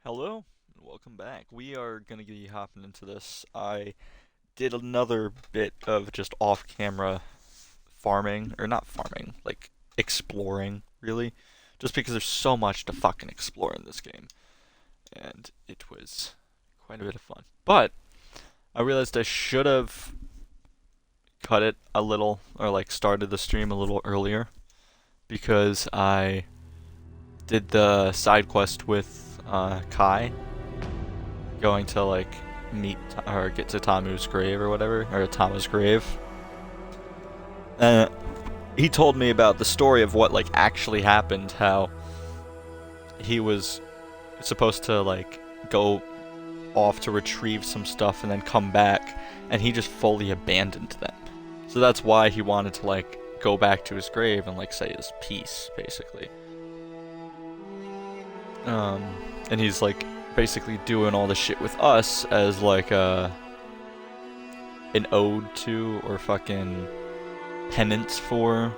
Hello, and welcome back. We are gonna be hopping into this. I did another bit of just off-camera farming, or not farming, like exploring, really, just because there's so much to fucking explore in this game, and it was quite a bit of fun. But I realized I should have cut it a little, or like started the stream a little earlier, because I did the side quest with Kai going to like meet or get to Tamu's grave or whatever, or Tama's grave. And he told me about the story of what like actually happened, how he was supposed to like go off to retrieve some stuff and then come back, and he just fully abandoned them. So that's why he wanted to like go back to his grave and like say his piece, basically. And he's like basically doing all the shit with us as like an ode to or fucking penance for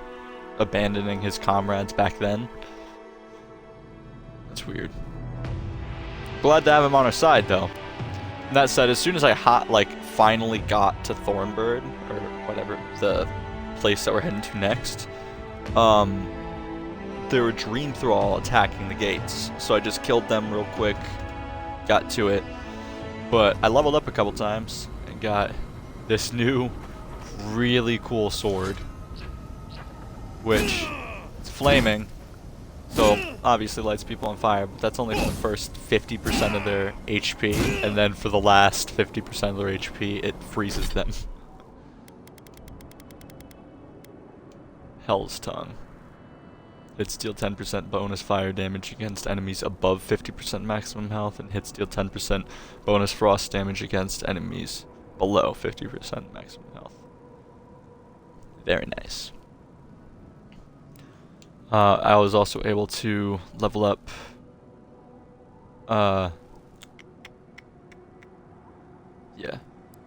abandoning his comrades back then. That's weird. Glad to have him on our side though. And that said, as soon as I finally got to Thornbird or whatever the place that we're heading to next, there were Dream Thrall attacking the gates, so I just killed them real quick, got to it, but I leveled up a couple times and got this new really cool sword, which is flaming, so obviously lights people on fire, but that's only for the first 50% of their HP, and then for the last 50% of their HP, it freezes them. Hell's Tongue. Hits deal 10% bonus fire damage against enemies above 50% maximum health, and hits deal 10% bonus frost damage against enemies below 50% maximum health. Very nice. I was also able to level up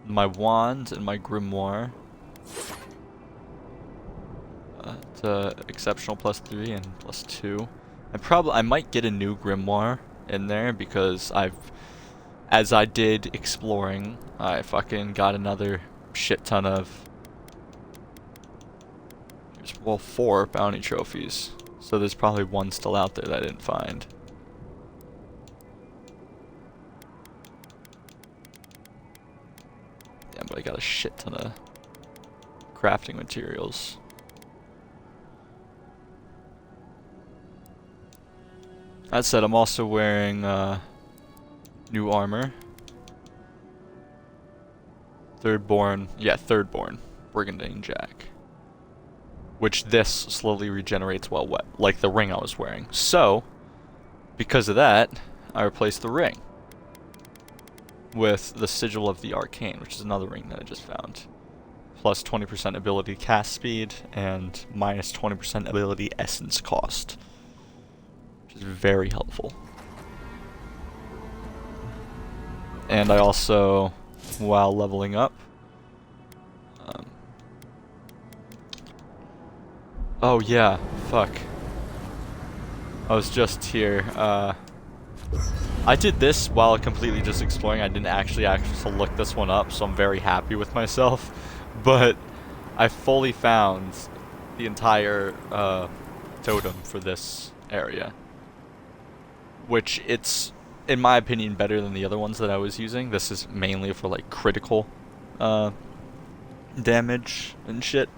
my wand and my grimoire to exceptional +3 and +2. I might get a new grimoire in there because as I did exploring, I fucking got another shit ton of, well, 4 bounty trophies. So there's probably one still out there that I didn't find. Yeah, but I got a shit ton of crafting materials. That said, I'm also wearing new armor. Thirdborn, Brigandine Jack. Which this slowly regenerates while wet, like the ring I was wearing. So, because of that, I replaced the ring with the Sigil of the Arcane, which is another ring that I just found. Plus 20% ability cast speed, and minus 20% ability essence cost. Which is very helpful. And I also, while leveling up, oh yeah, fuck. I was just here. I did this while completely just exploring. I didn't actually look this one up, so I'm very happy with myself. But I fully found the entire totem for this area, which it's, in my opinion, better than the other ones that I was using. This is mainly for like critical damage and shit.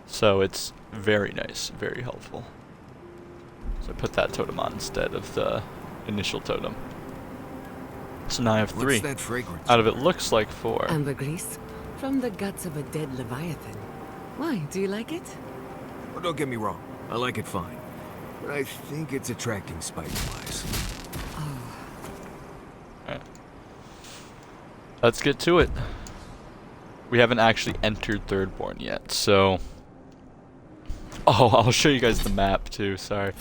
So it's very nice, very helpful. So I put that totem on instead of the initial totem. So now I have 3. What's that fragrance? Out of it looks like 4. Ambergris, from the guts of a dead leviathan. Why, do you like it? Oh, don't get me wrong. I like it fine. But I think it's attracting spider flies. Oh. Alright. Let's get to it. We haven't actually entered Thirdborn yet, so... Oh, I'll show you guys the map too, sorry.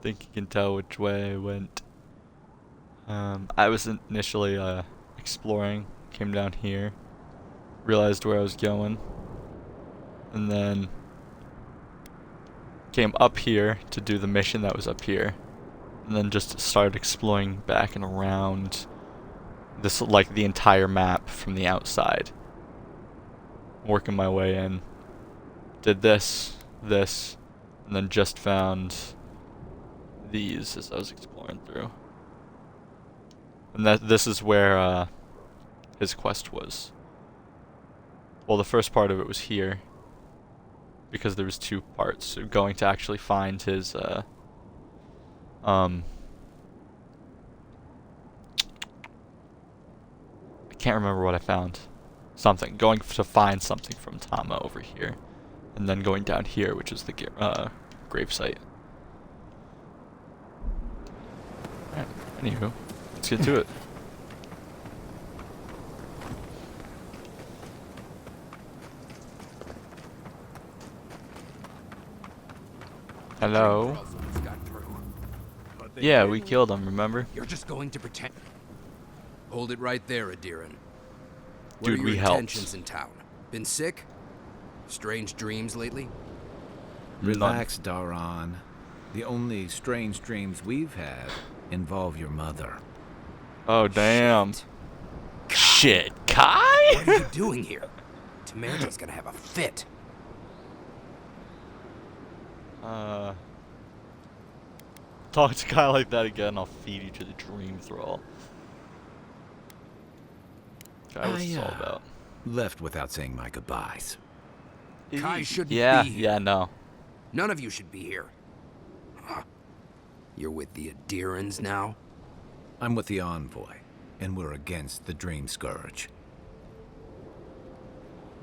Think you can tell which way I went. I was initially exploring, came down here, realized where I was going, and then came up here to do the mission that was up here, and then just started exploring back and around this, like, the entire map from the outside. Working my way in. Did this, and then just found these as I was exploring through. And this is where his quest was. Well, the first part of it was here, because there was 2 parts. So going to actually find his I can't remember what I found. Something. Going to find something from Tama over here, and then going down here, which is the grave site. Alright, anywho, let's get to it. Hello? Yeah, we killed him, remember? You're just going to pretend. Hold it right there, Adiran. What Dude, are we your helped. intentions in town? Been sick? Strange dreams lately? Relax, Daran. The only strange dreams we've had involve your mother. Oh, damn. Shit, Kai? What are you doing here? Tamanta's gonna have a fit. Talk to Kai like that again, I'll feed you to the dream thrall. Kai, what's this all about? Left without saying my goodbyes. Kai shouldn't be Yeah, here. no. None of you should be here. Huh. You're with the Adirans now? I'm with the Envoy, and we're against the Dream Scourge.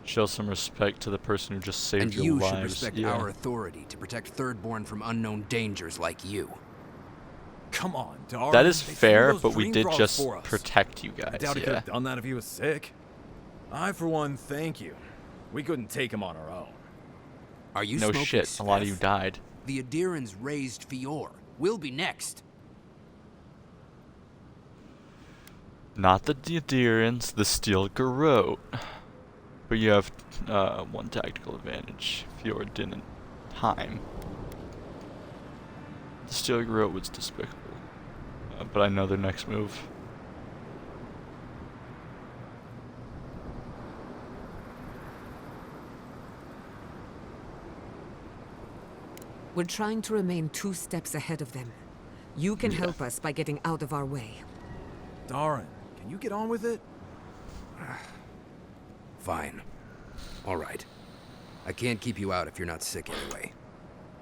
Show some respect to the person who just saved And your you lives. should respect Yeah. our authority to protect Thirdborn from unknown dangers like you. Come on, Dar. That is They threw fair, those but we dream did thralls just for us. protect you I guys, doubt he could yeah. have done that if he was sick. I, for one, thank you. We couldn't take him on our own. Are you No smoking shit, a lot of you Speth? died. The Adirans raised Fior. We'll be next. Not the Adirans, the Steel Garrote. But you have 1 tactical advantage. Fjord didn't. Time. The Steel Garrote was despicable. But I know their next move. We're trying to remain 2 steps ahead of them. You can Yeah. help us by getting out of our way. Darren, can you get on with it? Fine. All right. I can't keep you out if you're not sick anyway.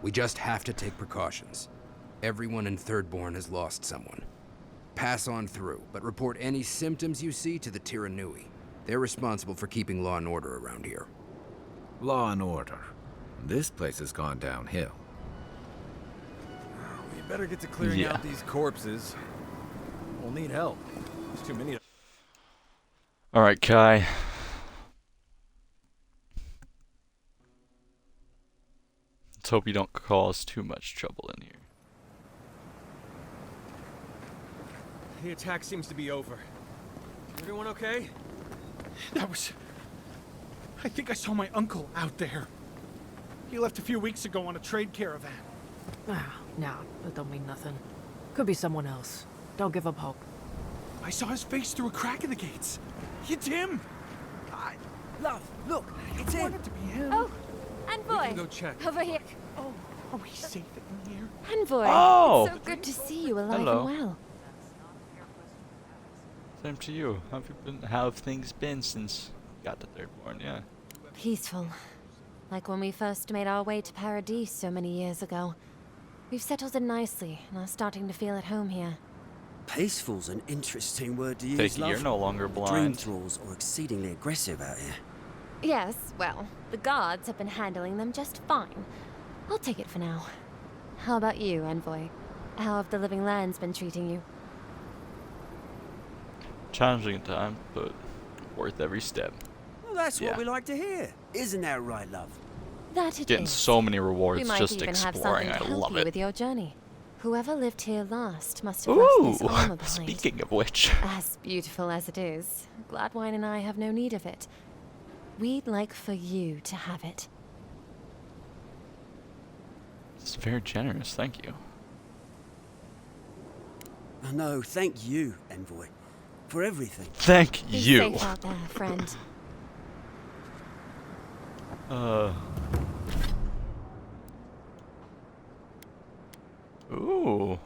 We just have to take precautions. Everyone in Thirdborn has lost someone. Pass on through, but report any symptoms you see to the Tiranui. They're responsible for keeping law and order around here. Law and order. This place has gone downhill. We better get to clearing Yeah. out these corpses. We'll need help. There's too many. Alright, Kai. Let's hope you don't cause too much trouble in here. The attack seems to be over. Everyone okay? That was... I think I saw my uncle out there. He left a few weeks ago on a trade caravan. Ah, no, that don't mean nothing. Could be someone else. Don't give up hope. I saw his face through a crack in the gates. It's him! Love, look, it's I him. want it to be him. Oh, Envoy! Go check. Over here. Oh, are we safe in here? Envoy! Oh! It's so good to see you alive Hello. and well. Same to you. How have things been since you got the Thirdborn? Yeah. Peaceful. Like when we first made our way to Paradise so many years ago. We've settled in nicely and are starting to feel at home here. Peaceful's an interesting word to use, Take love. you're no longer Dream blind. thralls are exceedingly aggressive out here. Yes, well, the guards have been handling them just fine. I'll take it for now. How about you, Envoy? How have the living lands been treating you? Challenging at times, but worth every step. Well, that's Yeah. what we like to hear. Isn't that right, love? That it Getting is. so many We rewards might just even have exploring. something I to help love you it. with your journey. Whoever lived here last must have left this Ooh! armor behind. Speaking of which, As beautiful as it is, Gladwine and I have no need of it. We'd like for you to have it. It's very generous, thank you. No, thank you, Envoy, for everything. Thank Be you. safe out there, friend. Ooh.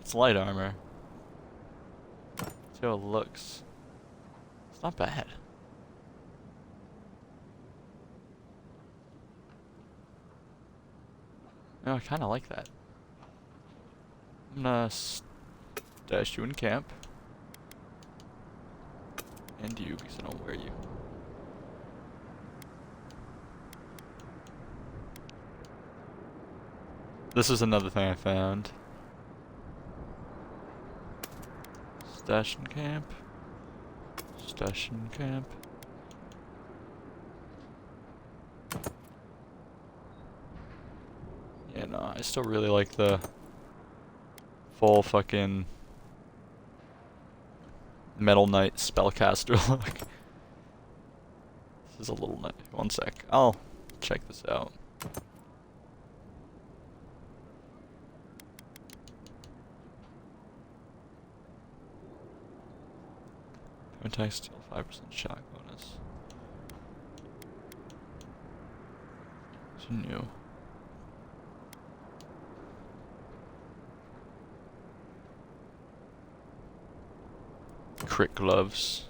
It's light armor. See how it looks. It's not bad. No, I kinda like that. I'm gonna stash you in camp. And you, because I don't wear you. This is another thing I found. Stash in camp. Stash in camp. Yeah, no, I still really like the full fucking Metal Knight spellcaster look. This is a little nut. One sec. I'll check this out. Attack steal 5% shock bonus. It's new. Crit gloves.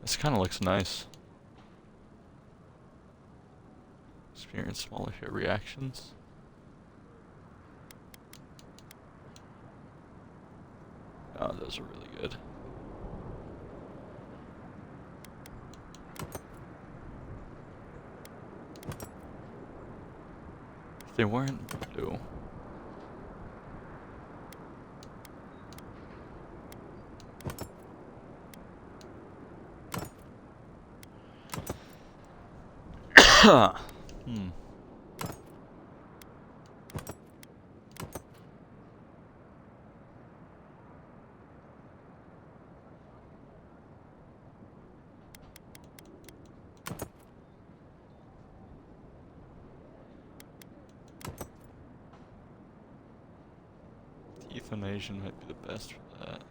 This kind of looks nice. Experience smaller hit reactions. Oh, those are really good. If they weren't blue. Euthanasia might be the best for that.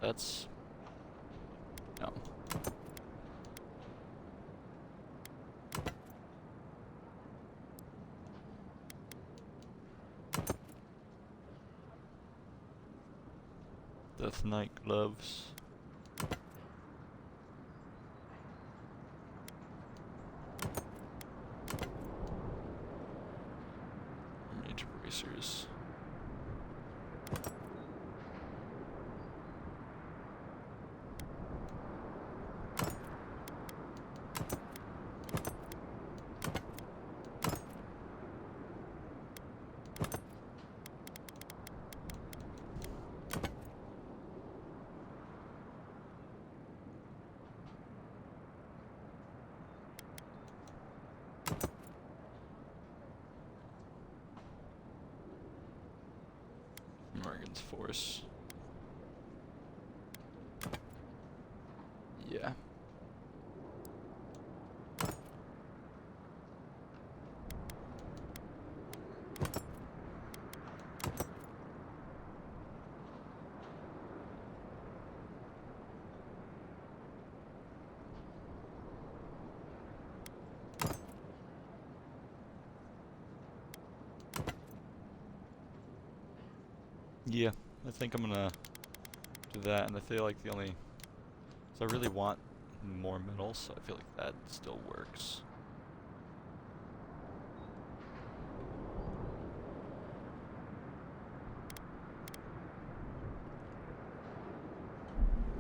That's no. Death Knight gloves. Mage bracers. Morgan's force. Yeah. Yeah, I think I'm gonna do that, and I feel like the only... So I really want more metals, so I feel like that still works.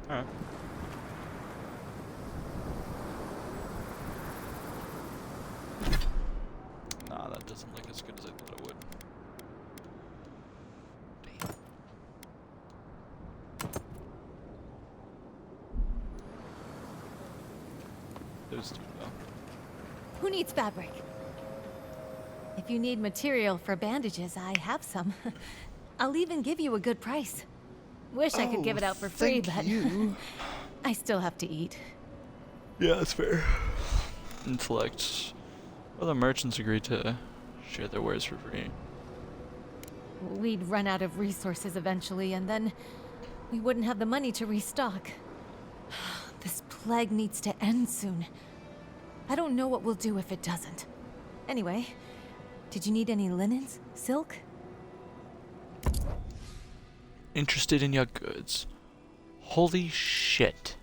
Alright. Nah, that doesn't look as good as I thought it would. Those two, though. Who needs fabric? If you need material for bandages, I have some. I'll even give you a good price. Wish I could give it out for free, but I still have to eat. Yeah, that's fair. Intellect. Well, the merchants agreed to share their wares for free. We'd run out of resources eventually, and then we wouldn't have the money to restock. This plague needs to end soon. I don't know what we'll do if it doesn't. Anyway, did you need any linens? Silk? Interested in your goods. Holy shit.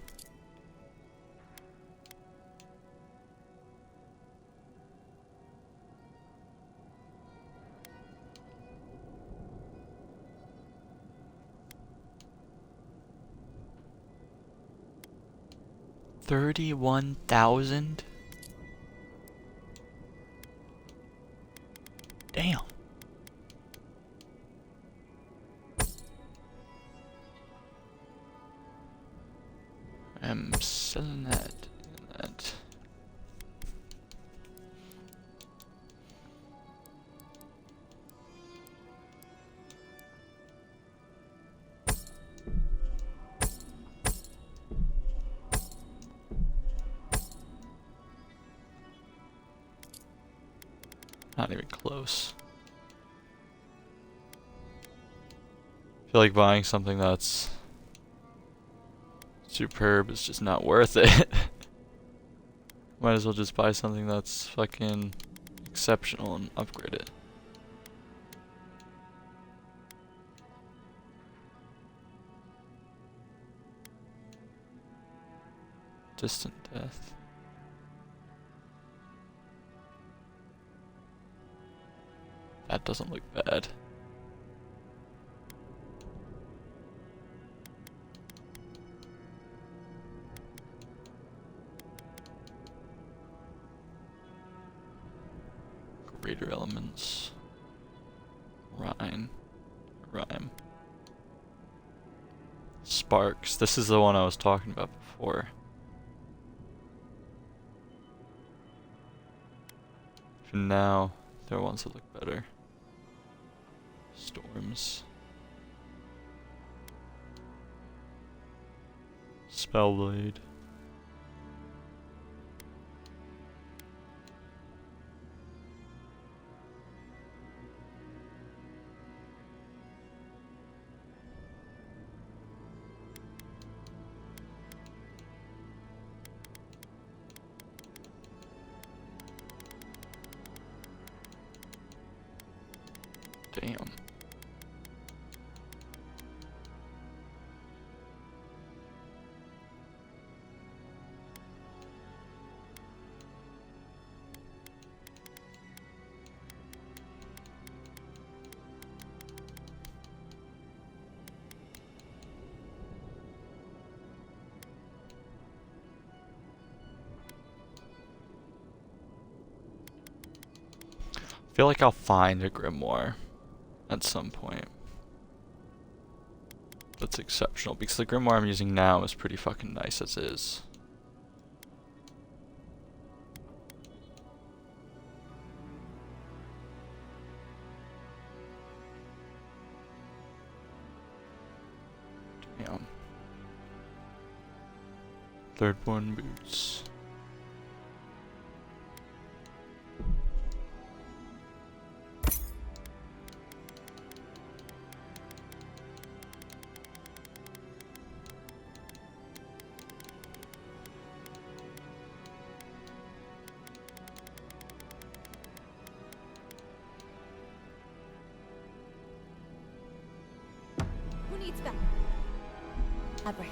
$31,000? Damn. I'm selling that and that. Not even close. I feel like buying something that's superb is just not worth it. Might as well just buy something that's fucking exceptional and upgrade it. Distant death. That doesn't look bad. Greater elements. Rhyme. Sparks. This is the one I was talking about before. For now, there are ones that look better. Storms. Spellblade. Damn. I feel like I'll find a grimoire at some point. That's exceptional because the grimoire I'm using now is pretty fucking nice as is. Damn. Thirdborn boots. Who needs that? I break.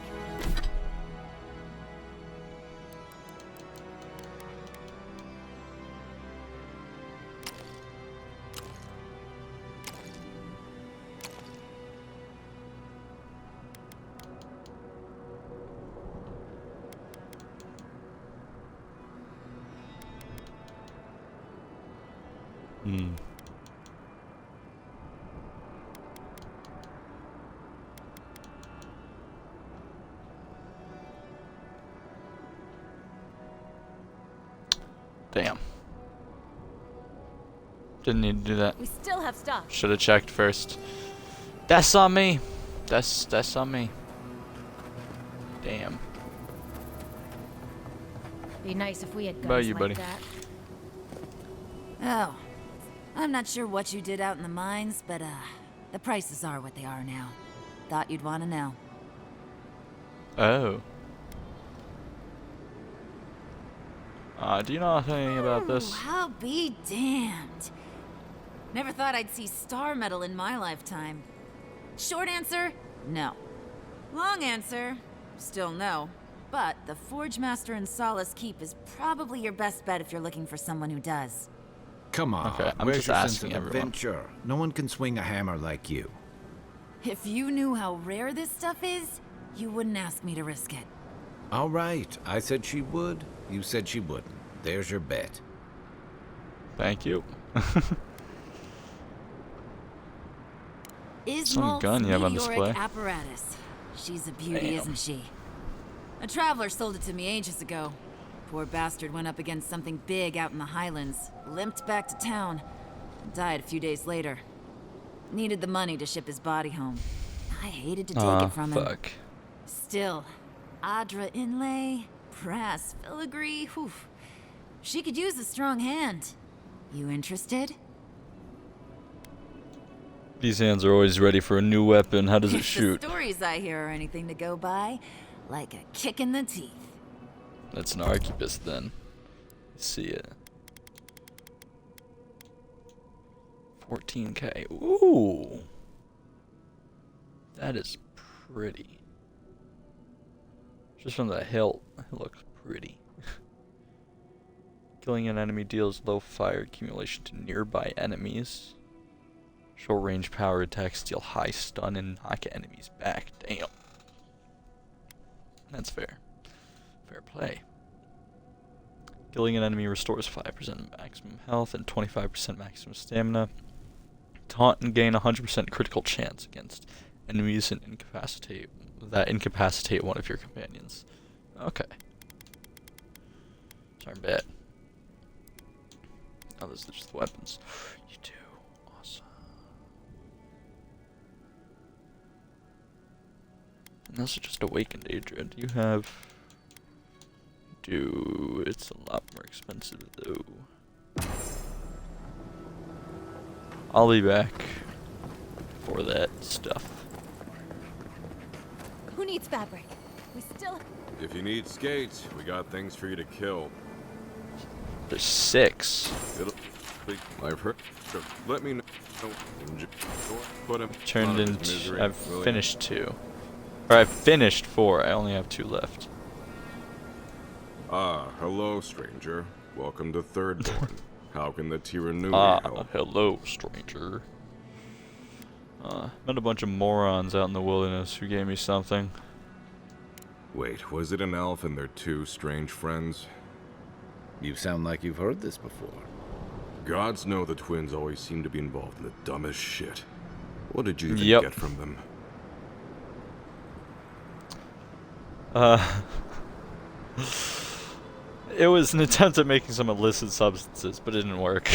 Hmm. Damn. Didn't need to do that. We still have stuff. Should have checked first. That's on me. That's on me. Damn. Be nice if we had About guns you, like buddy. that. Oh. I'm not sure what you did out in the mines, but, the prices are what they are now. Thought you'd want to know. Oh. Do you know anything about this? I'll be damned. Never thought I'd see star metal in my lifetime. Short answer, no. Long answer, still no. But the Forge Master in Solace Keep is probably your best bet if you're looking for someone who does. Come on, Okay, I'm where's just your asking sense of everyone. adventure? No one can swing a hammer like you. If you knew how rare this stuff is, you wouldn't ask me to risk it. All right, I said she would. You said she wouldn't. There's your bet. Thank you. Ismolt's gun you have on meteoric display. apparatus. She's a beauty, Damn. isn't she? A traveler sold it to me ages ago. Poor bastard went up against something big out in the highlands, limped back to town, and died a few days later. Needed the money to ship his body home. I hated to take it from him. Fuck. Still, Adra inlay, brass filigree, whew. She could use a strong hand. You interested? These hands are always ready for a new weapon. How does it If shoot? the stories I hear are anything to go by, like a kick in the teeth. That's an arquebus then. See it. 14K. Ooh. That is pretty. Just from the hilt, it looks pretty. Killing an enemy deals low fire accumulation to nearby enemies. Short range power attacks deal high stun and knock enemies back. Damn. That's fair. Fair play. Killing an enemy restores 5% maximum health and 25% maximum stamina. Taunt and gain 100% critical chance against enemies and incapacitate one of your companions. Okay. Sorry, bad. Oh, those are just the weapons. You do. Awesome. And those are just awakened Adrian. You have... It's a lot more expensive though. I'll be back for that stuff. Who needs fabric? We still... If you need skates, we got things for you to kill. There's 6. I've heard. Let me know. Put him Turned out of his into... misery, I've will ya? finished 2. Or I've finished 4. I only have 2 left. Ah, hello, stranger. Welcome to Thirdborn. How can the Tyranui help? Hello, stranger. Met a bunch of morons out in the wilderness who gave me something. Wait, was it an elf and their 2 strange friends? You sound like you've heard this before. Gods know the twins always seem to be involved in the dumbest shit. What did you Yep. get from them? It was an attempt at making some illicit substances, but it didn't work.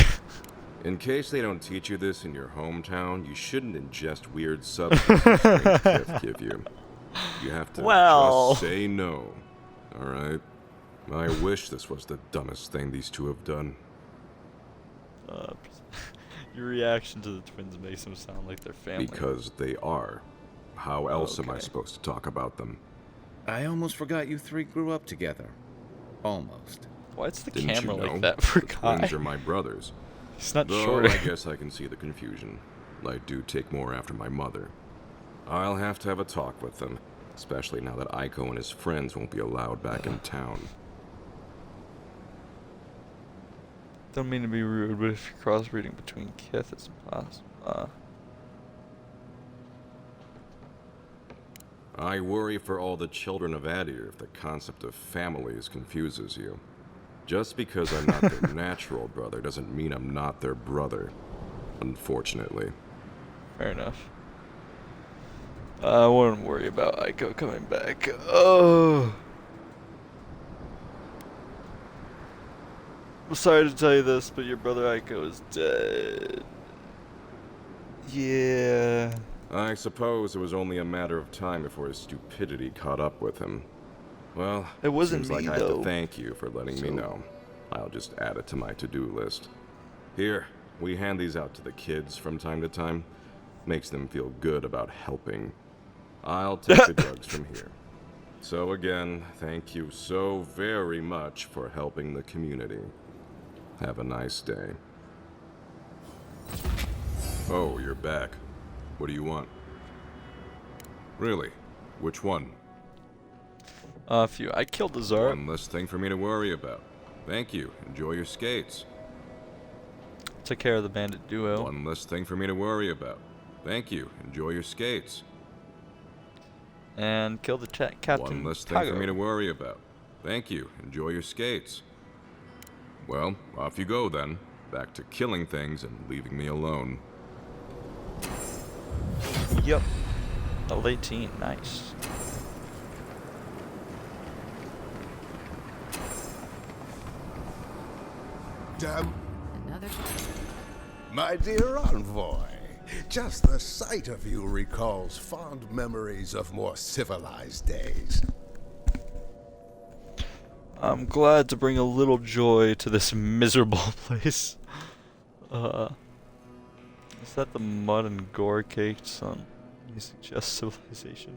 In case they don't teach you this in your hometown, you shouldn't ingest weird substances strange Cliff give you. You have to just say no. Alright? I wish this was the dumbest thing these 2 have done. Your reaction to the twins makes them sound like they're family. Because they are. How else am I supposed to talk about them? I almost forgot you 3 grew up together. Almost. Why's the Didn't camera you know? like that for The Kai? twins are my brothers. He's not Though shorter. I guess I can see the confusion. I do take more after my mother. I'll have to have a talk with them, especially now that Aiko and his friends won't be allowed back in town. Don't mean to be rude, but if you're crossbreeding between kith, it's impossible. I worry for all the children of Adir if the concept of families confuses you. Just because I'm not their natural brother doesn't mean I'm not their brother. Unfortunately. Fair enough. I wouldn't worry about Aiko coming back. Oh. sorry to tell you this, but your brother Aiko is dead. Yeah. I suppose it was only a matter of time before his stupidity caught up with him. Well, it wasn't seems me, like I have though. to thank you for letting me know. I'll just add it to my to-do list. Here, we hand these out to the kids from time to time. Makes them feel good about helping. I'll take the drugs from here. So again, thank you so very much for helping the community. Have a nice day. Oh, you're back. What do you want? Really? Which one? A few. I killed the Zara. One less thing for me to worry about. Thank you. Enjoy your skates. Took care of the bandit duo. One less thing for me to worry about. Thank you. Enjoy your skates. And killed the Captain One less thing for me to worry about. Thank you. Enjoy your skates. Well, off you go then. Back to killing things and leaving me alone. Yep. Level 18. Nice. Damn. Another. My dear envoy, just the sight of you recalls fond memories of more civilized days. I'm glad to bring a little joy to this miserable place. Is that the mud and gore caked son? You suggest civilization?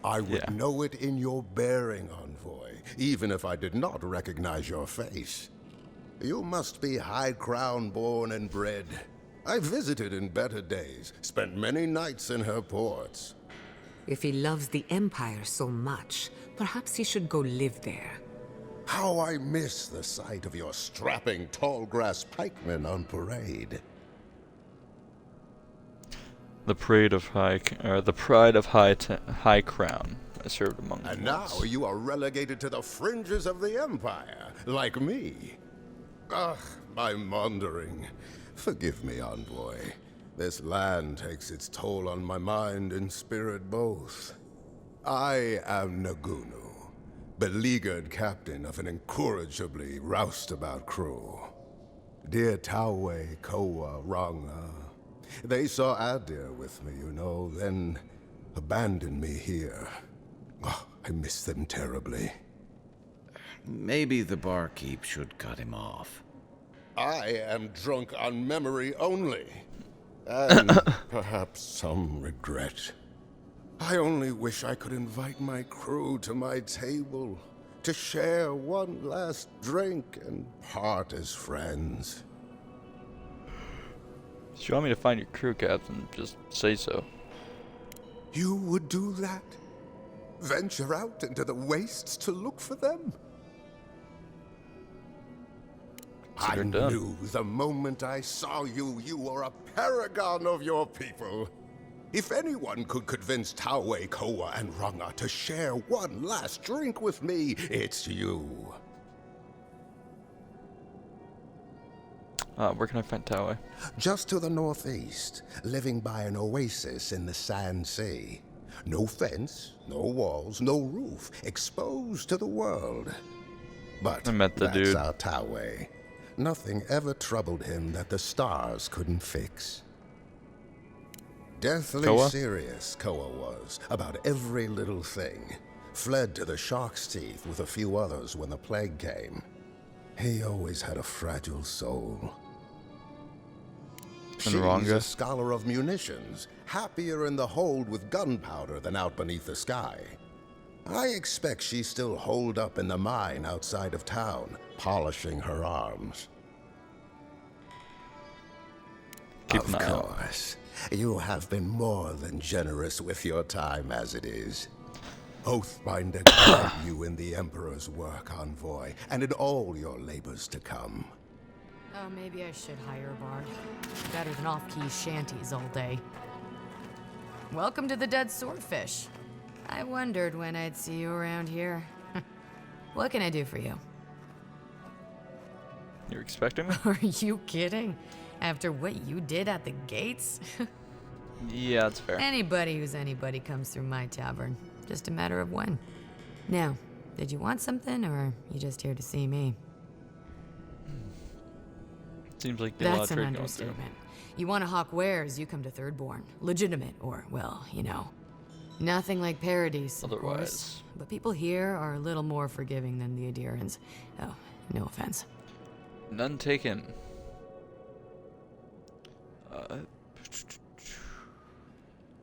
I would know it in your bearing, envoy, even if I did not recognize your face. You must be high crown born and bred. I visited in better days, spent many nights in her ports. If he loves the Empire so much, perhaps he should go live there. How I miss the sight of your strapping tall grass pikemen on parade. The pride of high crown. I served among them. And now you are relegated to the fringes of the Empire, like me. Ugh, my maundering. Forgive me, envoy. This land takes its toll on my mind and spirit both. I am Nagunu, beleaguered captain of an incorrigibly roustabout crew. Dear Taue, Koa, Ranga, they saw Adir with me, you know, then abandoned me here. Oh, I miss them terribly. Maybe the barkeep should cut him off. I am drunk on memory only. And perhaps some regret. I only wish I could invite my crew to my table to share one last drink and part as friends. If you want me to find your crew, Captain, just say so. You would do that? Venture out into the wastes to look for them? I knew the moment I saw you, you were a paragon of your people. If anyone could convince Taue, Koa, and Ranga to share one last drink with me, it's you. Where can I find Taue? Just to the northeast, living by an oasis in the Sand Sea. No fence, no walls, no roof, exposed to the world. But I met the that's dude. our Taue. Nothing ever troubled him that the stars couldn't fix. Deathly Koa? serious, Koa was, about every little thing. Fled to the shark's teeth with a few others when the plague came. He always had a fragile soul. She's a scholar of munitions, happier in the hold with gunpowder than out beneath the sky. I expect she's still holed up in the mine outside of town, polishing her arms. Of course, you have been more than generous with your time as it is. Oathbinder guide you in the Emperor's work, envoy, and in all your labors to come. Oh, maybe I should hire a bard. Better than off-key shanties all day. Welcome to the Dead Swordfish. I wondered when I'd see you around here. What can I do for you? You're expecting me? Are you kidding? After what you did at the gates? Yeah, that's fair. Anybody who's anybody comes through my tavern. Just a matter of when. Now, did you want something, or are you just here to see me? Seems like a lot That's of an trade going through. understatement. You want to hawk wares, you come to Thirdborn. Legitimate, or, well, you know. Nothing like Paradise, of Otherwise. course. But people here are a little more forgiving than the Adirans. Oh, no offense. None taken.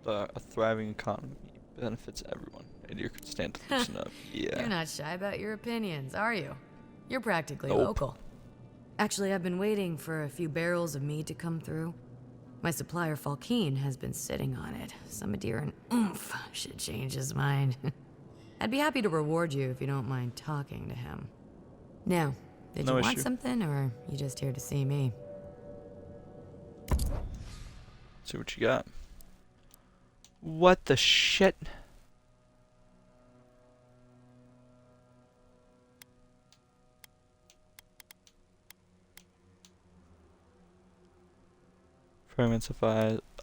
A thriving economy benefits everyone. And you could stand to loosen up. Yeah. You're not shy about your opinions, are you? You're practically Nope. local. Actually, I've been waiting for a few barrels of mead to come through. My supplier, Falkeen, has been sitting on it. Some Adiran oomph should change his mind. I'd be happy to reward you if you don't mind talking to him. Now, did No you want issue. something, or are you just here to see me? See what you got. What the shit? Fragments of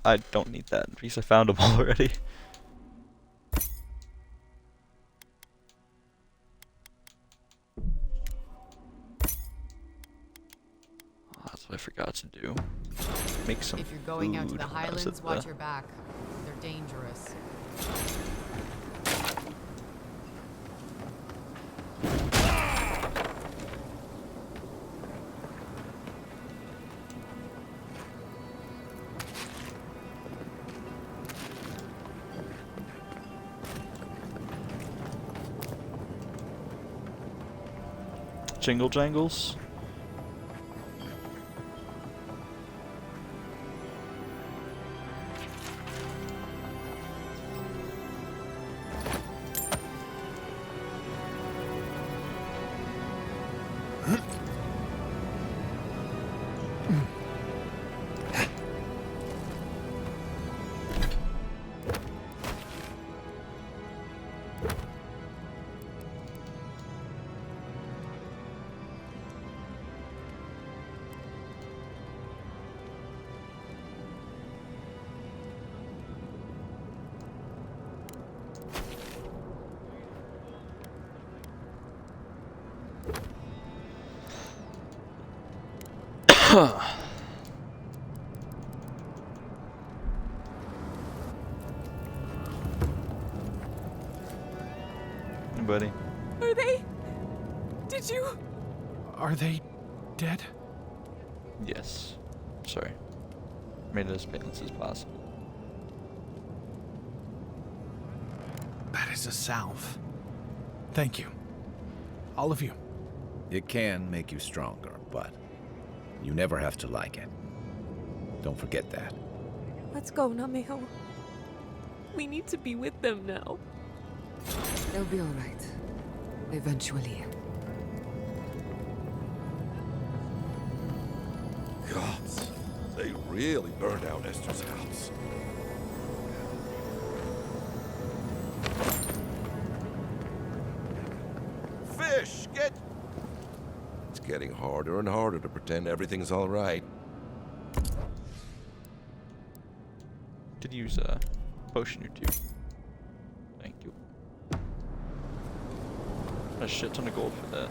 I don't need that because I found them already. Oh, that's what I forgot to do. Make some If you're going out to food the when I was Highlands, at watch the- your back. They're dangerous. Jingle jangles. Hey, buddy. Are they? Did you? Are they dead? Yes. Sorry. Made it as painless as possible. That is a salve. Thank you. All of you. It can make you stronger, but you never have to like it. Don't forget that. Let's go, Nameo. We need to be with them now. They'll be all right. Eventually. Gods, they really burned out Esther's house. Fish, get... It's getting harder and harder to pretend everything's all right. Could use a potion or two. Thank you. A shit ton of gold for that.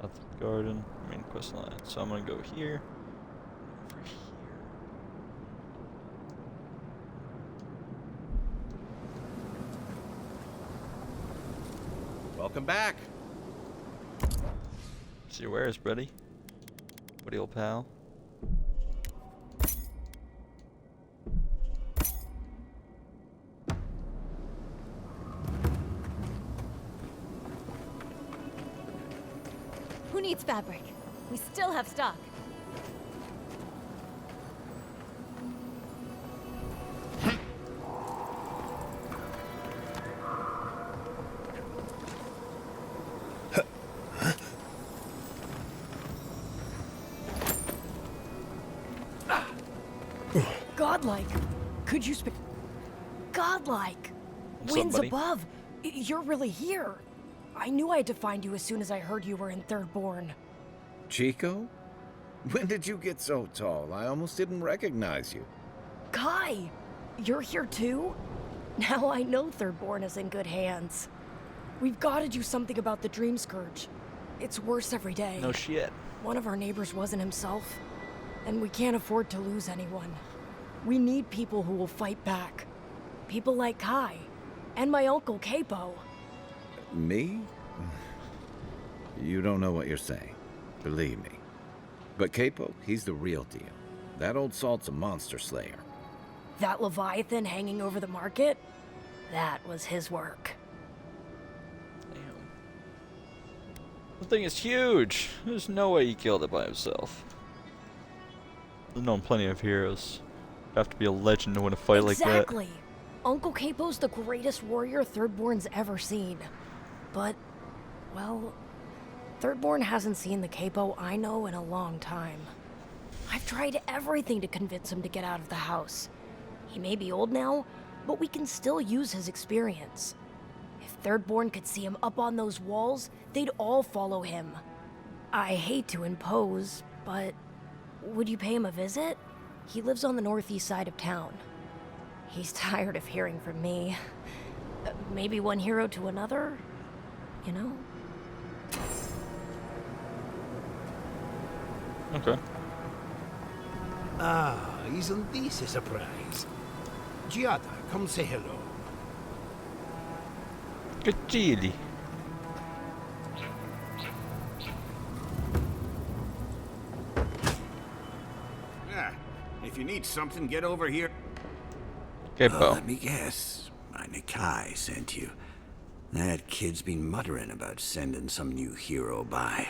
That's the garden, main quest line. So I'm gonna go here. Over here. Welcome back. See your wares, buddy. Buddy old pal. Who needs fabric? We still have stock. Godlike. Could you speak? Godlike. What's up, Winds buddy? above. You're really here. I knew I had to find you as soon as I heard you were in Thirdborn. Chico? When did you get so tall? I almost didn't recognize you. Kai! You're here too? Now I know Thirdborn is in good hands. We've got to do something about the Dream Scourge. It's worse every day. No shit. One of our neighbors wasn't himself, and we can't afford to lose anyone. We need people who will fight back. People like Kai, and my uncle Capo. Me? You don't know what you're saying. Believe me. But Capo, he's the real deal. That old salt's a monster slayer. That Leviathan hanging over the market? That was his work. The thing is huge. There's no way he killed it by himself. There's known plenty of heroes. You have to be a legend to win a fight like that. Exactly. Uncle Capo's the greatest warrior Thirdborn's ever seen. But, well, Thirdborn hasn't seen the Capo I know in a long time. I've tried everything to convince him to get out of the house. He may be old now, but we can still use his experience. If Thirdborn could see him up on those walls, they'd all follow him. I hate to impose, but would you pay him a visit? He lives on the northeast side of town. He's tired of hearing from me. Maybe one hero to another, you know? Okay. Ah, isn't this a surprise? Giada, come say hello. Good chili. Yeah, if you need something, get over here. Capo. Let me guess. My Nikai sent you. That kid's been muttering about sending some new hero by.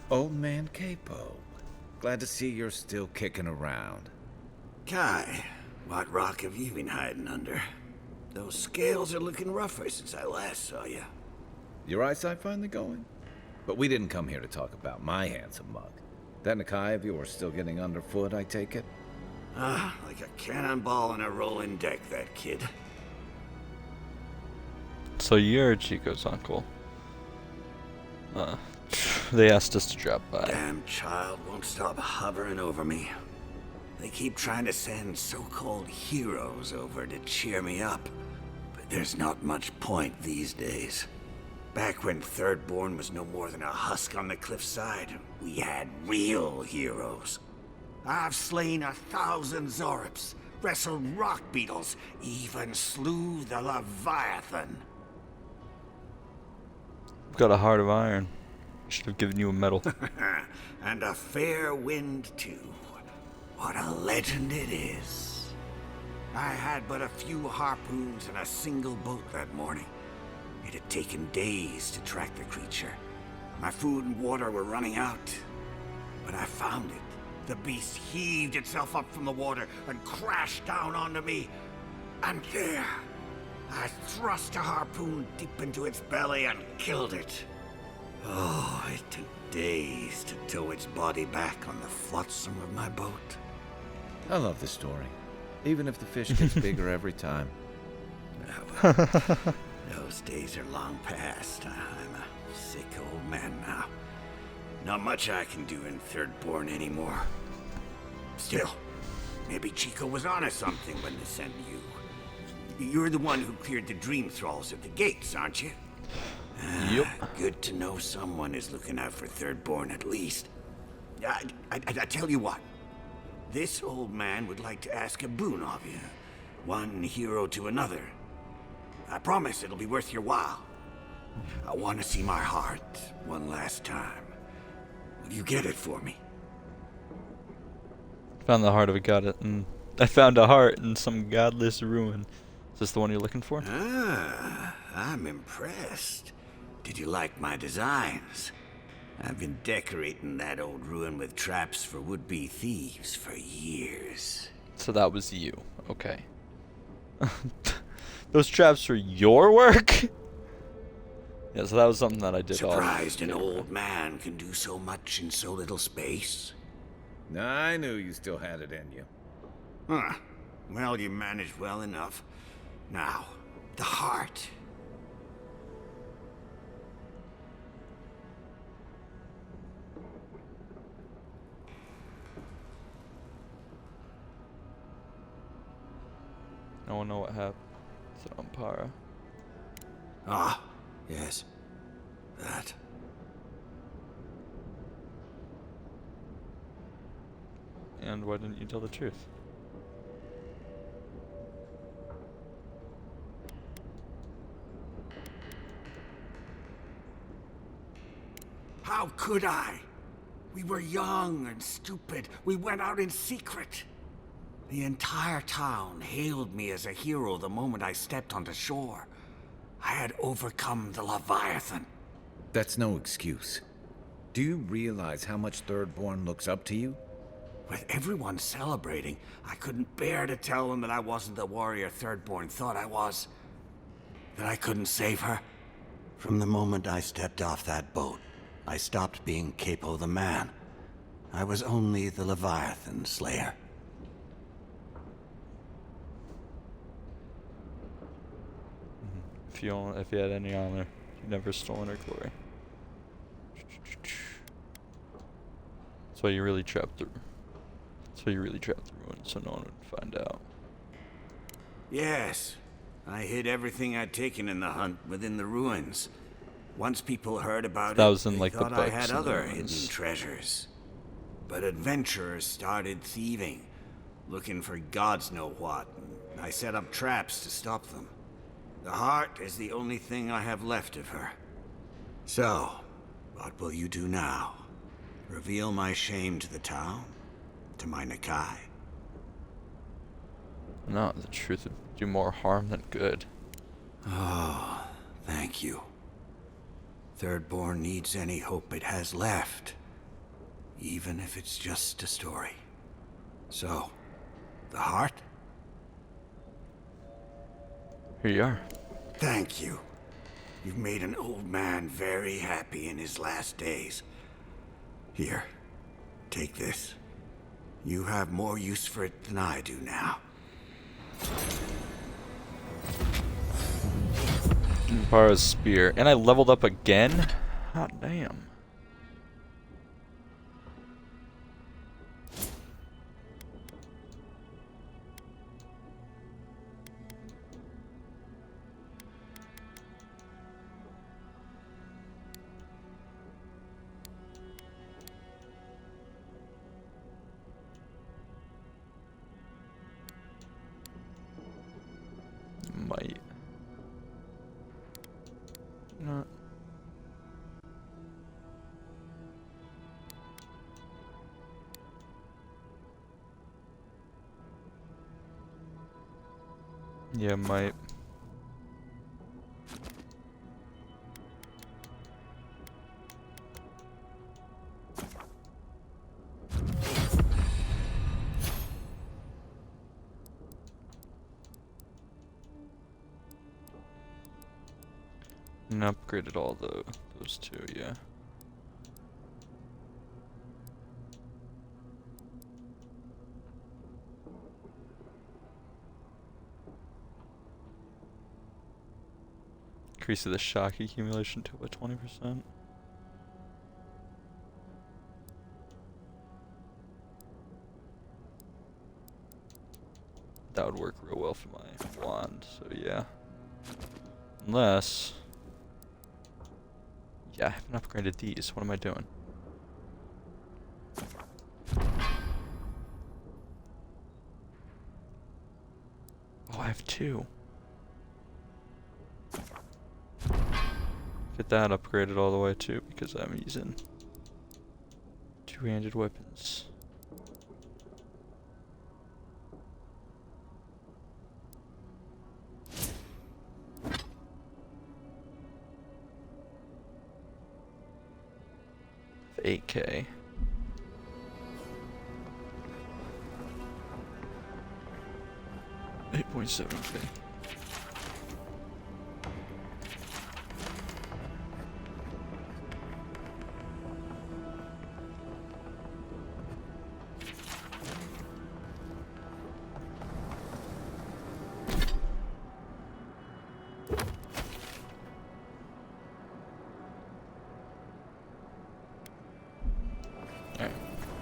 Old man Capo. Glad to see you're still kicking around. Kai, what rock have you been hiding under? Those scales are looking rougher since I last saw you. Your eyesight finally going? But we didn't come here to talk about my handsome mug. That Nikai of yours still getting underfoot, I take it? Ah, like a cannonball on a rolling deck, that kid. So you're Chico's uncle. They asked us to drop by. Damn child won't stop hovering over me. They keep trying to send so-called heroes over to cheer me up, but there's not much point these days. Back when Thirdborn was no more than a husk on the cliffside, we had real heroes. I've slain 1,000 Zorops, wrestled rock beetles, even slew the Leviathan. Got a heart of iron. Should have given you a medal. And a fair wind, too. What a legend it is. I had but a few harpoons and a single boat that morning. It had taken days to track the creature. My food and water were running out. But I found it. The beast heaved itself up from the water and crashed down onto me. And there, I thrust a harpoon deep into its belly and killed it. Oh, it took days to tow its body back on the flotsam of my boat. I love the story. Even if the fish gets bigger every time. Those days are long past. I'm a sick old man now. Not much I can do in Thirdborn anymore. Still, maybe Chico was onto something when they sent you. You're the one who cleared the dream thralls at the gates, aren't you? Yep. Good to know someone is looking out for Thirdborn at least. I tell you what. This old man would like to ask a boon of you. One hero to another. I promise it'll be worth your while. I want to see my heart one last time. Will you get it for me? Found the heart of a god, and I found a heart in some godless ruin. Is this the one you're looking for? Ah, I'm impressed. Did you like my designs? I've been decorating that old ruin with traps for would-be thieves for years. So that was you. Okay. Those traps were your work? Yeah, so that was something that I did. Surprised an old man can do so much in so little space? I knew you still had it in you. Huh. Well, you managed well enough. Now, the heart. want to know what happened to Umpire. Ah, yes. That. And why didn't you tell the truth? How could I? We were young and stupid. We went out in secret. The entire town hailed me as a hero the moment I stepped onto shore. I had overcome the Leviathan. That's no excuse. Do you realize how much Thirdborn looks up to you? With everyone celebrating, I couldn't bear to tell them that I wasn't the warrior Thirdborn thought I was. That I couldn't save her. From the moment I stepped off that boat, I stopped being Capo the man. I was only the Leviathan Slayer. If you had any honor, you'd never stolen her glory. That's why you really trapped the ruins, so no one would find out. Yes. I hid everything I'd taken in the hunt within the ruins. Once people heard about That it, was in, they like, the thought I books had and the other ruins. hidden treasures. But adventurers started thieving, looking for gods know what, and I set up traps to stop them. The heart is the only thing I have left of her. So, what will you do now? Reveal my shame to the town? To my Nakai? No, the truth would do more harm than good. Oh, thank you. Thirdborn needs any hope it has left, even if it's just a story. So, the heart? Here you are. Thank you. You've made an old man very happy in his last days. Here, take this. You have more use for it than I do now. Umpaira's spear. And I leveled up again? Hot damn. Might. Not. Yeah, might. And upgraded all those two, yeah. Increase the shock accumulation to about 20%. That would work real well for my wand, so yeah. Unless... yeah, I haven't upgraded these. What am I doing? Oh, I have two. Get that upgraded all the way too, because I'm using two-handed weapons. $8K. $8.7K.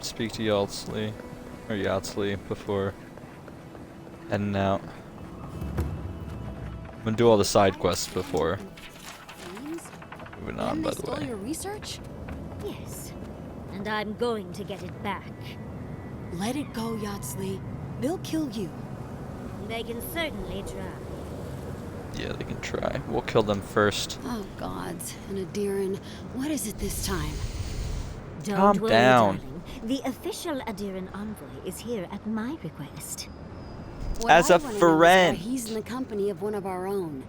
Speak to Yaltzley before heading out. I'm gonna do all the side quests before moving on, by the stole way. your research? Yes. And I'm going to get it back. Let it go, Yatsley. They'll kill you. They can certainly try. Yeah, they can try. We'll kill them first. Oh, gods. And Adiran, what is it this time? Don't Calm worry, down. darling. The official Adiran envoy is here at my request. What As I a wanna know is why friend. he's in the company of one of our own.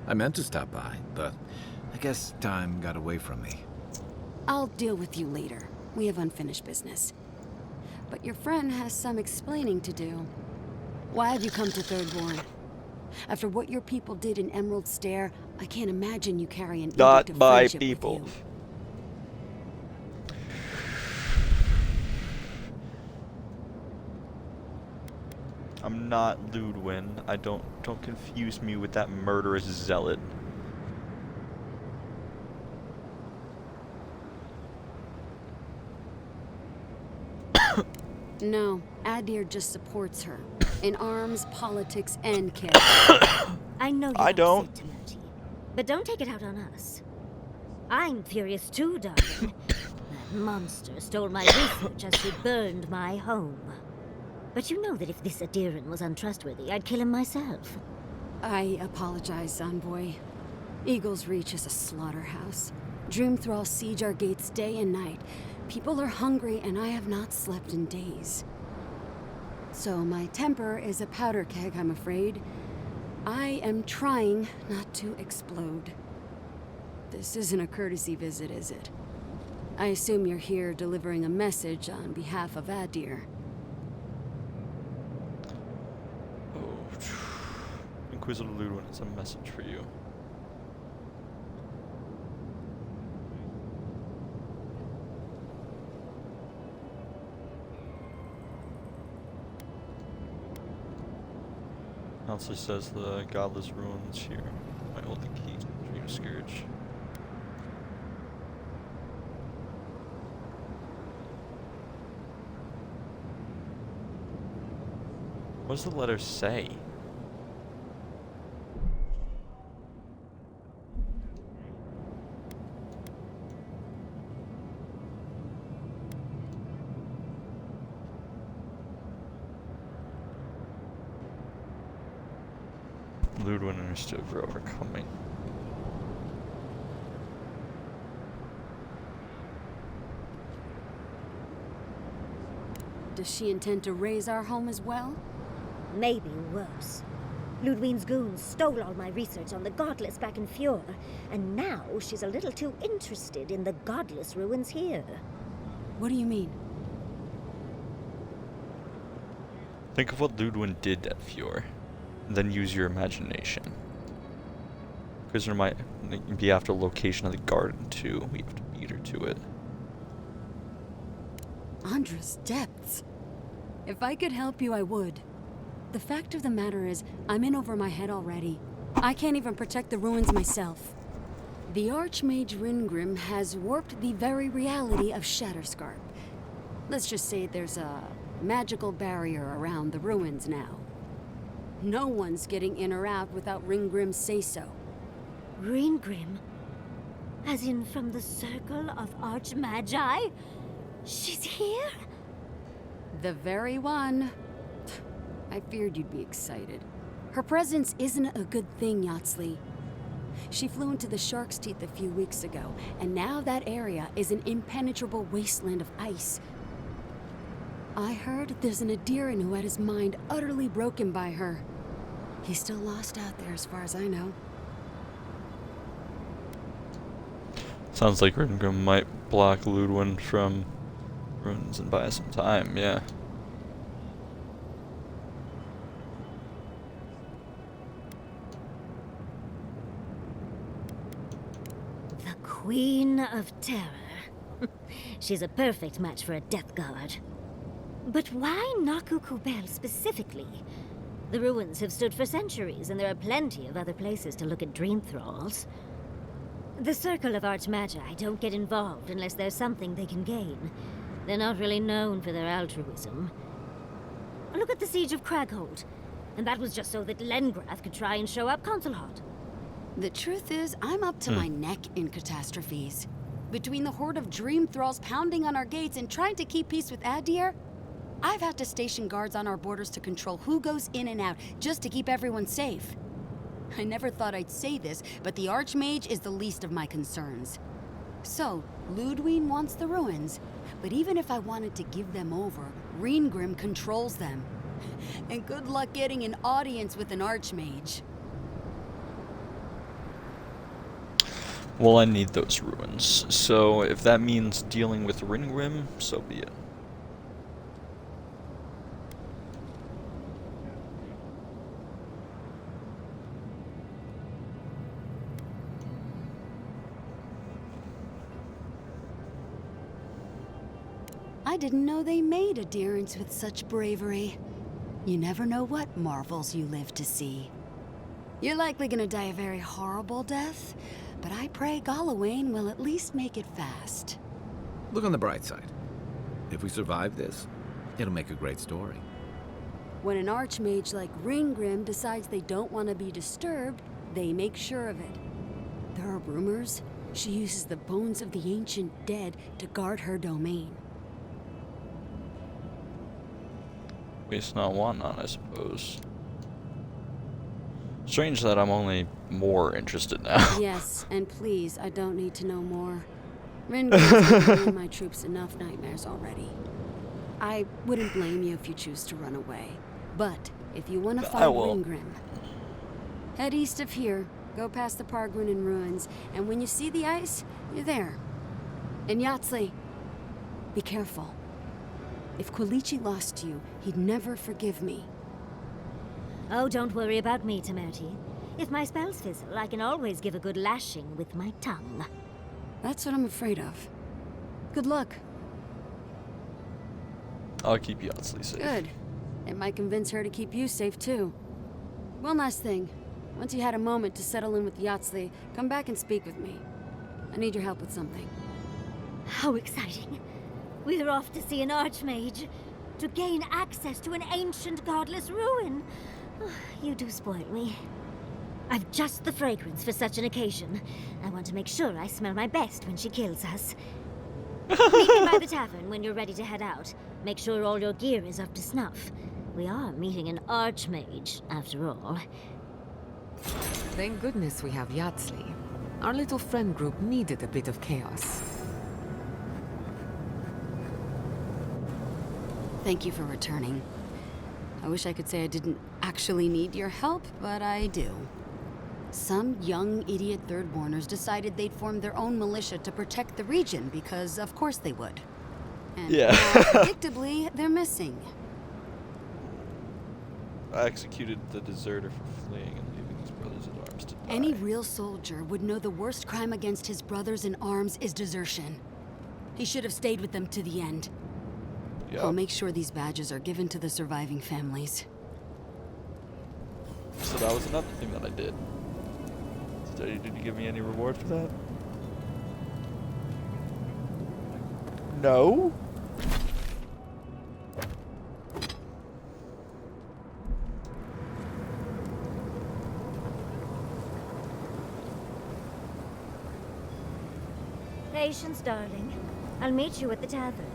I meant to stop by, but I guess time got away from me. I'll deal with you later. We have unfinished business. But your friend has some explaining to do. Why have you come to Thirdborn? After what your people did in Emerald Stair, I can't imagine you carry an Not edict of my friendship with people. you. I'm not Ludwin. I don't confuse me with that murderous zealot. No, Adir just supports her. In arms, politics, and care. I know you I don't. upset Timothy, but don't take it out on us. I'm furious too, darling. That monster stole my research as she burned my home. But you know that if this Adiran was untrustworthy, I'd kill him myself. I apologize, Envoy. Eagle's Reach is a slaughterhouse. Dreamthrall siege our gates day and night. People are hungry, and I have not slept in days. So my temper is a powder keg, I'm afraid. I am trying not to explode. This isn't a courtesy visit, is it? I assume you're here delivering a message on behalf of Adir. Inquisitor Ludwin, it's a message for you. Also says the godless ruins here. My hold the key, Dream Scourge. What does the letter say? Ludwin understood for overcoming. Does she intend to raise our home as well? Maybe worse. Ludwin's goons stole all my research on the godless back in Fjord, and now she's a little too interested in the godless ruins here. What do you mean? Think of what Ludwin did at Fjord, and then use your imagination. Prisoner might be after the location of the garden too. We have to beat her to it. Andra's depths. If I could help you, I would. The fact of the matter is, I'm in over my head already. I can't even protect the ruins myself. The Archmage Ringrim has warped the very reality of Shatterscarp. Let's just say there's a magical barrier around the ruins now. No one's getting in or out without Ringgrim's say-so. Ringgrim? As in from the Circle of Archmagi? She's here? The very one. I feared you'd be excited. Her presence isn't a good thing, Yatsley. She flew into the Shark's Teeth a few weeks ago, and now that area is an impenetrable wasteland of ice. I heard there's an Adiran who had his mind utterly broken by her. He's still lost out there as far as I know. Sounds like Ringrim might block Ludwin from ruins and buy some time, yeah. The Queen of Terror. She's a perfect match for a Death Guard. But why Naku Kubel specifically? The ruins have stood for centuries, and there are plenty of other places to look at dream thralls. The Circle of Archmagi don't get involved unless there's something they can gain. They're not really known for their altruism. Look at the Siege of Craghold. And that was just so that Lengrath could try and show up Consulhot. The truth is, I'm up to my neck in catastrophes. Between the horde of dream thralls pounding on our gates and trying to keep peace with Adir, I've had to station guards on our borders to control who goes in and out, just to keep everyone safe. I never thought I'd say this, but the Archmage is the least of my concerns. So, Ludwine wants the ruins, but even if I wanted to give them over, Reengrim controls them. And good luck getting an audience with an Archmage. Well, I need those ruins, so if that means dealing with Ringrim, so be it. I didn't know they made adherents with such bravery. You never know what marvels you live to see. You're likely gonna die a very horrible death, but I pray Galawain will at least make it fast. Look on the bright side. If we survive this, it'll make a great story. When an Archmage like Ringgrim decides they don't want to be disturbed, they make sure of it. There are rumors she uses the bones of the ancient dead to guard her domain. Waste not, want not, I suppose. Strange that I'm only more interested now. Yes, and please, I don't need to know more. Ringrim's been giving my troops enough nightmares already. I wouldn't blame you if you choose to run away. But if you want to find Ringgrim, head east of here, go past the Pargrunin ruins, and when you see the ice, you're there. And Yahtzee, be careful. If Quilichi lost you, he'd never forgive me. Oh, don't worry about me, Temerti. If my spells fizzle, I can always give a good lashing with my tongue. That's what I'm afraid of. Good luck. I'll keep Yahtzee safe. Good. It might convince her to keep you safe, too. One last thing. Once you had a moment to settle in with Yahtzee, come back and speak with me. I need your help with something. How exciting. We're off to see an Archmage, to gain access to an ancient godless ruin. You do spoil me. I've just the fragrance for such an occasion. I want to make sure I smell my best when she kills us. Meet me by the tavern when you're ready to head out. Make sure all your gear is up to snuff. We are meeting an Archmage, after all. Thank goodness we have Yahtzee. Our little friend group needed a bit of chaos. Thank you for returning. I wish I could say I didn't actually need your help, but I do. Some young idiot Thirdborners decided they'd form their own militia to protect the region because of course they would. And yeah. now, predictably, they're missing. I executed the deserter for fleeing and leaving his brothers at arms to die. Any real soldier would know the worst crime against his brothers in arms is desertion. He should have stayed with them to the end. Yep. I'll make sure these badges are given to the surviving families. So that was another thing that I did. So did you give me any reward for that? No? Patience, darling. I'll meet you at the tavern.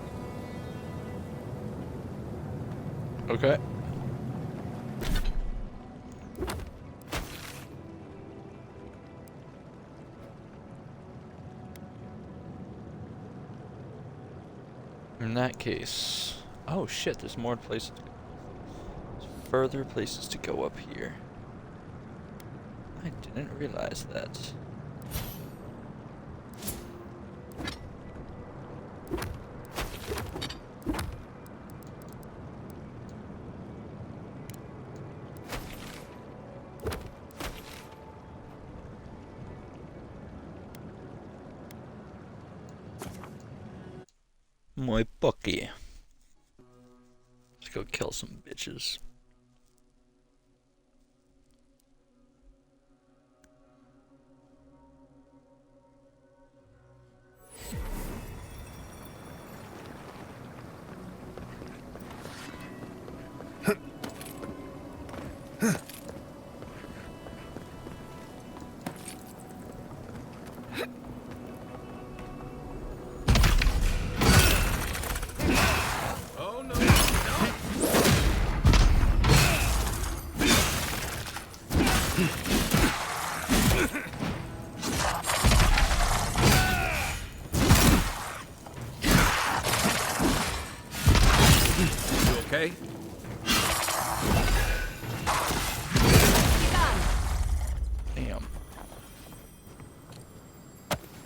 Okay. In that case... Oh shit, there's more places to go. There's further places to go up here. I didn't realize that. My bucky. Let's go kill some bitches.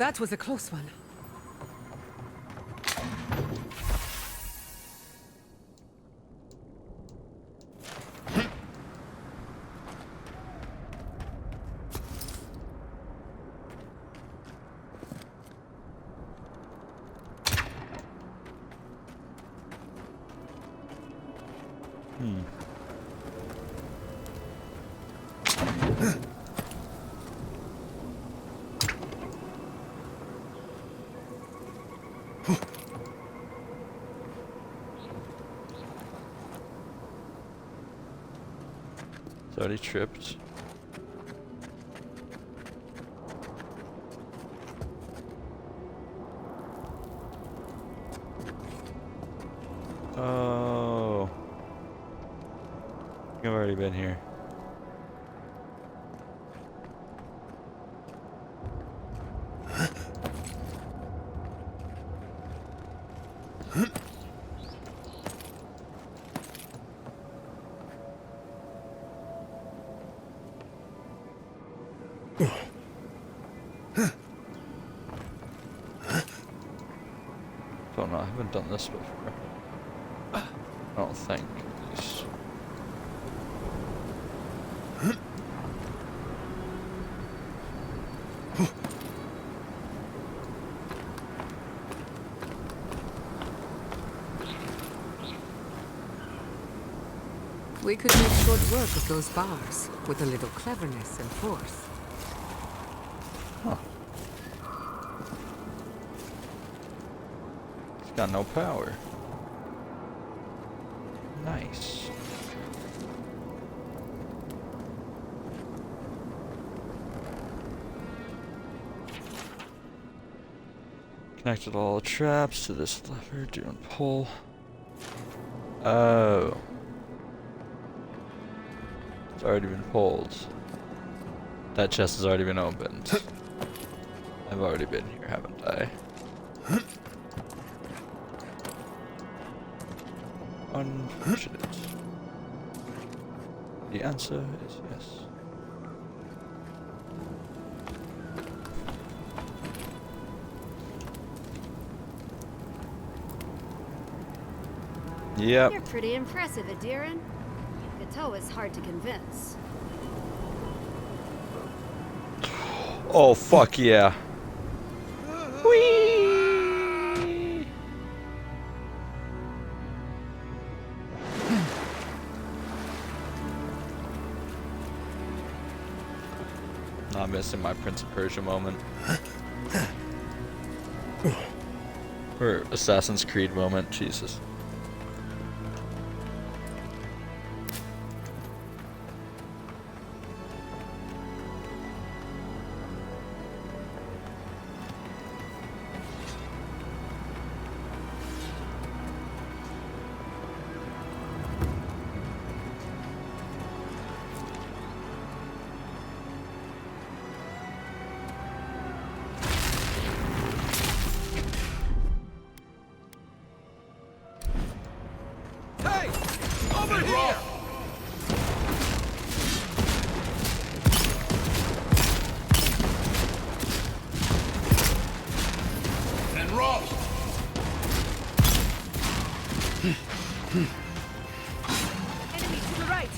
That was a close one. It's already tripped. Oh. I've already been here. Don't know, I haven't done this before. I don't think, at least. We could make short work of those bars with a little cleverness and force. Huh. It's got no power. Nice. Connected all the traps to this lever, do and pull. Oh. It's already been pulled. That chest has already been opened. I've already been here, haven't I? Unfortunate. The answer is yes. Yep. You're pretty impressive, Adiran. Gato is hard to convince. Oh, fuck yeah. Whee! Not missing my Prince of Persia moment. Or Assassin's Creed moment, Jesus. Enemy to the right.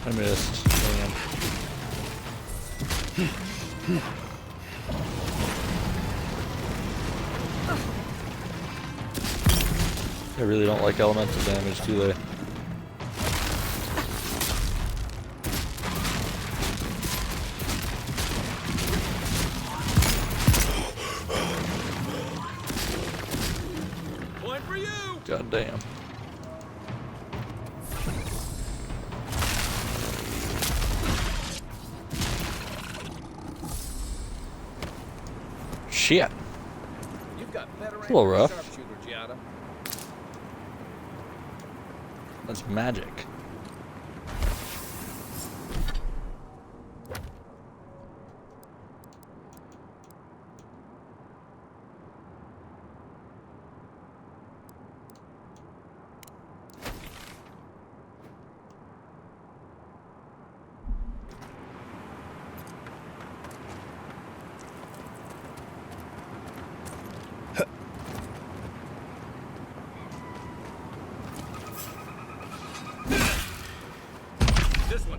I missed. Damn. They really don't like elemental damage, do they? Point for you! God damn. Shit. You've got better A little rough. sharpshooter, Giada. That's magic. This one.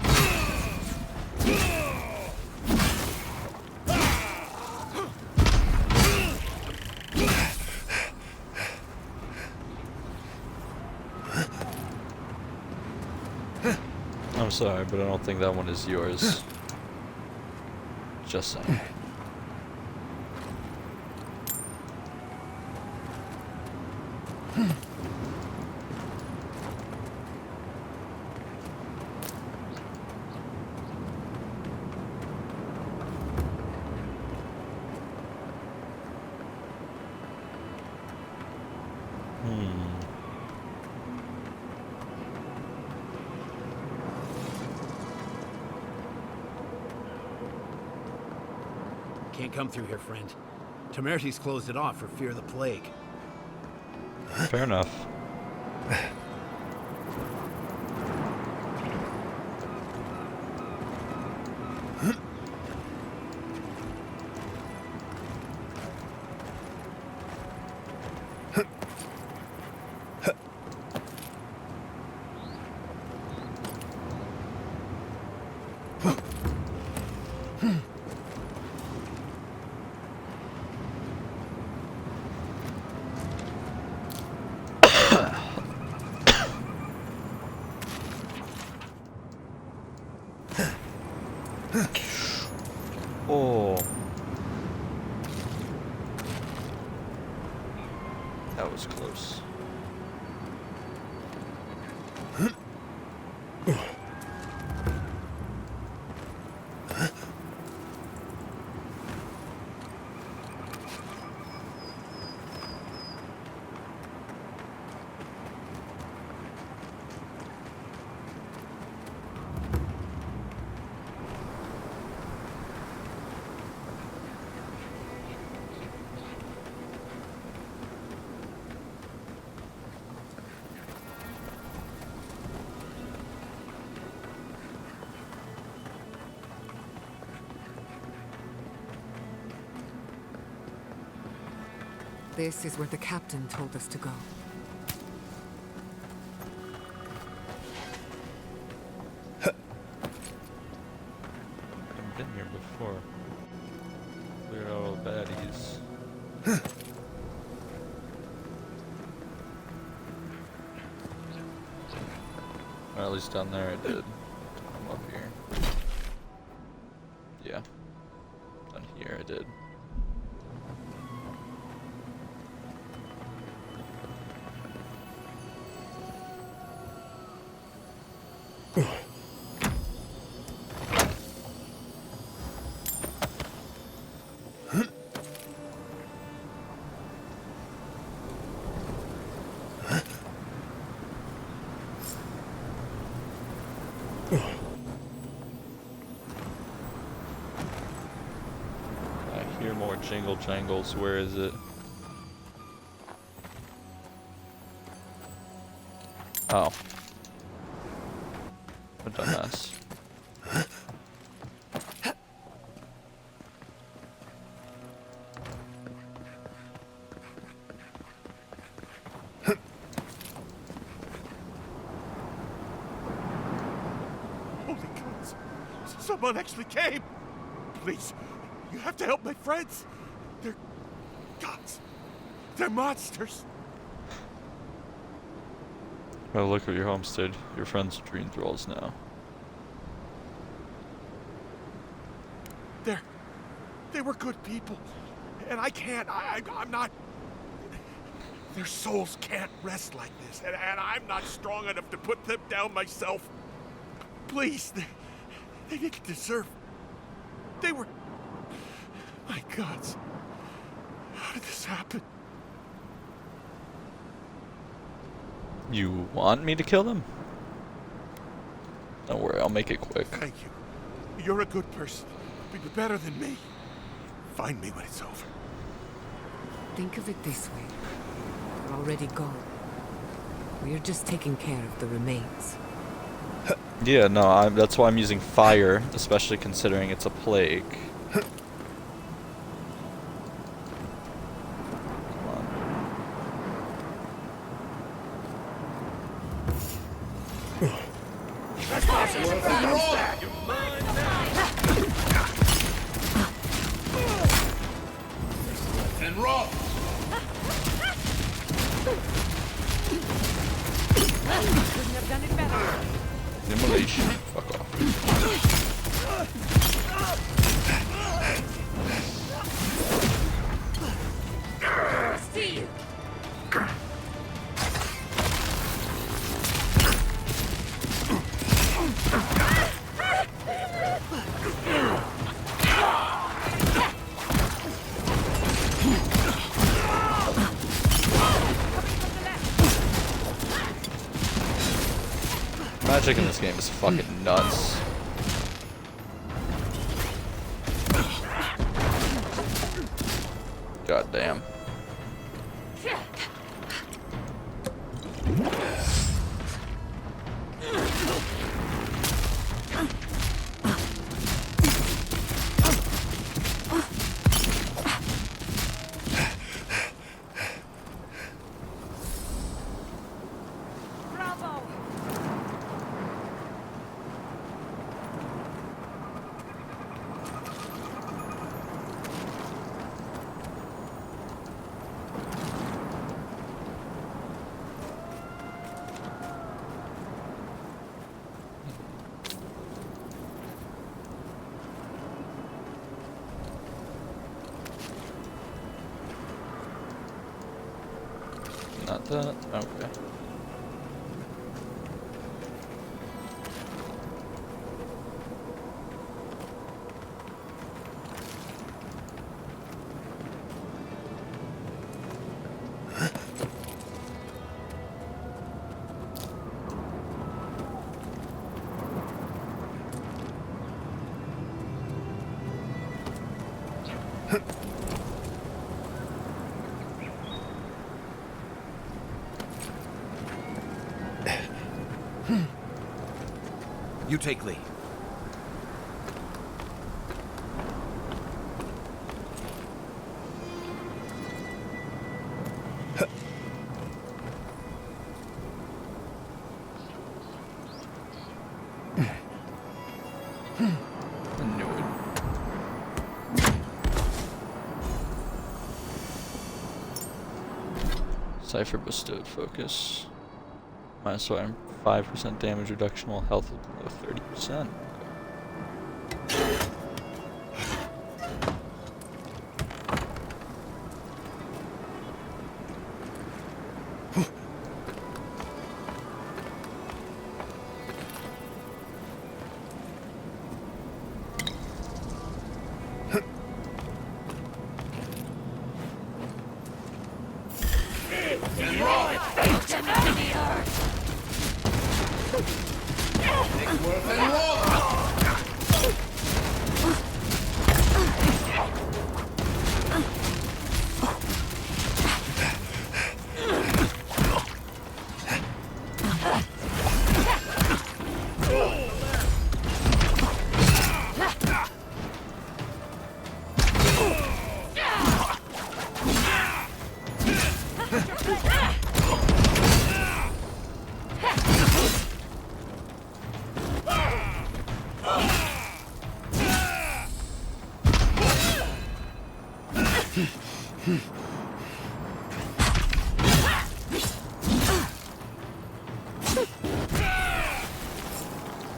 I'm sorry, but I don't think that one is yours. Just saying. Can't come through here, friend. Temerty's closed it off for fear of the plague. Fair enough. Oh. That was close. This is where the captain told us to go. I've been here before. Cleared out all the baddies. Or at least down there I did. I'm up here. Yeah. Down here I did. I hear more jingle jangles. Where is it? Oh. A dumbass. Holy gods! Someone actually came! Please, you have to help my friends! They're gods! They're monsters! Oh, look at your homestead. Your friends dream thralls now. They were good people. And I can't, I'm not... Their souls can't rest like this, and I'm not strong enough to put them down myself. Please, they didn't deserve... They were... My gods. How did this happen? You want me to kill them? Don't worry, I'll make it quick. Thank you. You're a good person, but you're better than me. Find me when it's over. Think of it this way. They're already gone. We're just taking care of the remains. Yeah, no, that's why I'm using fire, especially considering it's a plague. And roll! Couldn't have done it better. Immolation. Fuck off. See you. Magic in this game is fucking nuts. God damn. Not that. Okay. You take Lee. Cypher bestowed focus. Minus 5% damage reduction while health is below 30%.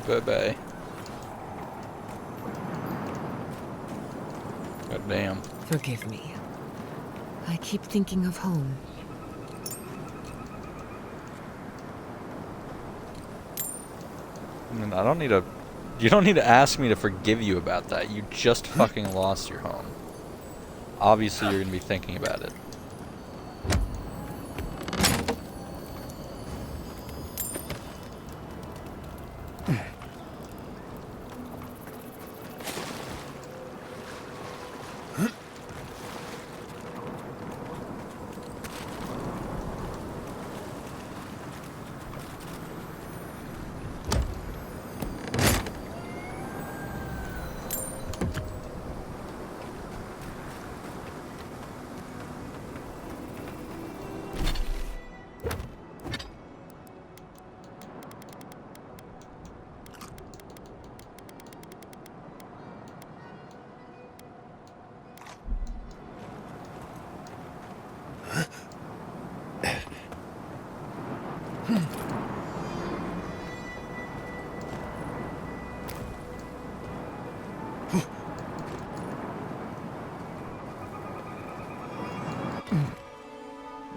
Bye-bye. God damn. Forgive me. I keep thinking of home. I mean, I don't need to... You don't need to ask me to forgive you about that. You just fucking lost your home. Obviously, you're gonna be thinking about it.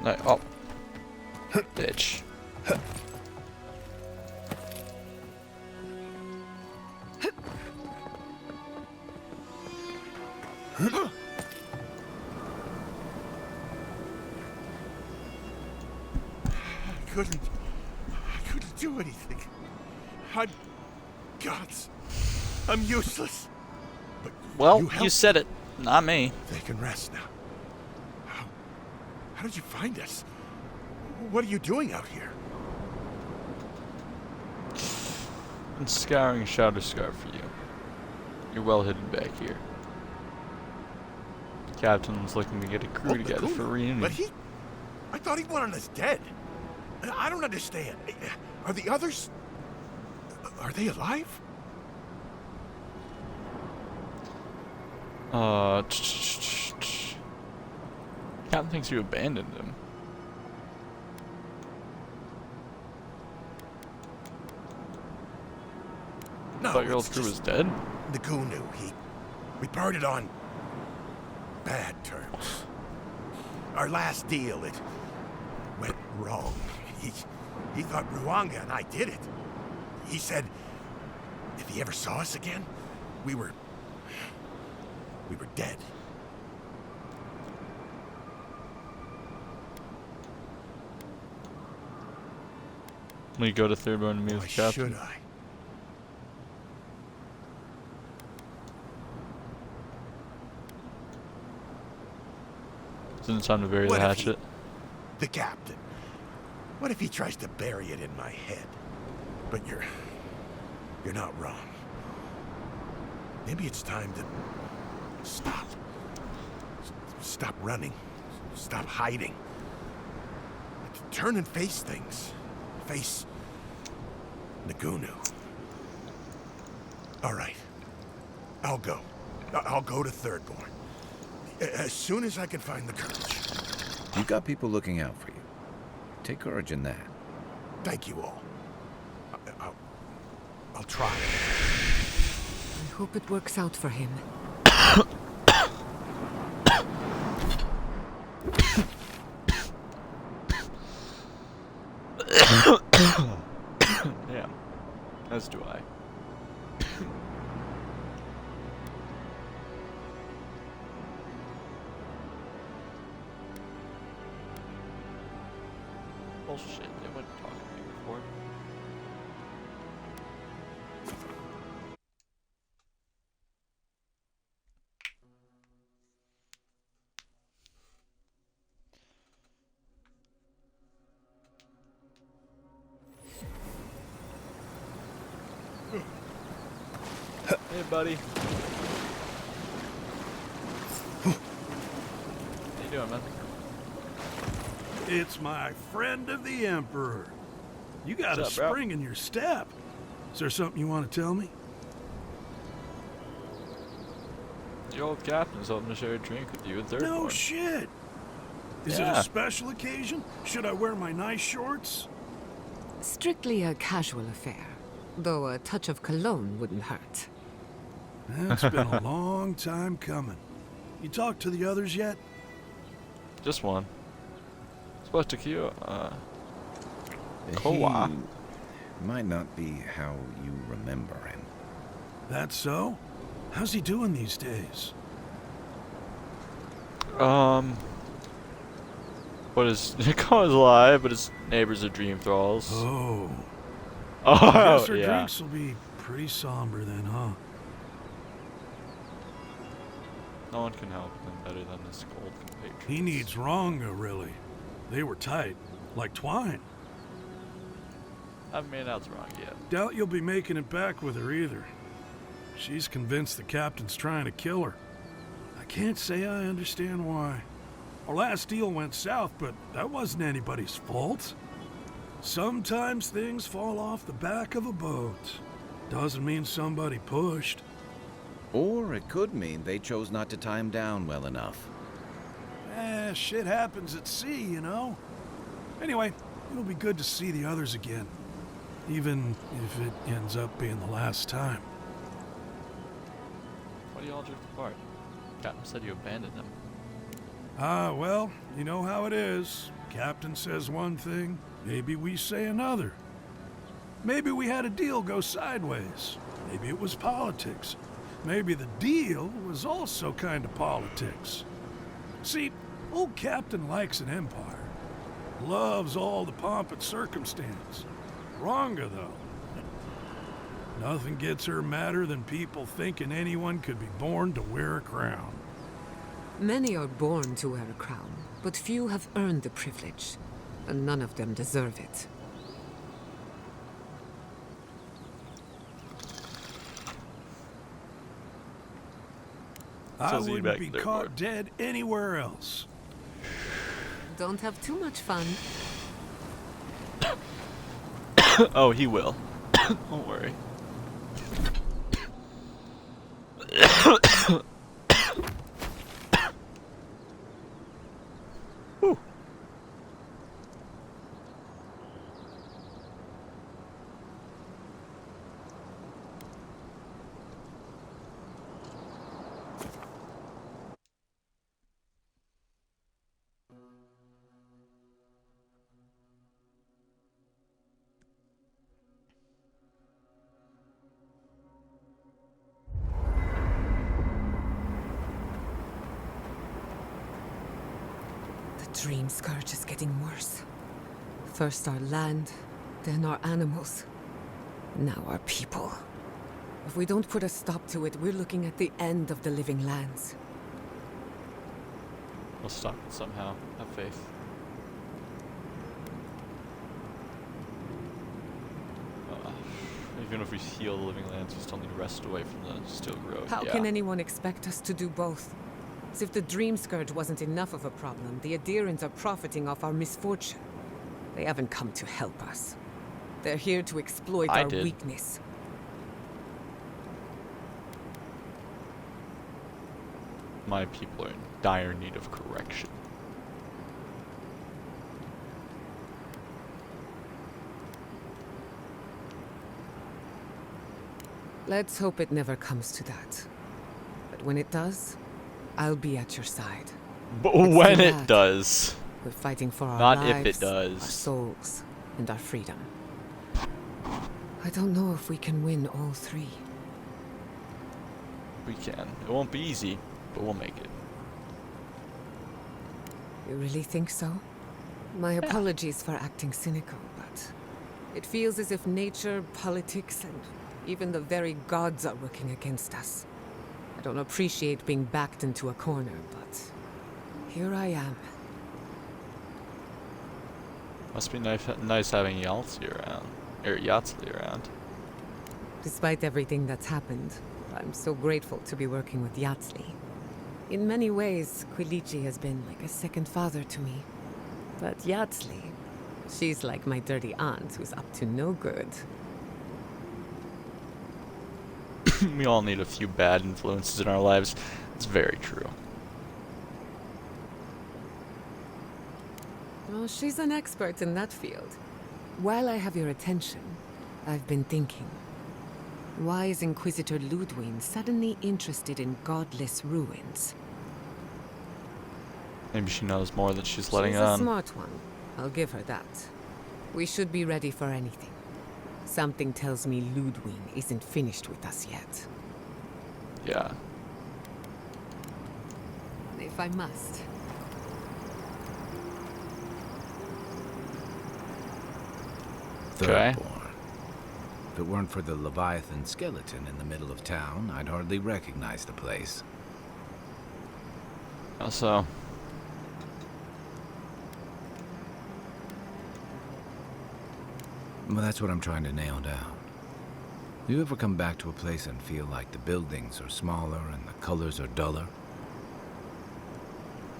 No, oh. Bitch. I couldn't do anything. I'm gods. I'm useless. But Well, you said it, not me. They can rest now. How did you find us? What are you doing out here? I'm scouring Shadow Scar for you. You're well hidden back here. The captain's looking to get a crew together for a reunion. But I thought he wanted us dead. I don't understand. Are the others... Are they alive? Captain thinks you abandoned him. No, Thought your old crew was dead? The Goo knew. We parted on bad terms. Our last deal, it went wrong. He thought Ruanga and I did it. He said if he ever saw us again, we were dead. Will you go to Third Bone to meet with the captain? Should I? Isn't it time to bury the hatchet? The captain. What if he tries to bury it in my head? But you're not wrong. Maybe it's time to stop. Stop running. Stop hiding. Turn and face things. Face Nagunu. All right. I'll go. I'll go to Thirdborn. As soon as I can find the courage. You got people looking out for you. Take courage in that. Thank you all. I'll try. I hope it works out for him. Yeah, as do I. Bullshit, they wouldn't talk to me before. Hey, buddy. How you doing, man? It's my friend of the Emperor. You got What's a up, bro? spring in your step. Is there something you want to tell me? Your old captain's hoping to share a drink with you at Third No Bone. shit. Is it Yeah. a special occasion? Should I wear my nice shorts? Strictly a casual affair. Though a touch of cologne wouldn't hurt. It's been a long time coming. You talked to the others yet? Just one. Supposed to cue, Koa. He might not be how you remember him. That so? How's he doing these days? But his Koa's alive, but his neighbors are dream thralls. Oh. Oh, I guess our yeah. drinks will be pretty somber then, huh? No one can help him better than his cold compatriots. He needs Ronga, really. They were tight, like twine. I haven't made out wrong yet. Doubt you'll be making it back with her either. She's convinced the captain's trying to kill her. I can't say I understand why. Our last deal went south, but that wasn't anybody's fault. Sometimes things fall off the back of a boat. Doesn't mean somebody pushed. Or it could mean they chose not to tie him down well enough. Shit happens at sea, you know? Anyway, it'll be good to see the others again. Even if it ends up being the last time. Why do you all drift apart? Captain said you abandoned him. Well, you know how it is. Captain says one thing, maybe we say another. Maybe we had a deal go sideways. Maybe it was politics. Maybe the deal was also kind of politics. See, old Captain likes an empire. Loves all the pomp and circumstance. Ronga, though. Nothing gets her madder than people thinking anyone could be born to wear a crown. Many are born to wear a crown, but few have earned the privilege, and none of them deserve it. I wouldn't be caught dead anywhere else. Don't have too much fun. Oh, he will. Don't worry. Whew. The dream scourge is getting worse. First our land, then our animals. Now our people. If we don't put a stop to it, we're looking at the end of the living lands. We'll stop it somehow. Have faith. Even if we heal the living lands, we still need to rest away from the steel growth. How can anyone expect us to do both? As if the dream scourge wasn't enough of a problem, the Adherents are profiting off our misfortune. They haven't come to help us. They're here to exploit our weakness. My people are in dire need of correction. Let's hope it never comes to that. But when it does, I'll be at your side. But when it does. We're fighting for our not lives, if it does. our souls, and our freedom. I don't know if we can win all three. We can. It won't be easy, but we'll make it. You really think so? My apologies for acting cynical, but it feels as if nature, politics, and even the very gods are working against us. I don't appreciate being backed into a corner, but here I am. Must be nice having Yahtzee around. Despite everything that's happened, I'm so grateful to be working with Yahtzee. In many ways, Quilichi has been like a second father to me. But Yahtzee, she's like my dirty aunt who's up to no good. We all need a few bad influences in our lives. It's very true. Well, she's an expert in that field. While I have your attention, I've been thinking. Why is Inquisitor Ludwig suddenly interested in godless ruins? Maybe she knows more than she's letting She's on. a smart one. I'll give her that. We should be ready for anything. Something tells me Ludwig isn't finished with us yet. Yeah. If I must. Thirdborn. If it weren't for the Leviathan skeleton in the middle of town, I'd hardly recognize the place. How so? Well, that's what I'm trying to nail down. Do you ever come back to a place and feel like the buildings are smaller and the colors are duller?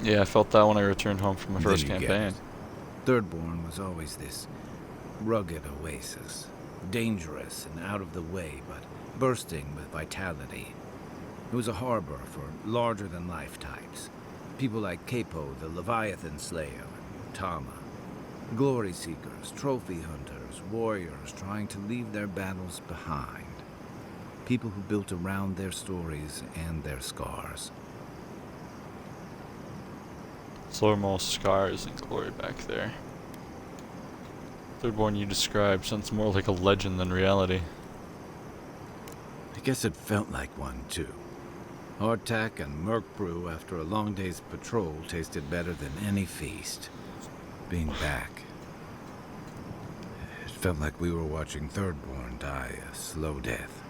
Yeah, I felt that when I returned home from my Then first you get campaign. it. Thirdborn was always this rugged oasis. Dangerous and out of the way, but bursting with vitality. It was a harbor for larger-than-life types. People like Capo, the Leviathan Slayer, and Tama. Glory seekers, trophy hunters, warriors trying to leave their battles behind. People who built around their stories and their scars. So there are more scars and glory back there. Thirdborn you described sounds more like a legend than reality. I guess it felt like one, too. Hardtack and Merc brew after a long day's patrol tasted better than any feast. Being back, it felt like we were watching Thirdborn die a slow death.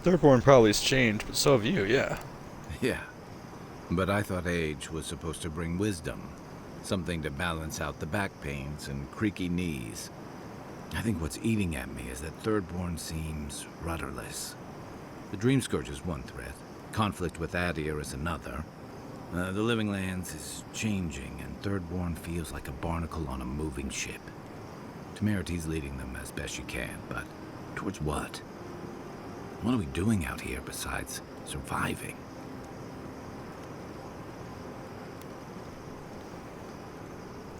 Thirdborn probably has changed, but so have you, yeah. Yeah. But I thought age was supposed to bring wisdom. Something to balance out the back pains and creaky knees. I think what's eating at me is that Thirdborn seems rudderless. The Dream Scourge is one threat. Conflict with Adir is another. The Living Lands is changing, and Thirdborn feels like a barnacle on a moving ship. Temerity's leading them as best she can, but towards what? What are we doing out here besides surviving?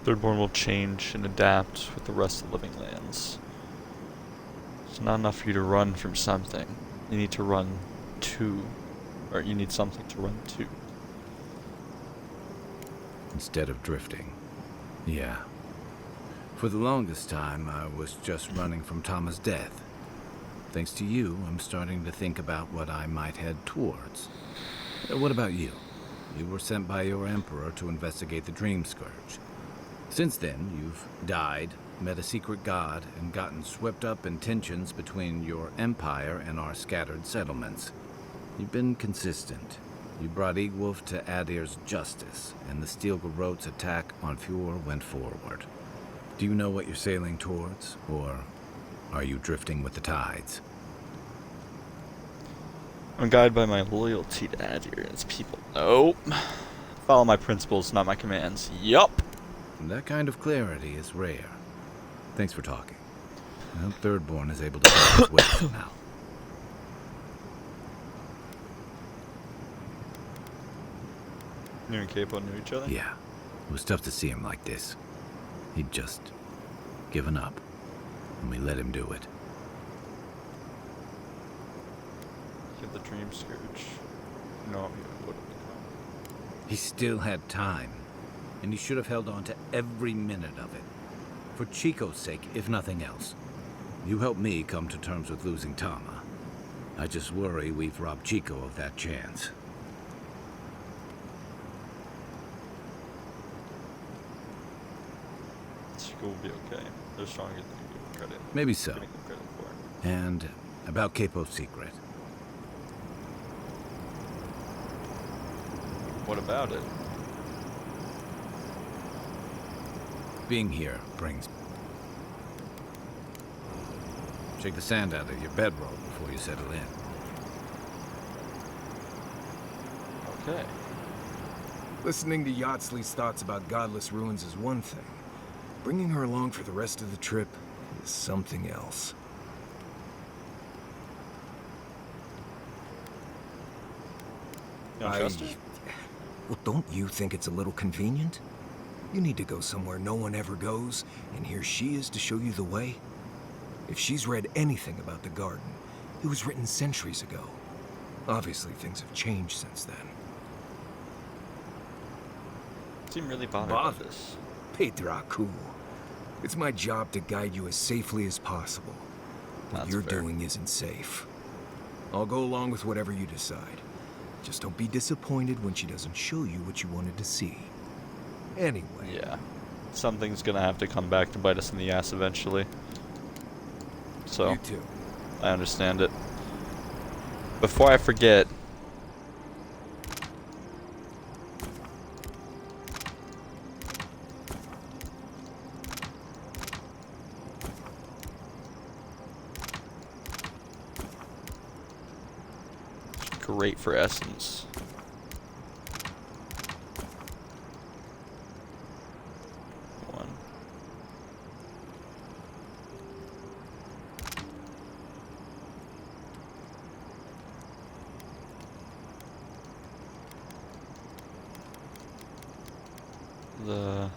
Thirdborn will change and adapt with the rest of the Living Lands. It's not enough for you to run from something. You need to run to, or you need something to run to. Instead of drifting. Yeah. For the longest time, I was just running from Tama's death. Thanks to you, I'm starting to think about what I might head towards. What about you? You were sent by your Emperor to investigate the Dream Scourge. Since then, you've died, met a secret god, and gotten swept up in tensions between your empire and our scattered settlements. You've been consistent. You brought Egwolf to Adir's justice, and the Steel Garrote's attack on Fjord went forward. Do you know what you're sailing towards, or are you drifting with the tides? I'm guided by my loyalty to Adir and its people. Nope. Follow my principles, not my commands. Yup. That kind of clarity is rare. Thanks for talking. I hope Thirdborn is able to take his wits now. You and Capo knew each other? Yeah. It was tough to see him like this. He'd just given up, and we let him do it. Get the Dream Scourge. No, he would have become. He still had time, and he should have held on to every minute of it. For Chico's sake, if nothing else. You helped me come to terms with losing Tama. I just worry we've robbed Chico of that chance. Chico will be okay. They're stronger than you give credit. Maybe so. Giving them credit for. And about Capo's secret. What about it? Being here brings... Shake the sand out of your bedroll before you settle in. Okay. Listening to Yardsley's thoughts about godless ruins is one thing. Bringing her along for the rest of the trip is something else. You don't trust her? Well, don't you think it's a little convenient? You need to go somewhere no one ever goes, and here she is to show you the way? If she's read anything about the garden, it was written centuries ago. Obviously, things have changed since then. Seem really bothered by this. Pedraku. It's my job to guide you as safely as possible. What you're doing isn't safe. I'll go along with whatever you decide. Just don't be disappointed when she doesn't show you what you wanted to see. Anyway. Yeah. Something's gonna have to come back to bite us in the ass eventually. So, You too. I understand it. Before I forget, great for essence. One. The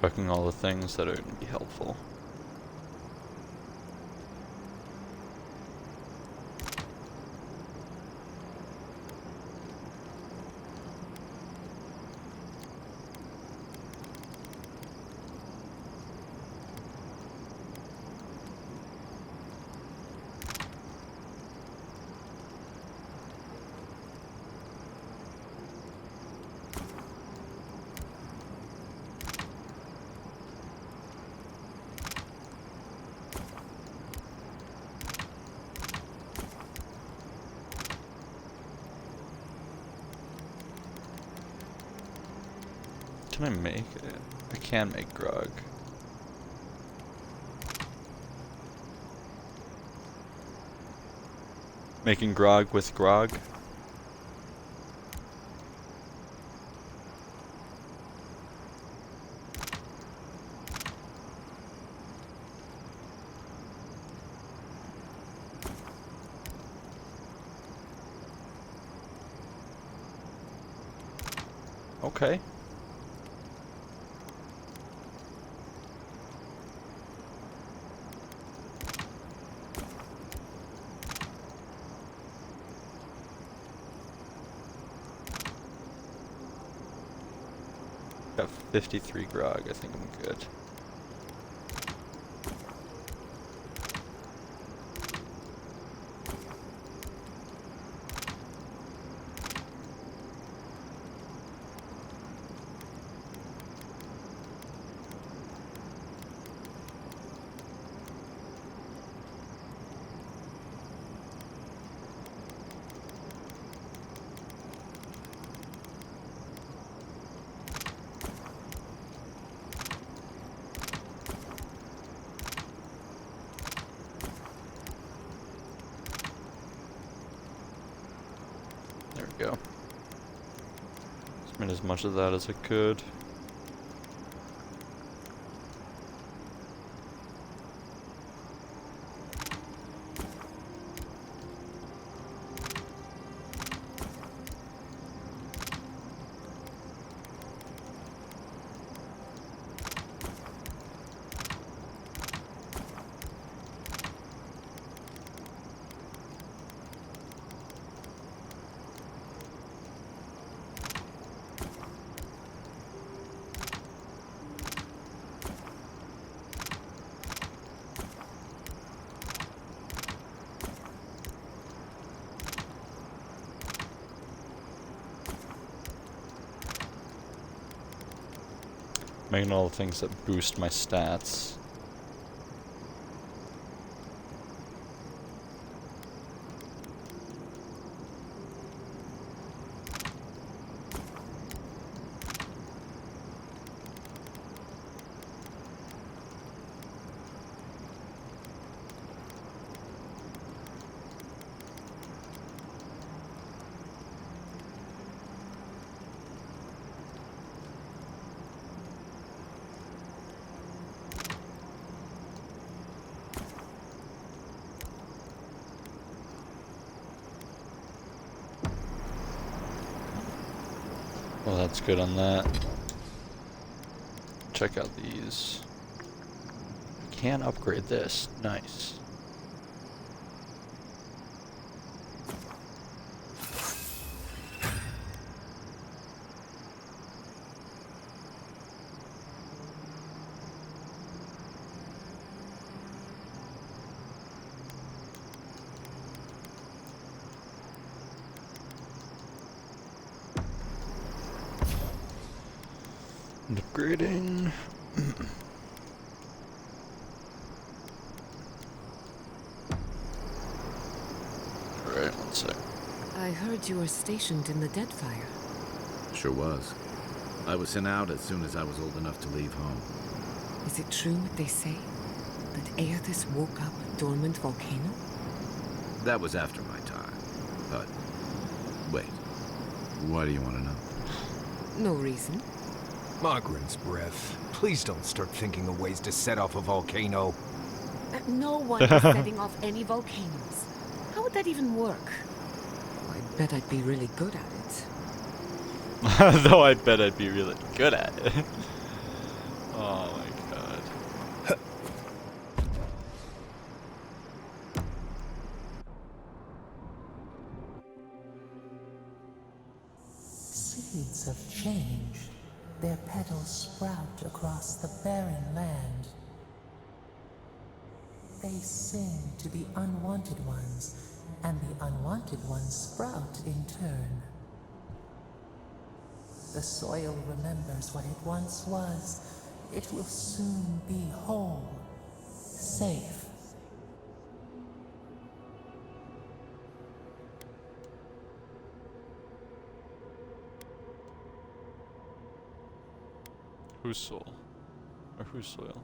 cooking all the things that are going to be helpful. Can I make it? I can make grog. Making grog with grog? Okay. Got 53 grog, I think I'm good. There we go. Just made as much of that as I could. Making all the things that boost my stats. Well, that's good on that. Check out these. We can upgrade this. Nice. Upgrading. Alright, one sec. I heard you were stationed in the Deadfire. Sure was. I was sent out as soon as I was old enough to leave home. Is it true what they say? That Aethys woke up a dormant volcano? That was after my time. But, wait. Why do you want to know? No reason. Margaret's breath. Please don't start thinking of ways to set off a volcano. No one is setting off any volcanoes. How would that even work? I bet I'd be really good at it. Though I bet I'd be really good at it. Oh my god. Seeds of change. Their petals sprout across the barren land. They sing to the unwanted ones, and the unwanted ones sprout in turn. The soil remembers what it once was. It will soon be whole, safe. Whose soul? Or whose soil?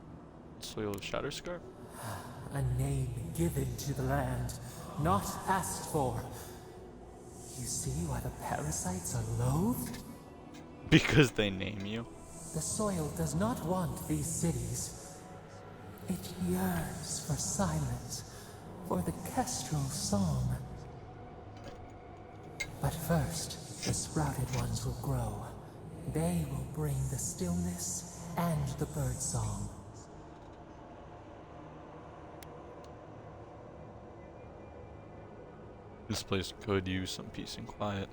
Soil of Shatterscarp? A name given to the land, not asked for. You see why the parasites are loathed? Because they name you? The soil does not want these cities. It yearns for silence, for the kestrel song. But first, the sprouted ones will grow. They will bring the stillness and the birdsong. This place could use some peace and quiet.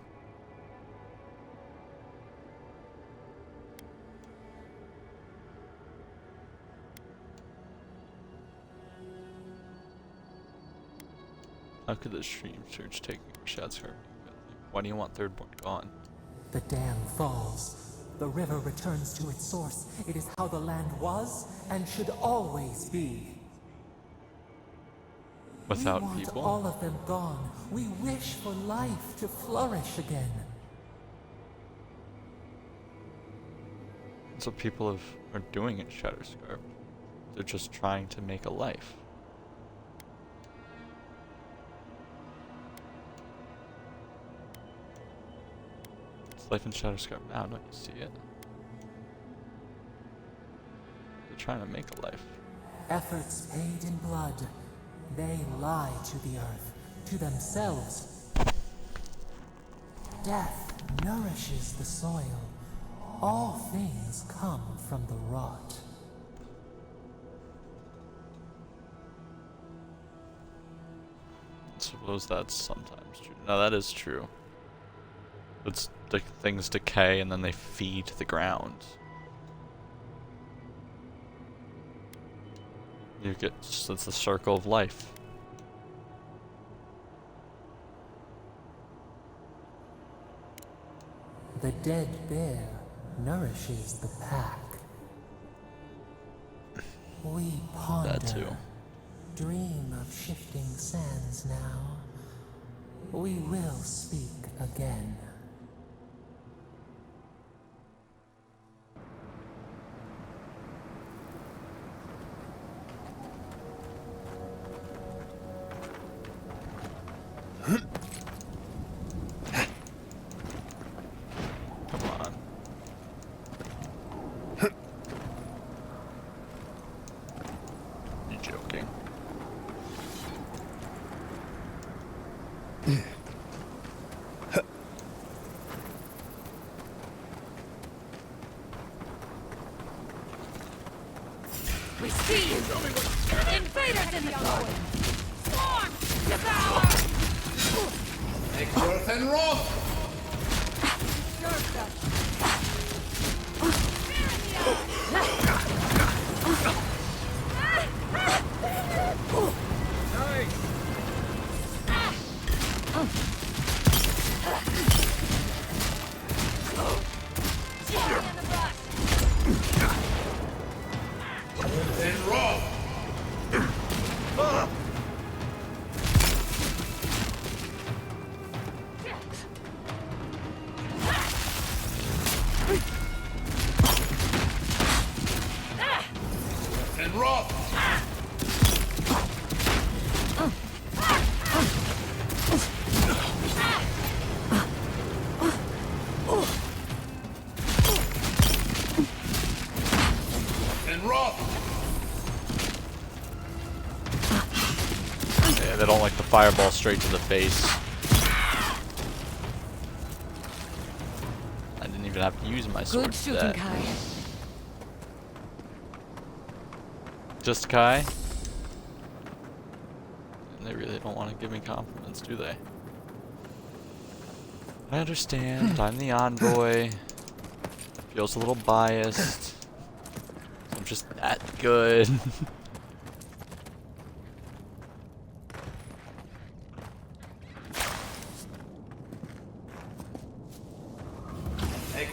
How could the stream surge take Shatterscarp? Why do you want Thirdborn gone? The dam falls. The river returns to its source. It is how the land was and should always be. Without we want people? All of them gone. We wish for life to flourish again. That's what people are doing in Shatterscarp. They're just trying to make a life. It's life in Shatterscarp now, don't you see it? They're trying to make a life. Efforts paid in blood. They lie to the earth, to themselves. Death nourishes the soil. All things come from the rot. I suppose that's sometimes true. No, that is true. It's like things decay and then they feed the ground. You get it's the circle of life. The dead bear nourishes the pack. We ponder, That too. dream of shifting sands now. We will speak again. Come on. You joking? We see you! Invaders in the doorway! Swarm! Devour! Make worth and wrath! Yeah, they don't like the fireball straight to the face. I didn't even have to use my sword. Good shooting, Kai. Just Kai? They really don't want to give me compliments, do they? I understand. I'm the envoy. Feels a little biased. I'm just that good.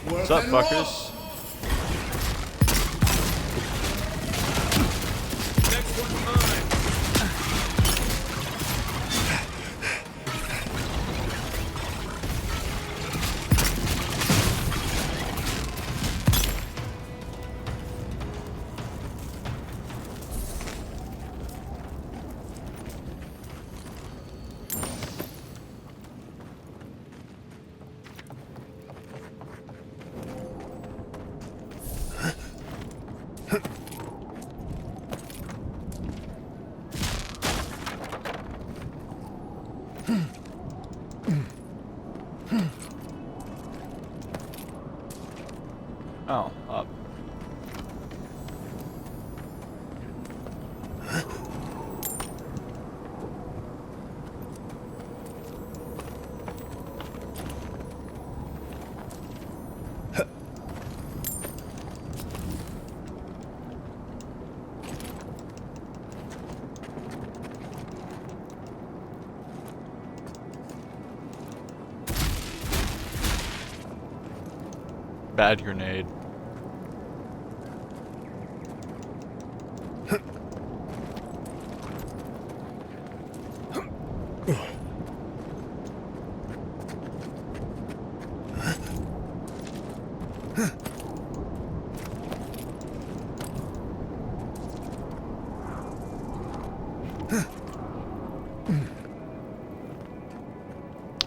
What's up, fuckers? Next one's mine. Oh, up. Bad grenade.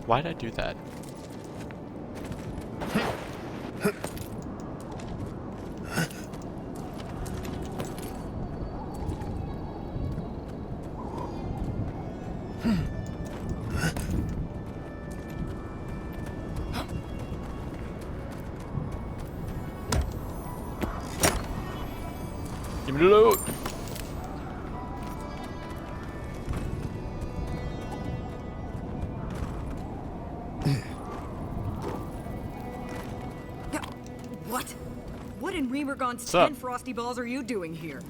Why'd I do that? Give me the loot! What? What in Remergon's 10 frosty balls are you doing here?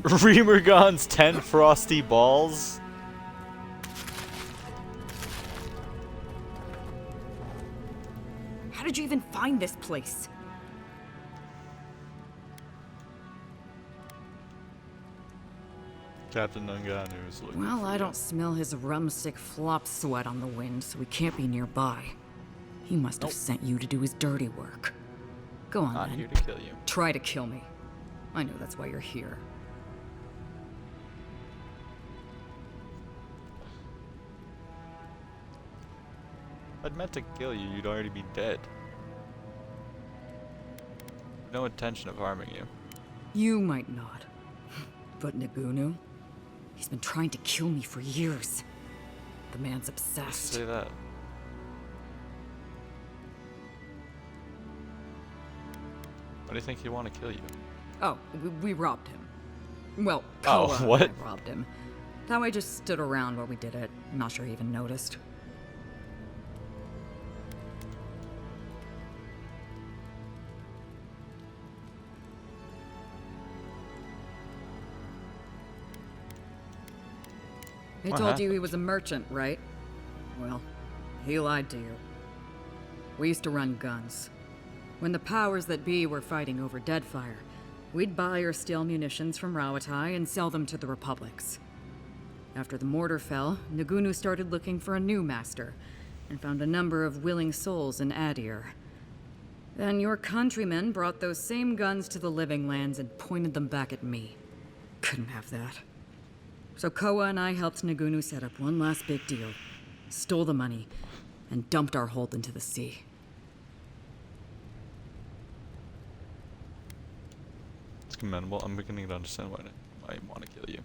Remergon's 10 frosty balls? How did you even find this place? Captain Nunganu's looking. Well, I don't smell his rum-sick flop sweat on the wind, so he can't be nearby. He must have sent you to do his dirty work. Go on, Not then. here to kill you. Try to kill me. I know that's why you're here. If I'd meant to kill you, you'd already be dead. No intention of harming you. You might not. But Nagunu? He's been trying to kill me for years. The man's obsessed. Say that. Why do you think he'd want to kill you? Oh, we robbed him. Well, Oh, Koa what? and I robbed him. That way just stood around while we did it. I'm not sure he even noticed. He What told you he happened? was a merchant, right? Well, he lied to you. We used to run guns. When the powers that be were fighting over Deadfire, we'd buy or steal munitions from Rawatai and sell them to the Republics. After the mortar fell, Nagunu started looking for a new master, and found a number of willing souls in Adir. Then your countrymen brought those same guns to the Living Lands and pointed them back at me. Couldn't have that. So Koa and I helped Nagunu set up one last big deal, stole the money, and dumped our hold into the sea. It's commendable. I'm beginning to understand why I want to kill you.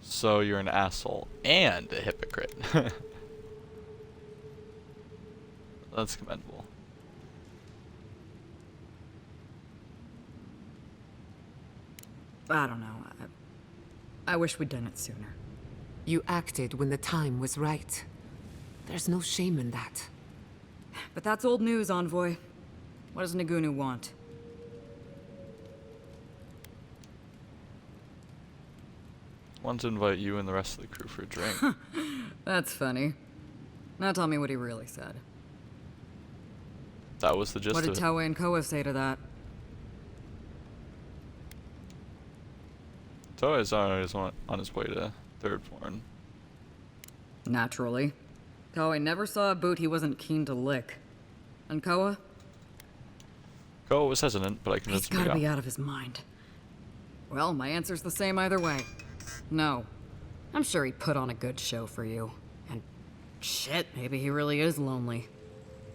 So you're an asshole and a hypocrite. That's commendable. I don't know. I wish we'd done it sooner. You acted when the time was right. There's no shame in that. But that's old news, Envoy. What does Nagunu want? Want to invite you and the rest of the crew for a drink. That's funny. Now tell me what he really said. That was the gist What of did it. Toei and Koa say to that? Toei's on his way to Thirdborn. Naturally. Toei never saw a boot he wasn't keen to lick. And Koa? Koa was hesitant, but I He's convinced him gotta to be go. out of his mind. Well, my answer's the same either way. No. I'm sure he put on a good show for you. And shit, maybe he really is lonely.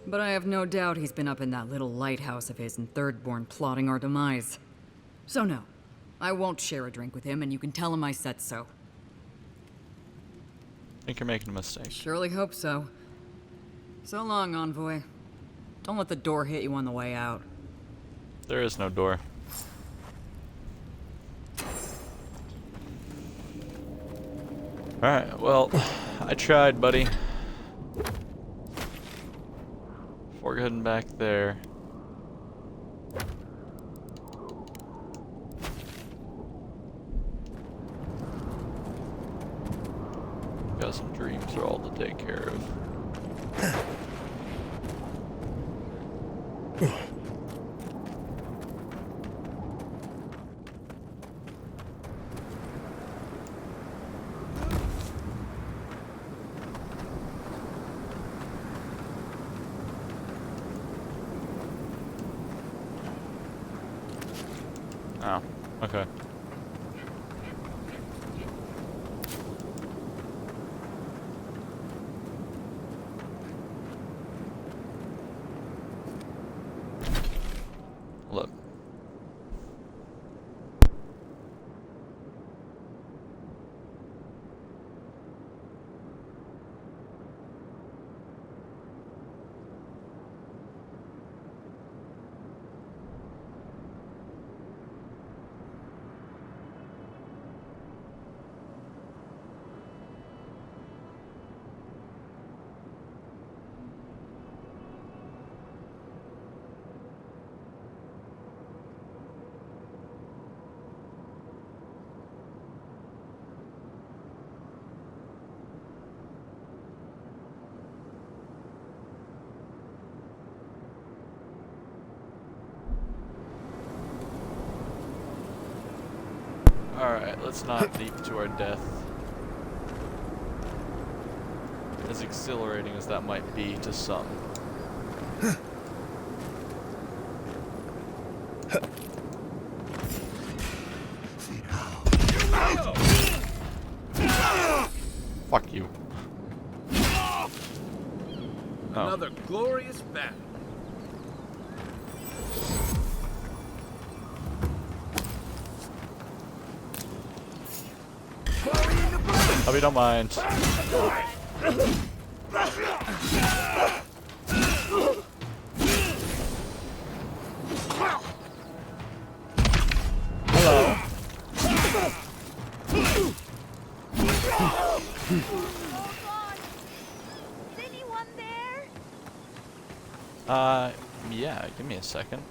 But I have no doubt he's been up in that little lighthouse of his in Thirdborn plotting our demise. So no, I won't share a drink with him, and you can tell him I said so. I think you're making a mistake. Surely hope so. So long, Envoy. Don't let the door hit you on the way out. There is no door. Alright, well, I tried, buddy. Before heading back there. Got some dreams are all to take care of. Oh, okay. Look. Alright, let's not leap to our death. As exhilarating as that might be to some. Fuck you. Oh. Another glorious battle. Hope you don't mind. Yeah, give me a second.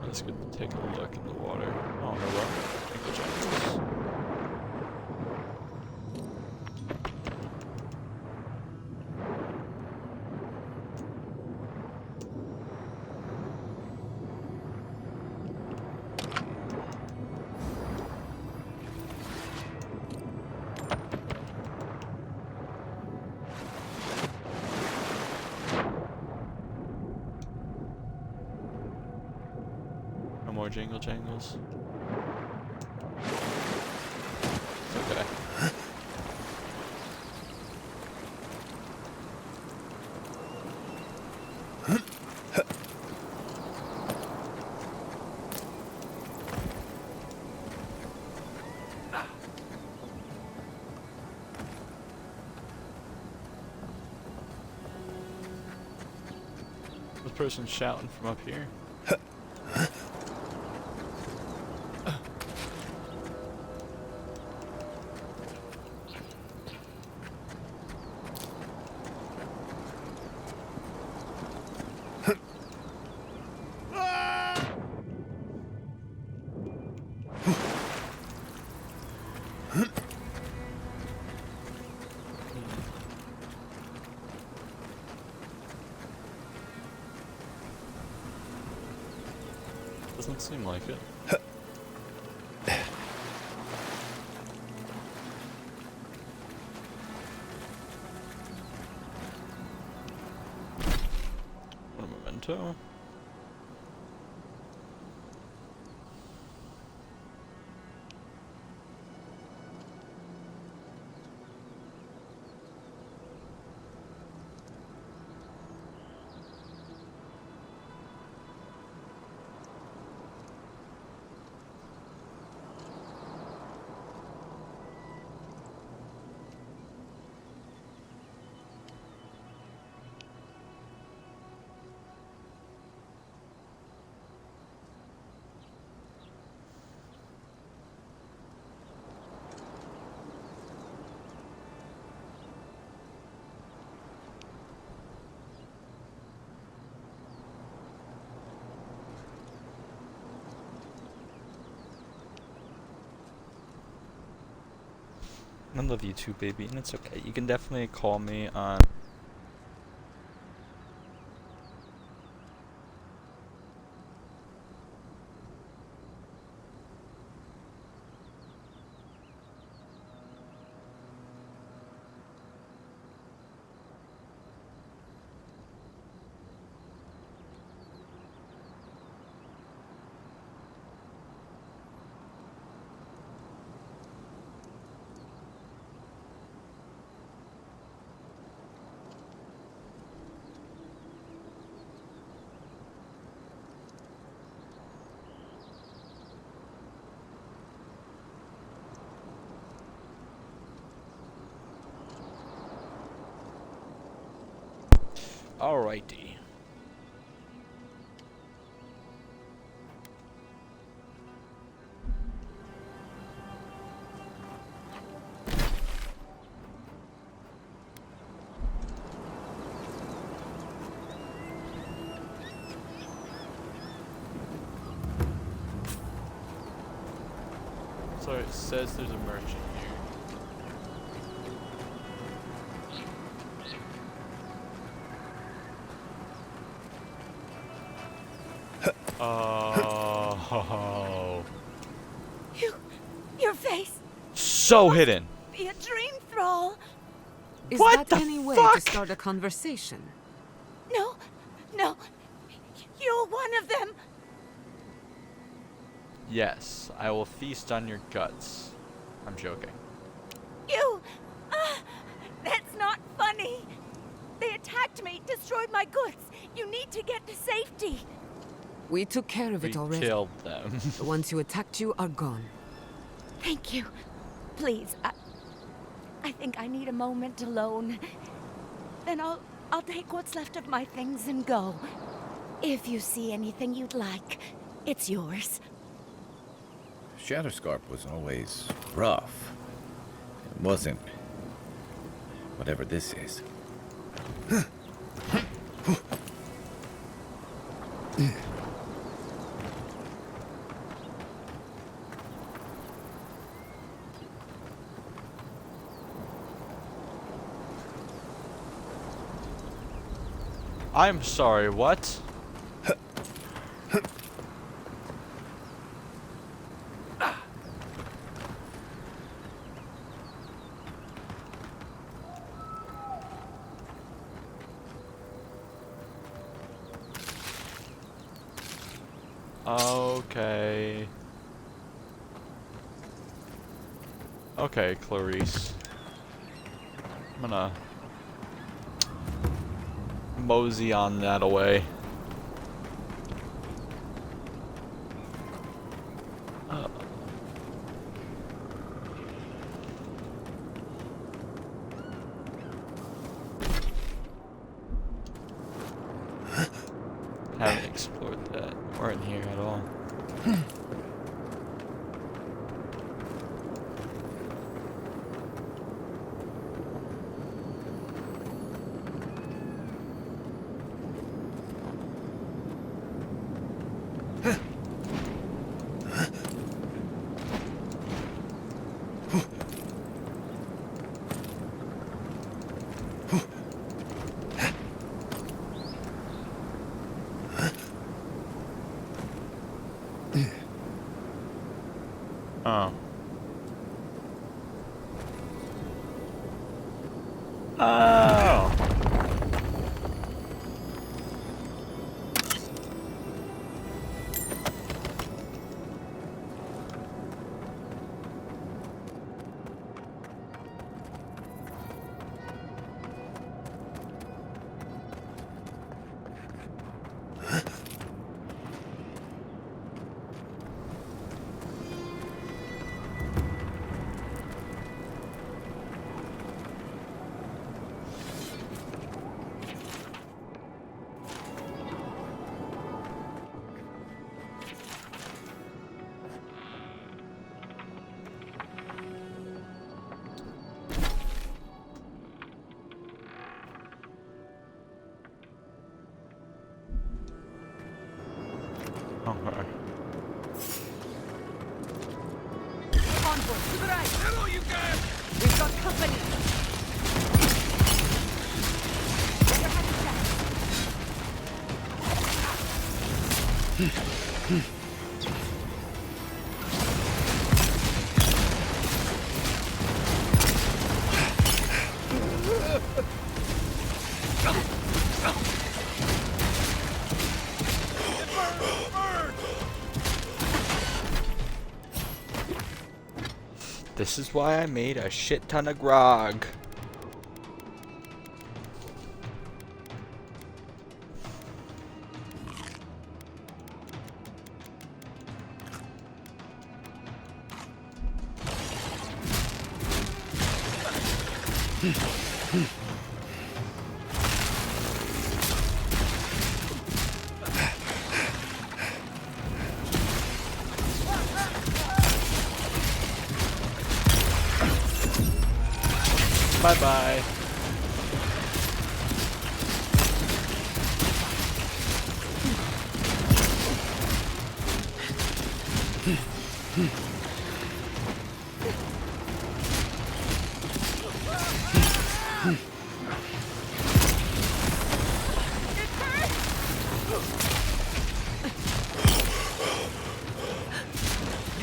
Let's go take a look in the water. Oh, hello. Ankle jackets. No more jingle jangles. Okay. This person's shouting from up here. Doesn't seem like it. What a memento. I love you too, baby, and it's okay. You can definitely call me on... Alrighty. Sorry, it says there's a merchant here. Oh. Your face. So hidden. Be a dream thrall. Is What that the any way fuck? to start a conversation? No, no. You're one of them. Yes, I will feast on your guts. I'm joking. You. That's not funny. They attacked me, destroyed my goods. You need to get to safety. We took care of it already. Killed them. The ones who attacked you are gone. Thank you. Please, I think I need a moment alone. Then I'll take what's left of my things and go. If you see anything you'd like, it's yours. Shatterscarp was always rough. It wasn't whatever this is. I'm sorry, what? Okay. Okay, Clarice. I'm gonna mosey on that away. Haven't explored that. We're in here at all. Oh. Oh. Okay. Onward, to the right! Hello, you guys! We've got company! Get your hands This is why I made a shit ton of grog. Bye-bye.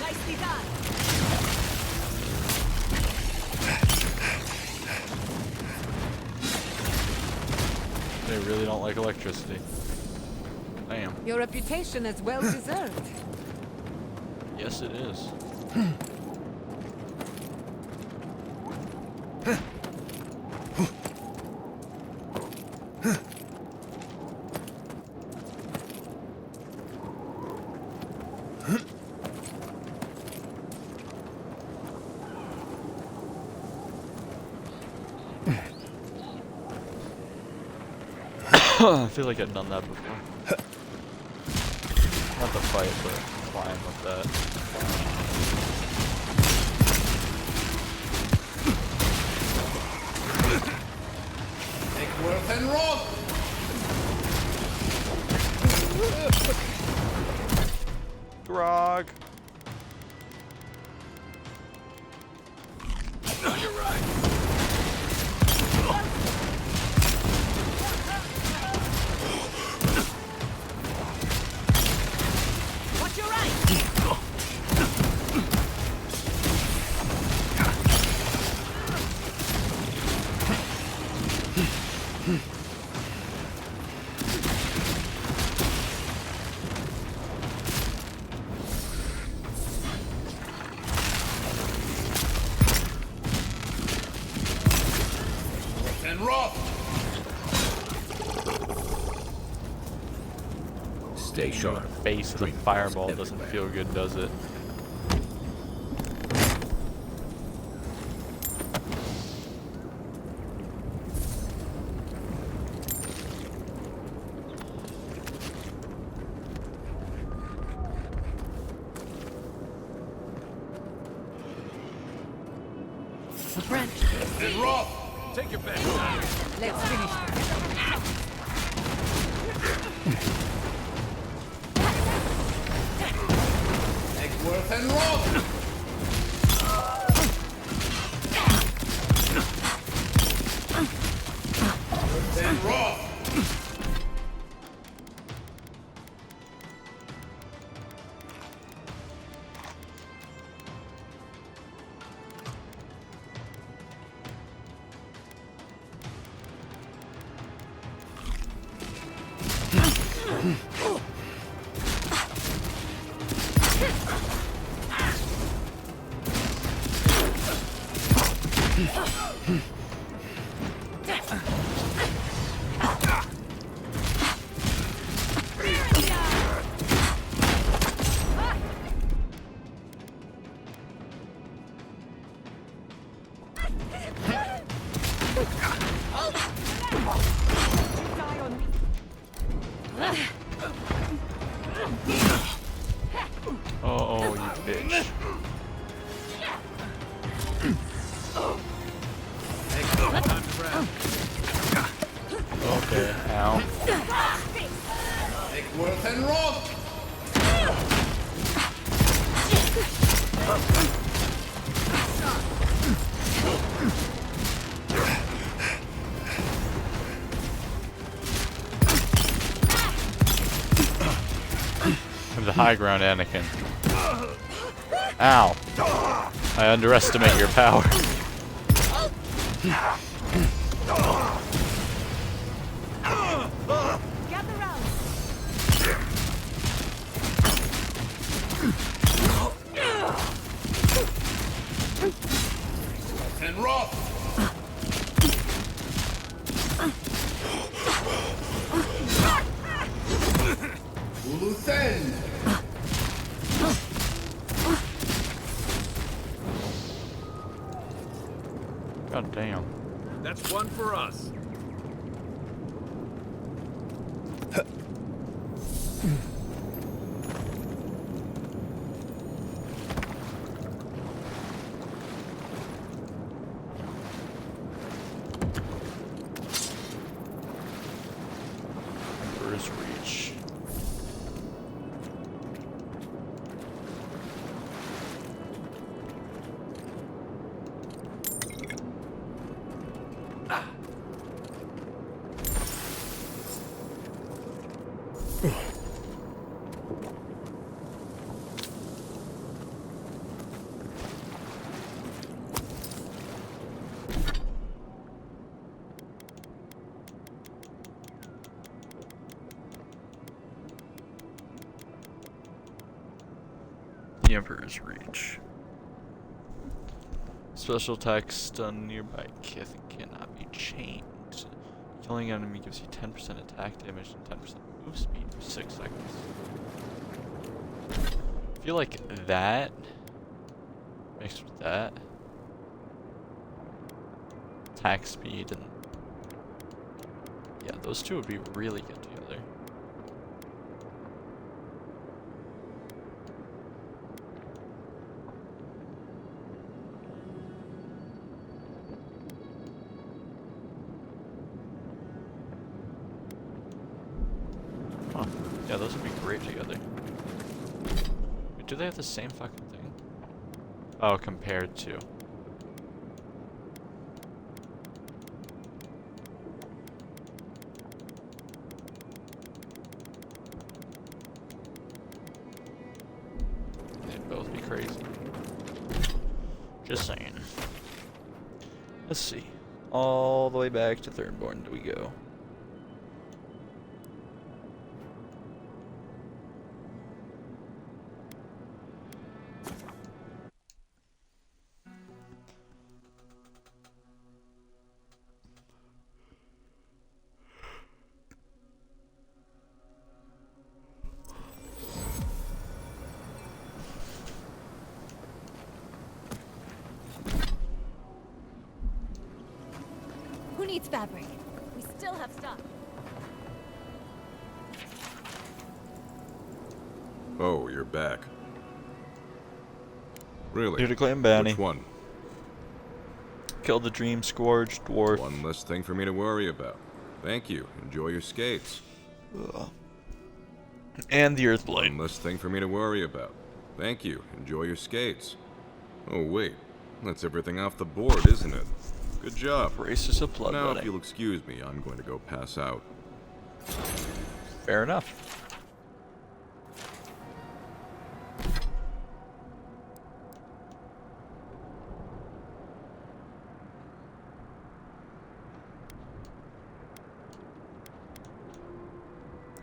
Nicely done! They really don't like electricity. Damn. Your reputation is well deserved. Yes, it is. I feel like I've done that before. Not the fight, but climb with that. Egworth and Roth! Grog. No, you're right. Watch your right. And Roth! Stay sharp. Face of the fireball doesn't feel good, does it? A branch. And Roth! Take your best shot. Let's finish. Egworth and Roth! And Roth! Oh, you bitch. Okay, ow. Egworth and Roth! The high ground, Anakin. Ow. I underestimate your power. Gather round. And Roth! Uluthen! God damn. That's one for us. Emperor's Reach. The Emperor's Reach. Special attacks stun nearby Kith cannot be chained. Killing an enemy gives you 10% attack damage and 10% move speed for 6 seconds. I feel like that mixed with that attack speed and yeah, those two would be really good together. Huh. Yeah, those would be great together. Wait, do they have the same fucking thing? Oh, compared to. They'd both be crazy. Just saying. Let's see. All the way back to Thirdborn do we go. Who needs fabric? We still have stock. Oh, you're back. Really? Here to claim bounty. Which one? Kill the Dream Scourge Dwarf. One less thing for me to worry about. Thank you. Enjoy your skates. Ugh. And the Earthblight. One less thing for me to worry about. Thank you. Enjoy your skates. Oh, wait. That's everything off the board, isn't it? Good job. Races of blood. Now, if you'll excuse me, I'm going to go pass out. Fair enough.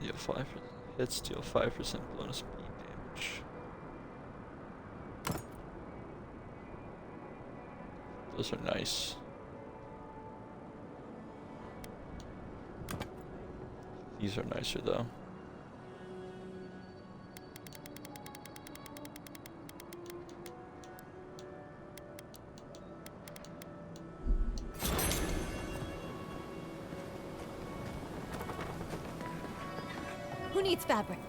Deal 5 hits, deal 5% bonus speed damage. Those are nice. These are nicer though. Who needs fabric?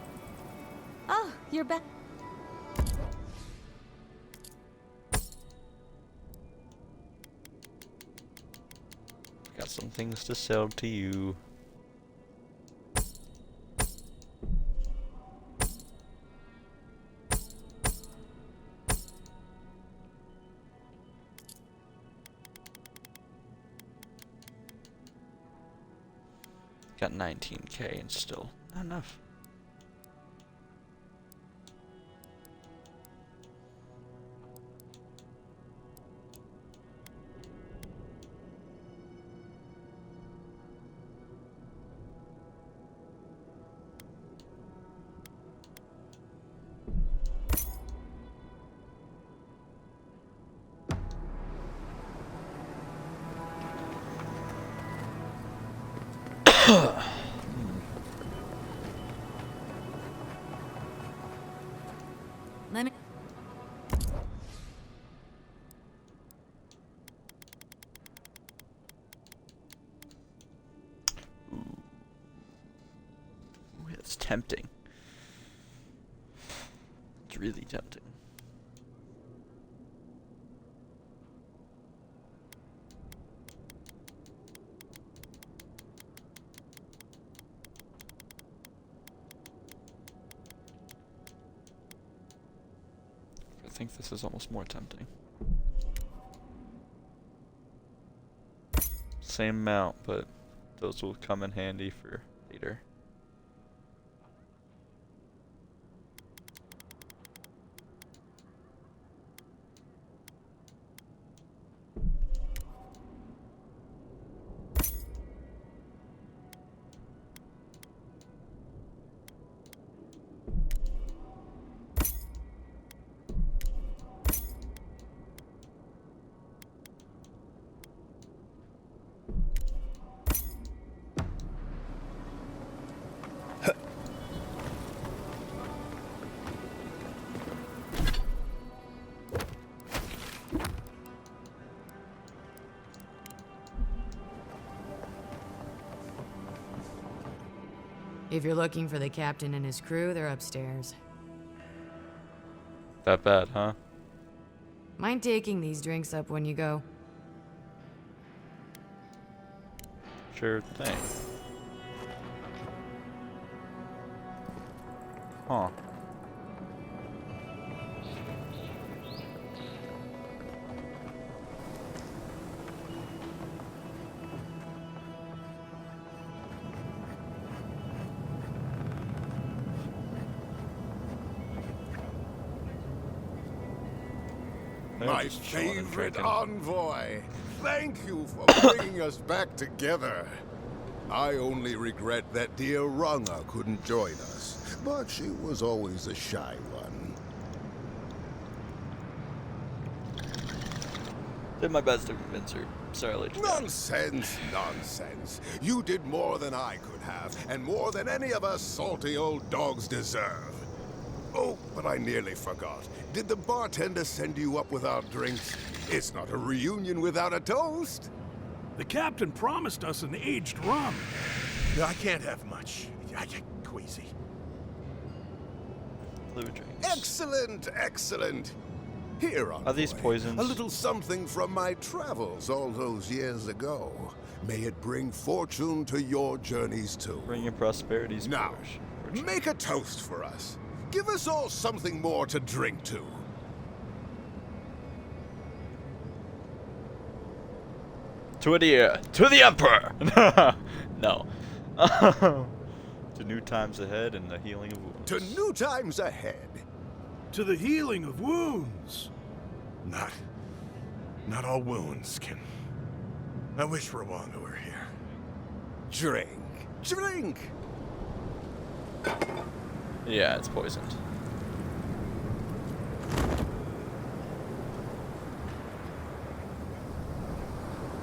Oh, you're back. Got some things to sell to you. Got 19k and still not enough. Let me. Ooh, it's tempting. It's really tempting. I think this is almost more tempting. Same amount, but those will come in handy for later. If you're looking for the captain and his crew, they're upstairs. That bad, huh? Mind taking these drinks up when you go? Sure thing. Huh. My favorite envoy! Thank you for bringing us back together. I only regret that dear Runga couldn't join us, but she was always a shy one. Did my best to convince her. Sorry, I'll let you down. Nonsense, nonsense. You did more than I could have, and more than any of us salty old dogs deserve. Oh, but I nearly forgot. Did the bartender send you up without drinks? It's not a reunion without a toast. The captain promised us an aged rum. I can't have much. I get queasy. Fluid drinks. Excellent, excellent. Here Are these poisons? a little something from my travels all those years ago. May it bring fortune to your journeys too. Bring your prosperities. Now, make a toast for us. Give us all something more to drink to. To the Emperor! No. To new times ahead and the healing of wounds. To new times ahead. To the healing of wounds. Not all wounds can... I wish Rwanga were here. Drink. Drink! Yeah, it's poisoned.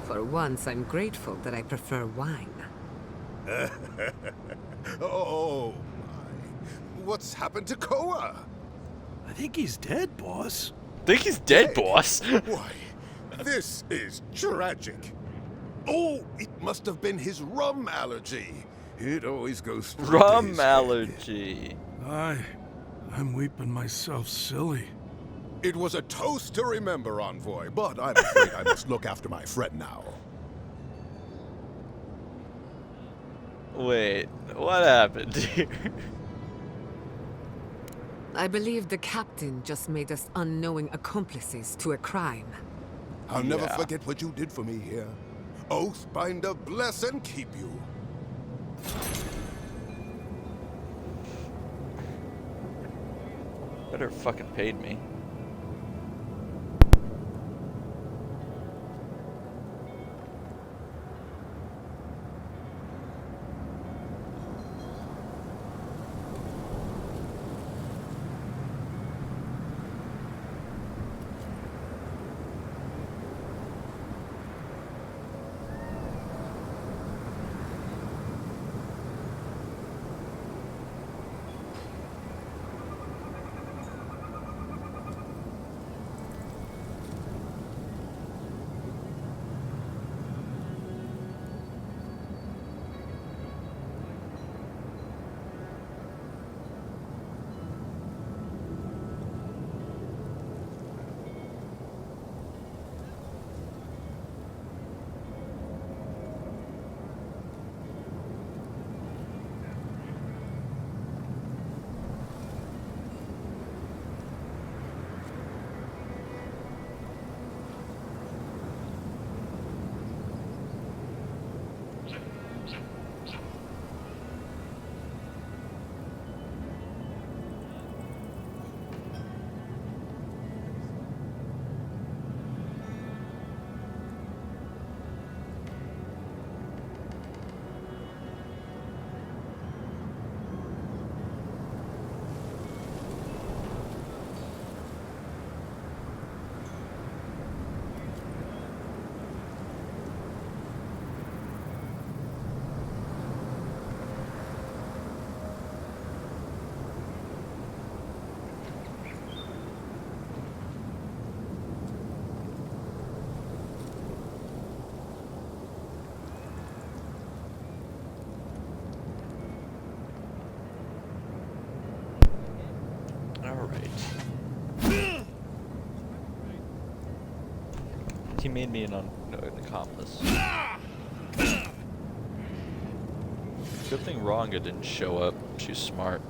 For once, I'm grateful that I prefer wine. Oh, my. What's happened to Koa? I think he's dead, boss. Think he's dead, boss? Why, this is tragic. Oh, it must have been his rum allergy. It always goes through Rum days. allergy. I'm weeping myself silly. It was a toast to remember, Envoy, but I'm afraid I must look after my friend now. Wait, what happened here? I believe the captain just made us unknowing accomplices to a crime. I'll never forget what you did for me here. Oathbinder, bless and keep you. Better fucking paid me. Alright. He made me an accomplice. Good thing Ronga didn't show up. She's smart.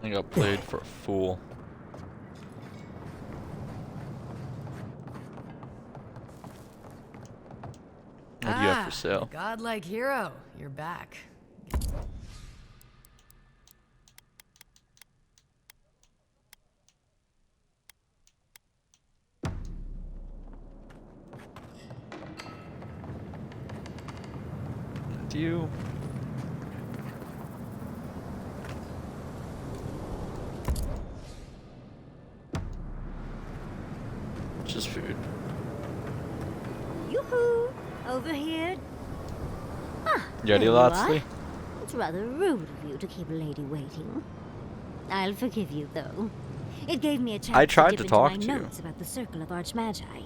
I got played for a fool. What do you have for sale? Godlike hero, you're back. And you. Just food. Yoo-hoo! Over here. Ah, You ready, there you are. Lotsley? It's rather rude of you to keep a lady waiting. I'll forgive you, though. It gave me a chance I tried to to dip talk into to my you. notes about the Circle of Archmagi.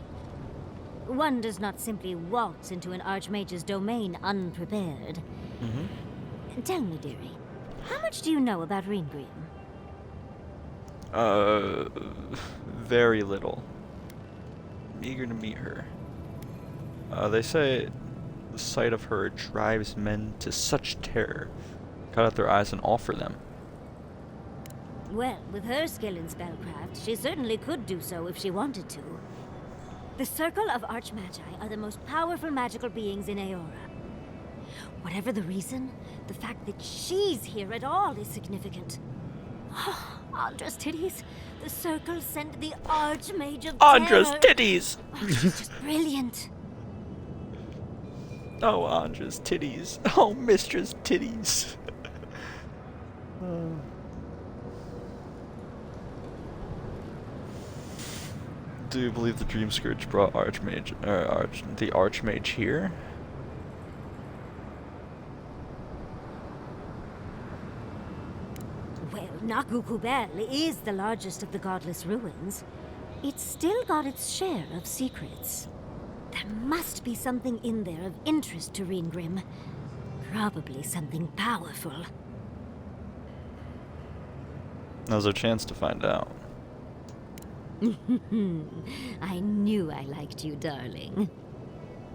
One does not simply waltz into an Archmage's domain unprepared. Tell me, dearie, how much do you know about Reengrim? Very little. I'm eager to meet her. They say the sight of her drives men to such terror, cut out their eyes and offer them. Well, with her skill in spellcraft, she certainly could do so if she wanted to. The Circle of Archmagi are the most powerful magical beings in Aora. Whatever the reason, the fact that she's here at all is significant. Andra's titties. The Circle sent the Archmage of Andra's Terror. titties! Oh, she's just brilliant. Oh, Andra's titties. Oh, Mistress titties. Do you believe the Dream Scourge brought the Archmage here? Well, Nakukubel is the largest of the godless ruins. It's still got its share of secrets. There must be something in there of interest to Reengrim. Probably something powerful. Now's our chance to find out. I knew I liked you, darling.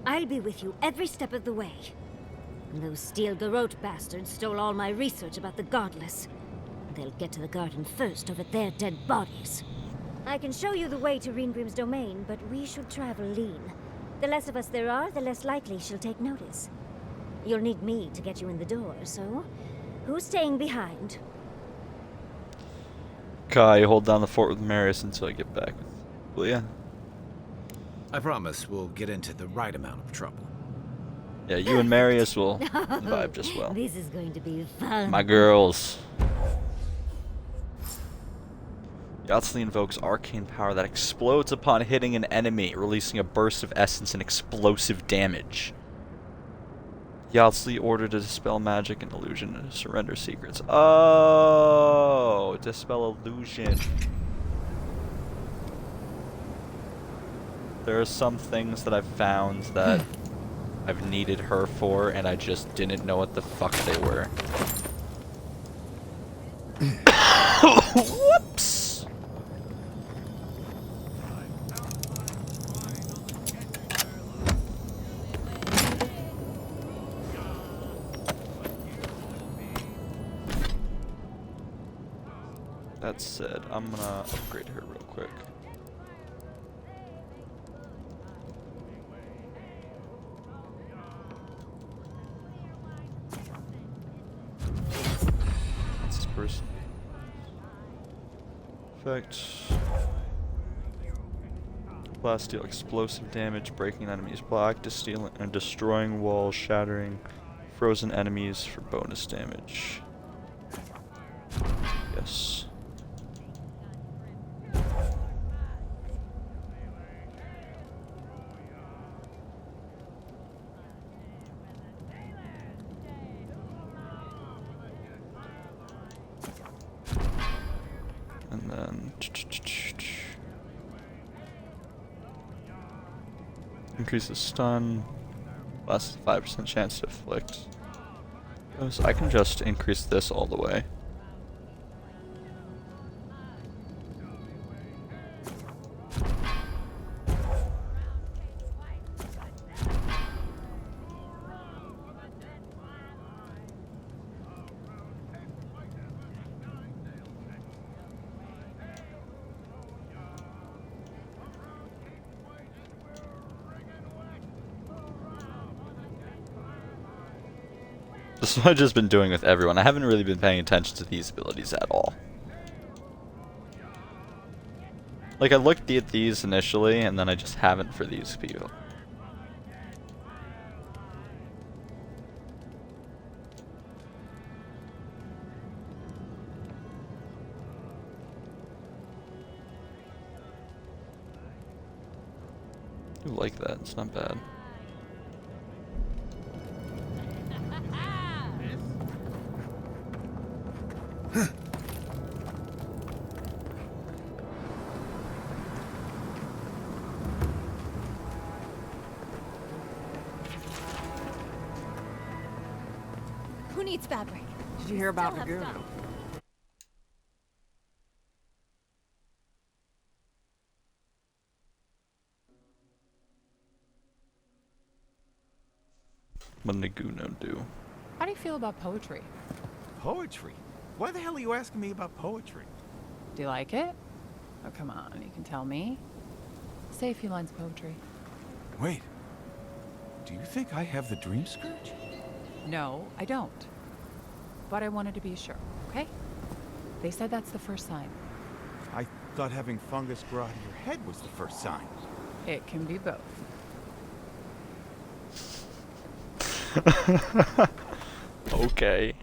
I'll be with you every step of the way. Those Steel Garrote bastards stole all my research about the Godless. They'll get to the garden first over their dead bodies. I can show you the way to Reengrim's domain, but we should travel lean. The less of us there are, the less likely she'll take notice. You'll need me to get you in the door, so who's staying behind? Kai, hold down the fort with Marius until I get back. Will ya? I promise we'll get into the right amount of trouble. Yeah, you and Marius will vibe just well. This is going to be fun. My girls. Yahtzee invokes arcane power that explodes upon hitting an enemy, releasing a burst of essence and explosive damage. Yahtzee ordered to dispel magic and illusion and surrender secrets. Oh, dispel illusion. There are some things that I've found that I've needed her for, and I just didn't know what the fuck they were. Whoops! That said, I'm gonna upgrade her real quick. What's this person? Effect. Blast deal explosive damage, breaking enemies black, destroying walls, shattering frozen enemies for bonus damage. Yes. And then increases stun, less 5% chance to afflict. So I can just increase this all the way. This is what I've just been doing with everyone. I haven't really been paying attention to these abilities at all. Like, I looked at these initially, and then I just haven't for these people. I like that. It's not bad. Who needs fabric? Did you hear about Ragu? What did Naguno do? How do you feel about poetry? Poetry? Why the hell are you asking me about poetry? Do you like it? Oh, come on, you can tell me. Say a few lines of poetry. Wait. Do you think I have the dream scourge? No, I don't. But I wanted to be sure, okay? They said that's the first sign. I thought having fungus grow out of your head was the first sign. It can be both. Okay.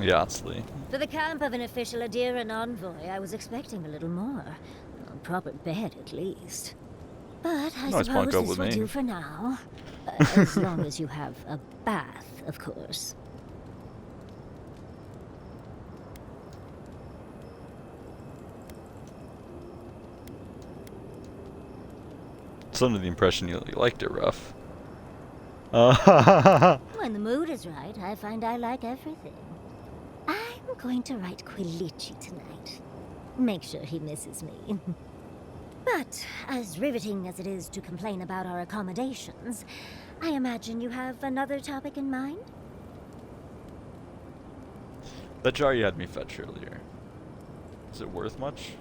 Yatsley. For the camp of an official Adiran envoy, I was expecting a little more. A proper bed, at least. But I Nice suppose go this with will me. do for now. As long as you have a bath, of course. It's under the impression you liked it rough. When the mood is right, I find I like everything. I'm going to write Quilici tonight. Make sure he misses me. But, as riveting as it is to complain about our accommodations, I imagine you have another topic in mind? That jar you had me fetch earlier. Is it worth much?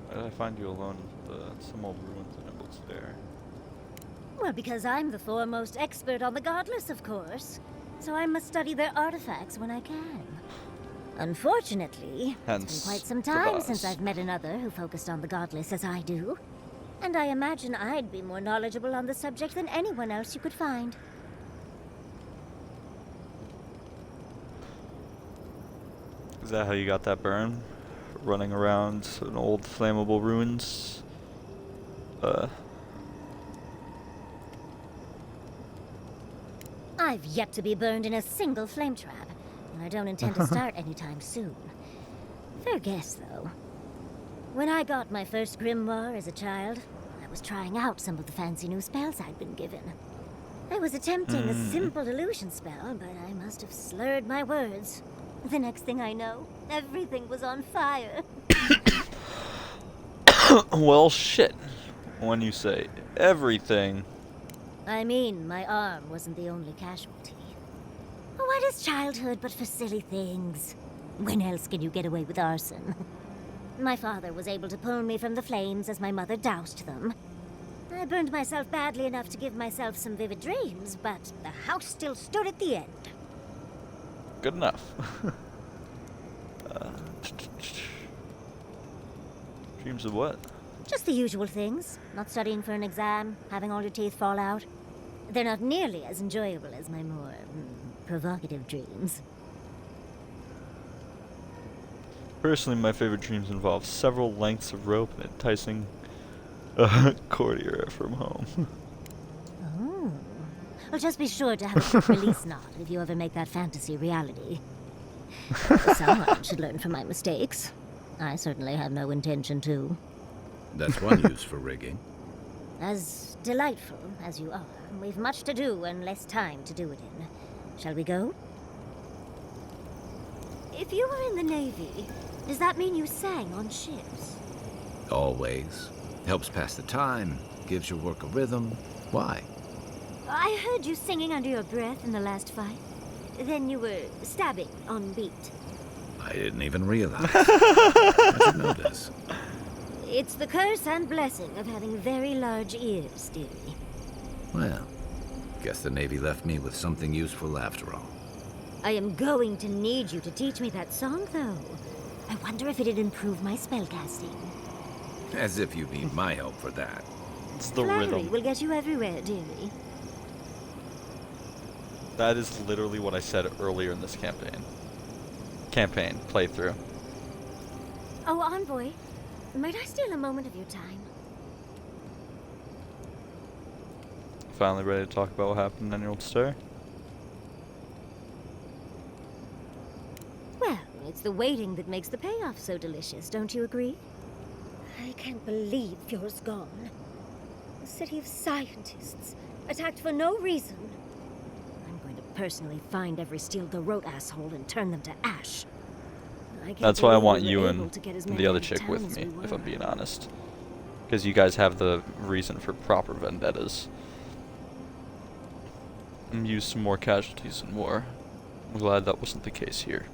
Why did I find you alone with some old ruins and it looks there? Well, because I'm the foremost expert on the godless, of course. So I must study their artifacts when I can. Unfortunately, it's been quite some time since I've met another who focused on the godless as I do. And I imagine I'd be more knowledgeable on the subject than anyone else you could find. Is that how you got that burn? Running around an old flammable ruins? I've yet to be burned in a single flame trap, and I don't intend to start anytime soon. Fair guess, though. When I got my first grimoire as a child, I was trying out some of the fancy new spells I'd been given. I was attempting a simple illusion spell, but I must have slurred my words. The next thing I know, everything was on fire. Well, shit. When you say everything. I mean, my arm wasn't the only casualty. What is childhood but for silly things? When else can you get away with arson? My father was able to pull me from the flames as my mother doused them. I burned myself badly enough to give myself some vivid dreams, but the house still stood at the end. Good enough. Dreams of what? Just the usual things. Not studying for an exam, having all your teeth fall out. They're not nearly as enjoyable as my more provocative dreams. Personally, my favorite dreams involve several lengths of rope and enticing courtier from home. Oh. Well, just be sure to have a quick release knot if you ever make that fantasy reality. Someone should learn from my mistakes. I certainly have no intention to. That's one use for rigging. As delightful as you are, we've much to do and less time to do it in. Shall we go? If you were in the Navy, does that mean you sang on ships? Always. Helps pass the time, gives your work a rhythm. Why? I heard you singing under your breath in the last fight. Then you were stabbing on beat. I didn't even realize. How'd you know this? It's the curse and blessing of having very large ears, dearie. Well, guess the Navy left me with something useful after all. I am going to need you to teach me that song, though. I wonder if it'd improve my spellcasting. As if you need my help for that. It's the Flattery rhythm. will get you everywhere, dearie. That is literally what I said earlier in this campaign playthrough. Oh, Envoy, might I steal a moment of your time? Finally ready to talk about what happened in your old star? Well, it's the waiting that makes the payoff so delicious, don't you agree? I can't believe Fjord's gone. A city of scientists, attacked for no reason. I'm going to personally find every Steel Garrote asshole and turn them to ash. That's why I want we you were and able to get as the many other out of chick town with as me, we if I'm were. being honest. Because you guys have the reason for proper vendettas. And use some more casualties in war. I'm glad that wasn't the case here.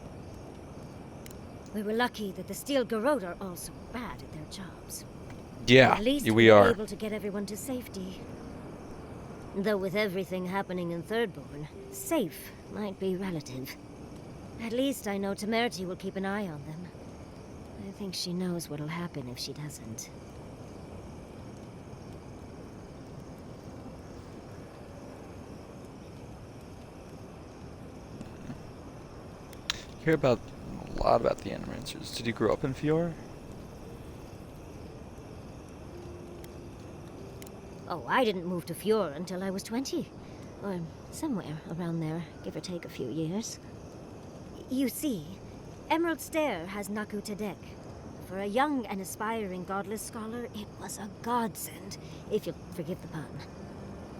We were lucky that the Steel Garrote are also bad at their jobs. Yeah, At least we were are. able to get everyone to safety. Though with everything happening in Thirdborn, safe might be relative. At least I know Temerity will keep an eye on them. I think she knows what'll happen if she doesn't. You hear about a lot about the Animancers. Did you grow up in Fior? Oh, I didn't move to Fjord until I was 20. Or somewhere around there, give or take a few years. You see, Emerald Stair has Naku Tedek. For a young and aspiring godless scholar, it was a godsend, if you'll forgive the pun.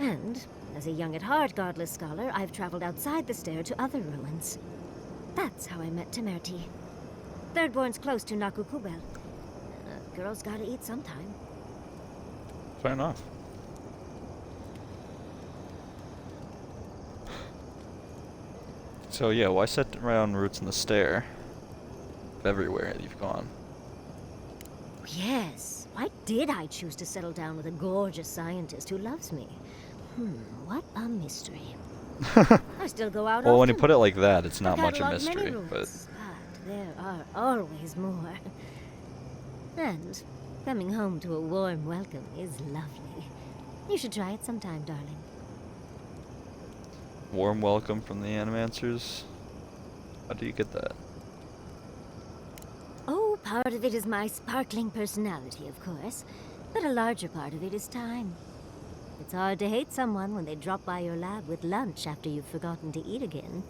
And, as a young at heart godless scholar, I've traveled outside the stair to other ruins. That's how I met Temerity. Thirdborn's close to Naku Kubel. Girls gotta eat sometime. Fair enough. So yeah, why set around roots in the stair? Everywhere you've gone. Yes, why did I choose to settle down with a gorgeous scientist who loves me? What a mystery. I still go out Well, when you often. put it like that, it's not I've much a cataloged many mystery, but rules, but there are always more. And coming home to a warm welcome is lovely. You should try it sometime, darling. warm welcome from the Animancers. How do you get that? Oh, part of it is my sparkling personality, of course. But a larger part of it is time. It's hard to hate someone when they drop by your lab with lunch after you've forgotten to eat again.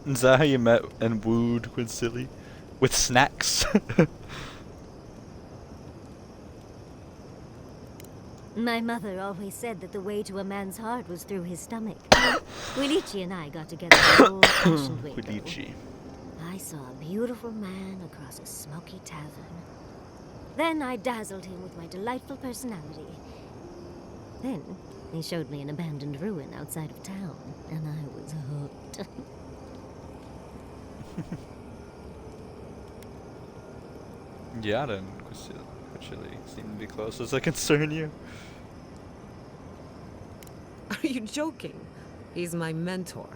Is that how you met and wooed Quinsilly? With snacks? My mother always said that the way to a man's heart was through his stomach. Quilici and I got together in an old-fashioned way. Quilici. I saw a beautiful man across a smoky tavern. Then I dazzled him with my delightful personality. Then he showed me an abandoned ruin outside of town, and I was hooked. Yada and Quinsilly seem to be close. Does that concern you? Are you joking? He's my mentor.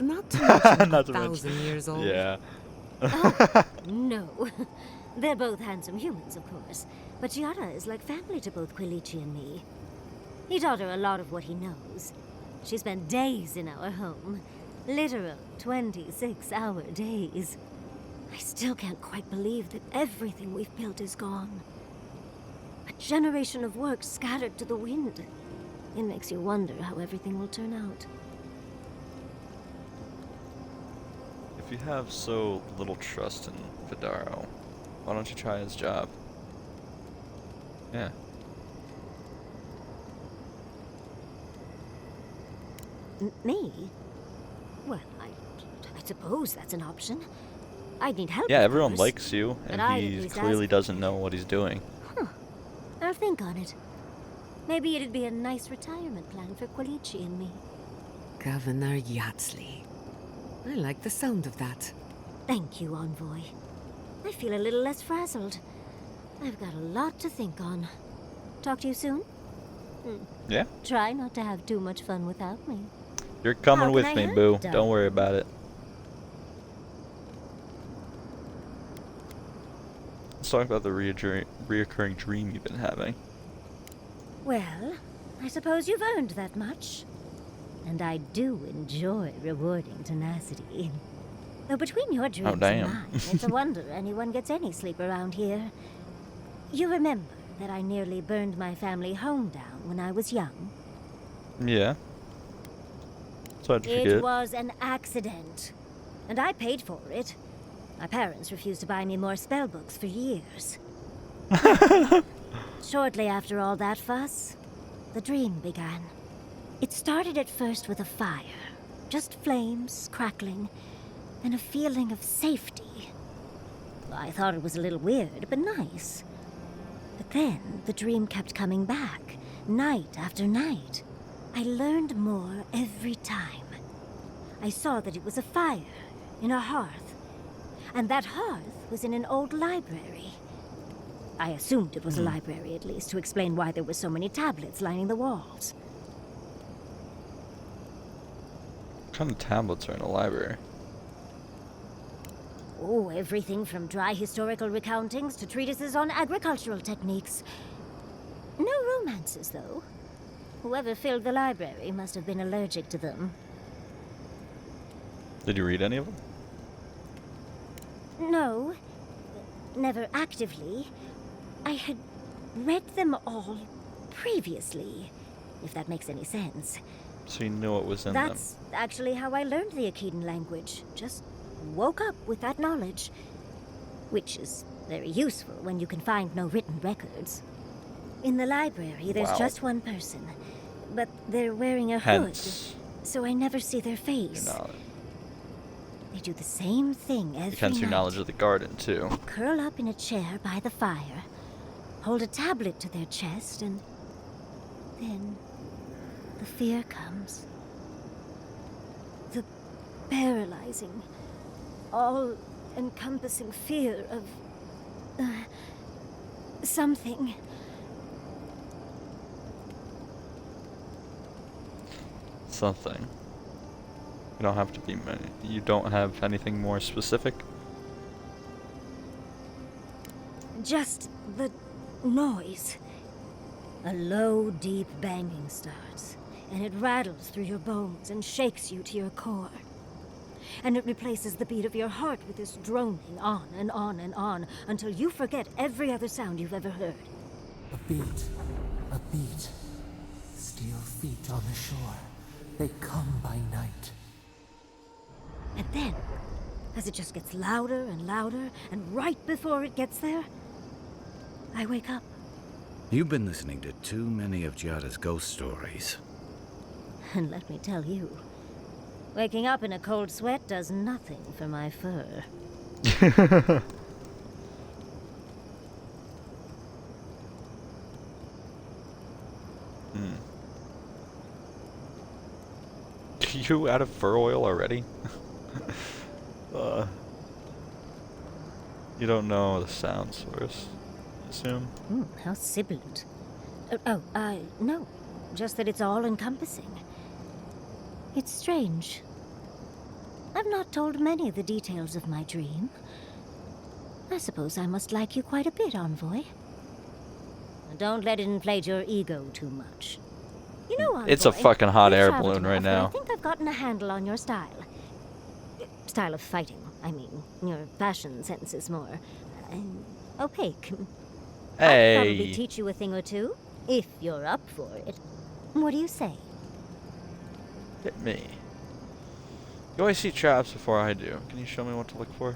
Not to mention Not to 1,000 mention- years old. Yeah. Oh, no. They're both handsome humans, of course. But Giada is like family to both Quilici and me. He taught her a lot of what he knows. She spent days in our home. Literal 26-hour days. I still can't quite believe that everything we've built is gone. A generation of work scattered to the wind. It makes you wonder how everything will turn out. If you have so little trust in Vidaro, why don't you try his job? Yeah. Me? Well, I suppose that's an option. I need help. Yeah, of everyone course, likes you, but and I'd at he least clearly ask. doesn't know what he's doing. I'll think on it. Maybe it'd be a nice retirement plan for Qualici and me. Governor Yatsley. I like the sound of that. Thank you, Envoy. I feel a little less frazzled. I've got a lot to think on. Talk to you soon? Yeah. Try not to have too much fun without me. You're coming How with can me, I help, boo. Doc? Don't worry about it. Let's talk about the reoccurring dream you've been having. Well, I suppose you've earned that much. And I do enjoy rewarding tenacity. Though between your dreams and damn. mine, it's a wonder anyone gets any sleep around here. You remember that I nearly burned my family home down when I was young? Yeah. So I'd forget. It was an accident. And I paid for it. My parents refused to buy me more spell books for years. Shortly after all that fuss, the dream began. It started at first with a fire. Just flames, crackling, and a feeling of safety. I thought it was a little weird, but nice. But then the dream kept coming back, night after night. I learned more every time. I saw that it was a fire in a hearth, and that hearth was in an old library. I assumed it was a library, at least, to explain why there were so many tablets lining the walls. What kind of tablets are in a library? Oh, everything from dry historical recountings to treatises on agricultural techniques. No romances, though. Whoever filled the library must have been allergic to them. Did you read any of them? No, never actively. I had read them all previously, if that makes any sense. So you knew what was in them. That's actually how I learned the Akedan language. Just woke up with that knowledge. Which is very useful when you can find no written records. In the library, there's Wow. just one person. But they're wearing a Hence, hood, so I never see their your face. knowledge. They do the same thing every Hence your night. knowledge of the garden, too. Curl up in a chair by the fire, hold a tablet to their chest, and then the fear comes. The paralyzing, all-encompassing fear of something. Something. You don't have to be many. You don't have anything more specific? Just the noise. A low, deep banging starts, and it rattles through your bones and shakes you to your core. And it replaces the beat of your heart with this droning on and on and on until you forget every other sound you've ever heard. A beat. A beat. Steel feet on the shore. They come by night. And then, as it just gets louder and louder, and right before it gets there, I wake up. You've been listening to too many of Giada's ghost stories. And let me tell you, waking up in a cold sweat does nothing for my fur. You out of fur oil already? You don't know the sound source, I assume? How sibilant. No. Just that it's all-encompassing. It's strange. I've not told many of the details of my dream. I suppose I must like you quite a bit, Envoy. Don't let it inflate your ego too much. You know, Envoy, It's a fucking hot we've air traveled balloon right enough that now. I think I've gotten a handle on your style. Style of fighting, I mean. Your fashion sense is more opaque. Hey. I'll probably teach you a thing or two, if you're up for it. What do you say? Hit me. You always see traps before I do. Can you show me what to look for?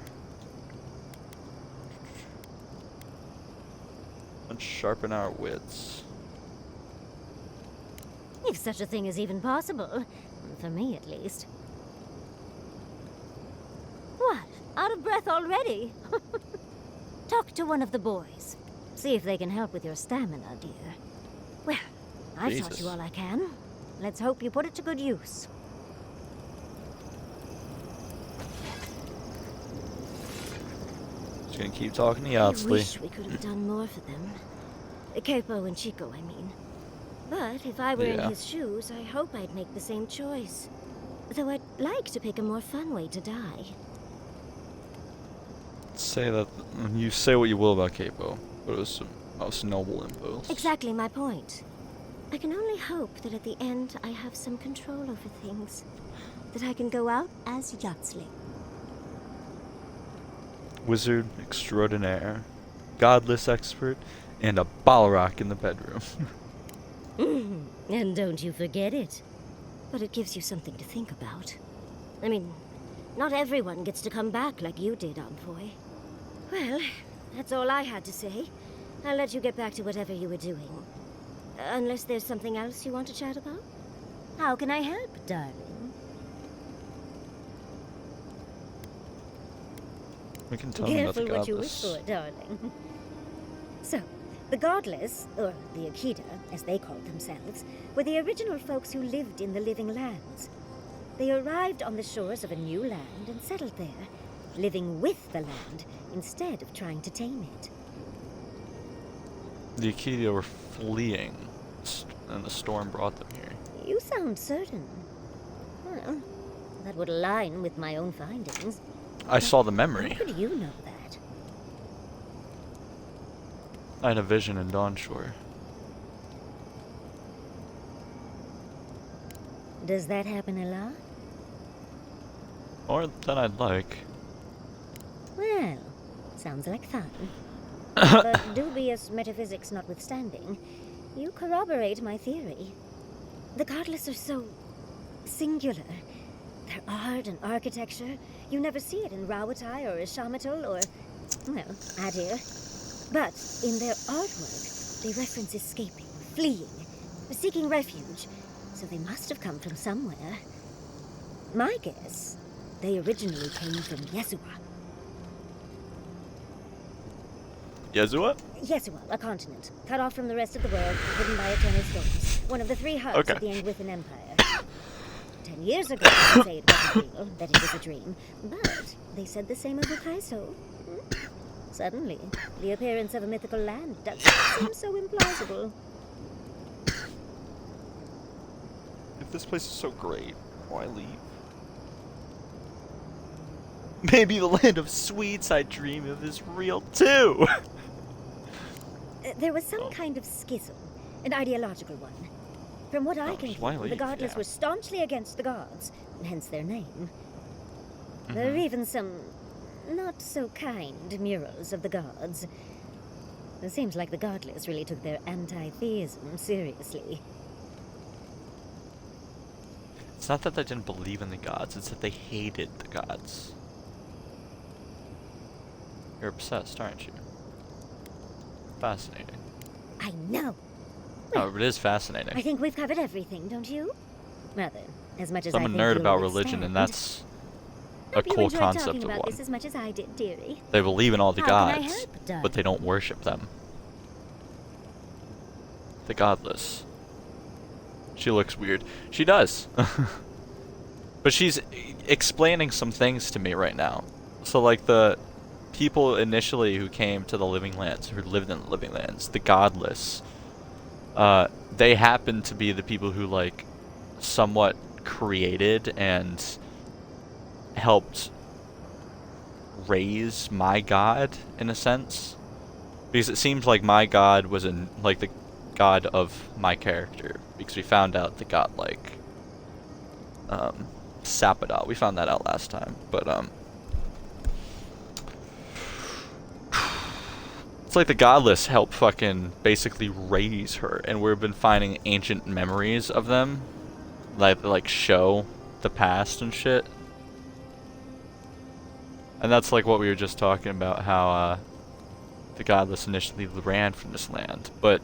Let's sharpen our wits. If such a thing is even possible. For me, at least. What? Out of breath already? Talk to one of the boys. See if they can help with your stamina, dear. Well, I've taught you all I can. Let's hope you put it to good use. Just gonna keep talking to I Yardsley. wish we could have done more for them. Capo and Chico, I mean. But if I were in his shoes, I hope I'd make the same choice. Though I'd like to pick a more fun way to die. Say that you say what you will about Capo, but it was the most noble impulse. Exactly my point. I can only hope that at the end I have some control over things. That I can go out as Yardsley. Wizard extraordinaire, godless expert, and a Balrog in the bedroom. And don't you forget it. But it gives you something to think about. I mean, not everyone gets to come back like you did, Envoy. Well, that's all I had to say. I'll let you get back to whatever you were doing. Unless there's something else you want to chat about? How can I help, darling? We can tell them about the Careful what you wish godless. for, darling. So, the Godless, or the Akita, as they called themselves, were the original folks who lived in the Living Lands. They arrived on the shores of a new land and settled there, living with the land instead of trying to tame it. The Akita were fleeing, and the storm brought them here. You sound certain. Well, that would align with my own findings. I saw the memory. How could you know that? I had a vision in Dawnshore. Does that happen a lot? More than I'd like. Well, sounds like fun. But dubious metaphysics notwithstanding, you corroborate my theory. The Godless are so singular. Their art and architecture, you never see it in Rawatai or Ishamatal or, well, Adir. But in their artwork, they reference escaping, fleeing, seeking refuge, so they must have come from somewhere. My guess, they originally came from Yesua. Yezua? Yesua, a continent, cut off from the rest of the world, hidden by eternal storms. One of the three hubs of the Angwithan Empire. 10 years ago, they say it wasn't real, that it was a dream. But they said the same of Ukaiso. Suddenly, the appearance of a mythical land does seem so implausible. If this place is so great, why leave? Maybe the land of sweets I dream of is real too! There was some kind of schism, an ideological one. From what I can tell, the Godless were staunchly against the gods, hence their name. There are even some not-so-kind murals of the gods. It seems like the Godless really took their anti-theism seriously. It's not that they didn't believe in the gods, it's that they hated the gods. You're obsessed, aren't you? Fascinating. I know. Oh, it is fascinating. I think we've covered everything, don't you? Rather, as much as I'm I a think nerd you'll about religion, and understand. that's a Hope you cool enjoyed concept talking of about one. this as much as I did, dearie. They believe in all the How can I gods, help, darling? but they don't worship them. The godless. She looks weird. She does. But she's explaining some things to me right now. So like the people initially who came to the Living Lands, who lived in the Living Lands, the godless, they happen to be the people who like somewhat created and helped raise my god in a sense, because it seems like my god was like the god of my character, because we found out the god like Sapadal. We found that out last time, but it's like the godless helped fucking basically raise her, and we've been finding ancient memories of them that like show the past and shit. And that's like what we were just talking about, how the Godless initially ran from this land. But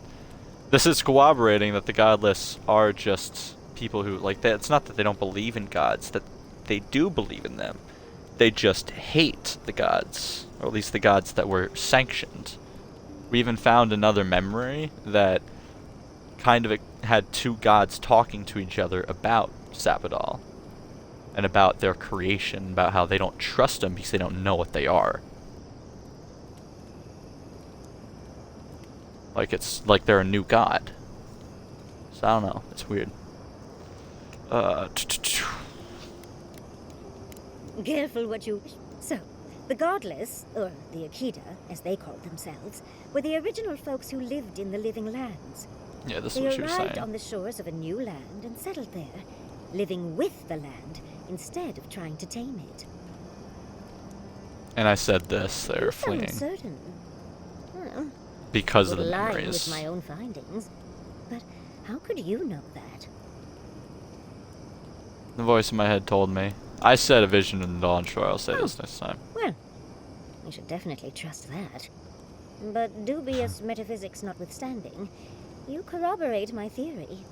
this is corroborating that the Godless are just people who, like, it's not that they don't believe in gods, that they do believe in them. They just hate the gods, or at least the gods that were sanctioned. We even found another memory that kind of had two gods talking to each other about Sabadal and about their creation, about how they don't trust them because they don't know what they are. Like it's like they're a new god. So I don't know, it's weird. Careful what you wish. So, the Godless, or the Akita, as they called themselves, were the original folks who lived in the living lands. Yeah, this is what she was They arrived saying. on the shores of a new land and settled there, living with the land instead of trying to tame it. And I said this, they were fleeing. Certain. Well, Because of would the lie memories. with my own findings, but how could you know that? The voice in my head told me. I said a vision in the dawn, sure I'll say this next time. Well, we should definitely trust that. But dubious metaphysics notwithstanding, you corroborate my theory.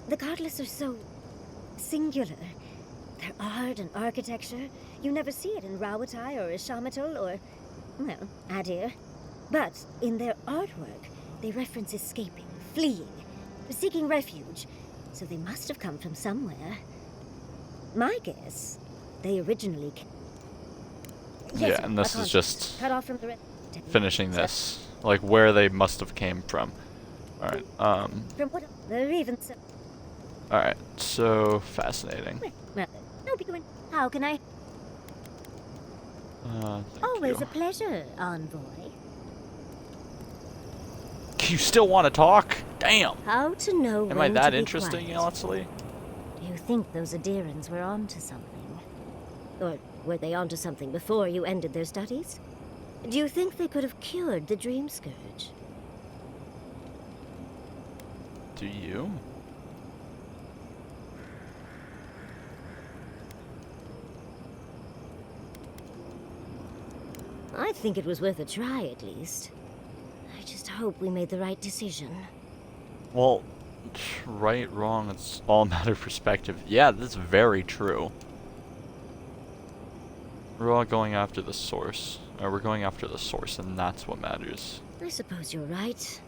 The Godless are so singular. Their art and architecture, you never see it in Rawatai or Ishamatal or, well, Adir. But in their artwork, they reference escaping, fleeing, seeking refuge, so they must have come from somewhere. My guess, they originally came. Yeah, and this is just cut off from the finishing this. Like where they must have came from. Alright, From what? They're even so. alright, so fascinating. Well, no be doing. How can I? Thank Always you. a pleasure, envoy. You still want to talk? Damn! How to know Am when I that to be interesting, quiet. honestly? Do you think those Adirans were onto something? Or were they onto something before you ended their studies? Do you think they could have cured the Dream Scourge? Do you? I think it was worth a try, at least. I just hope we made the right decision. Well, right, wrong, it's all a matter of perspective. Yeah, that's very true. We're all going after the source. Or we're going after the source, and that's what matters. I suppose you're right.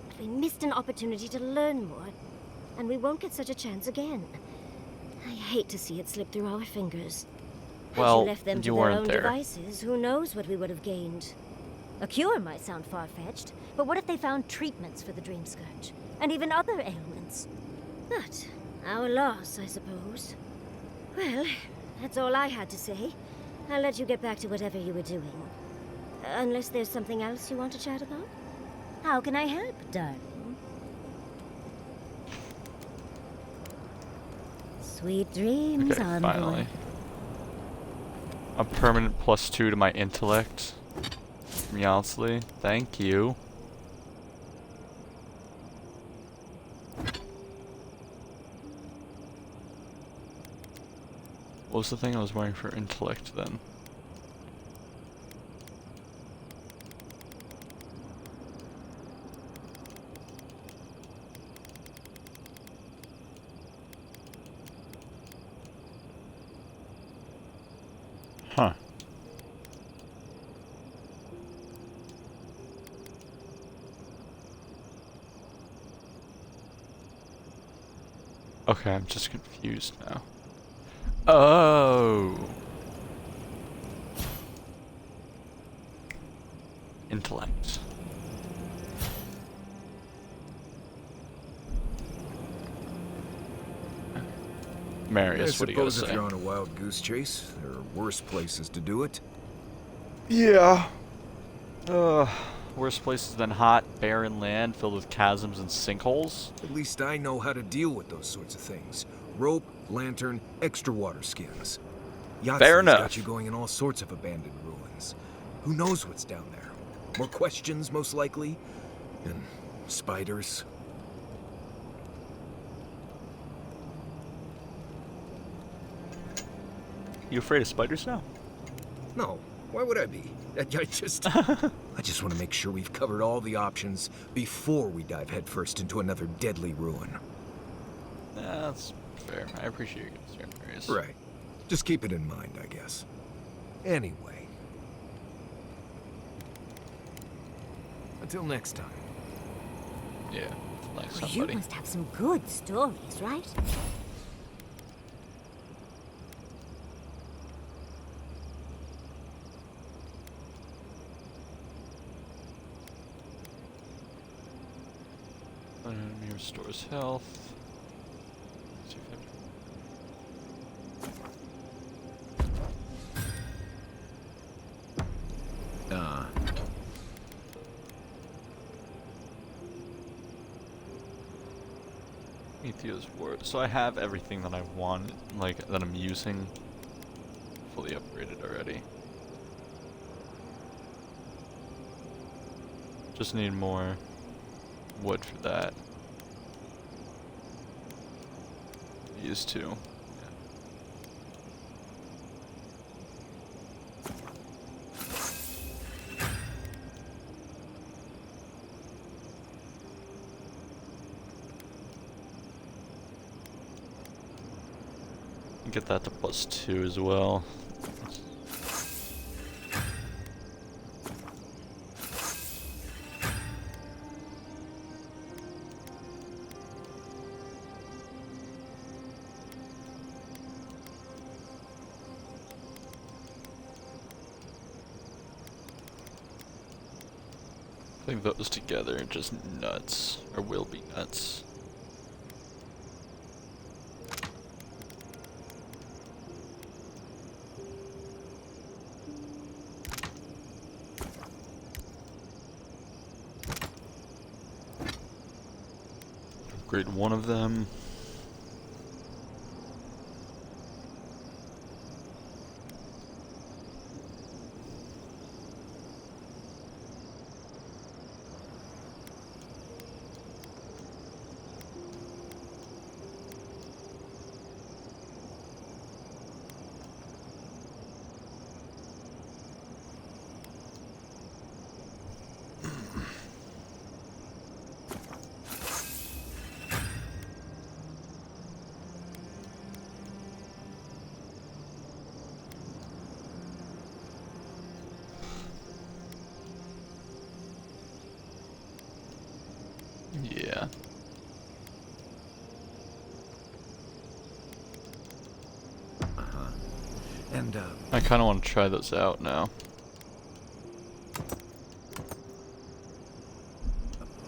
But we missed an opportunity to learn more, and we won't get such a chance again. I hate to see it slip through our fingers. Had Well, you left them to you their weren't own there. devices, who knows what we would have gained. A cure might sound far-fetched, but what if they found treatments for the Dream Scourge, and even other ailments? But our loss, I suppose. Well, that's all I had to say. I'll let you get back to whatever you were doing. Unless there's something else you want to chat about? How can I help, darling? Sweet dreams, Okay, envoy. finally. A permanent +2 to my intellect. From Yalsley. Thank you. What was the thing I was wearing for intellect then? Huh. Okay, I'm just confused now. Oh. Intellect. Marius, what do you gotta I suppose if say? you're on a wild goose chase, there are worse places to do it. Yeah. Worse places than hot, barren land filled with chasms and sinkholes? At least I know how to deal with those sorts of things. Rope, lantern, extra water skins. Fair Yahtzee enough. got you going in all sorts of abandoned ruins. Who knows what's down there? More questions, most likely. And spiders. You afraid of spiders now? No, Why would I be? I just want to make sure we've covered all the options before we dive headfirst into another deadly ruin. That's fair. I appreciate your concern, Marius. Right. Just keep it in mind, I guess. Anyway. Until next time. Yeah, like Well, somebody. you must have some good stories, right? Enemy restores health. See if Meteor's Ward. So I have everything that I want, like, that I'm using fully upgraded already. Just need more wood for that. Use two. Get that to +2 as well. I think those together are just nuts, or will be nuts. Upgrade one of them. Yeah. And, I kind of want to try those out now.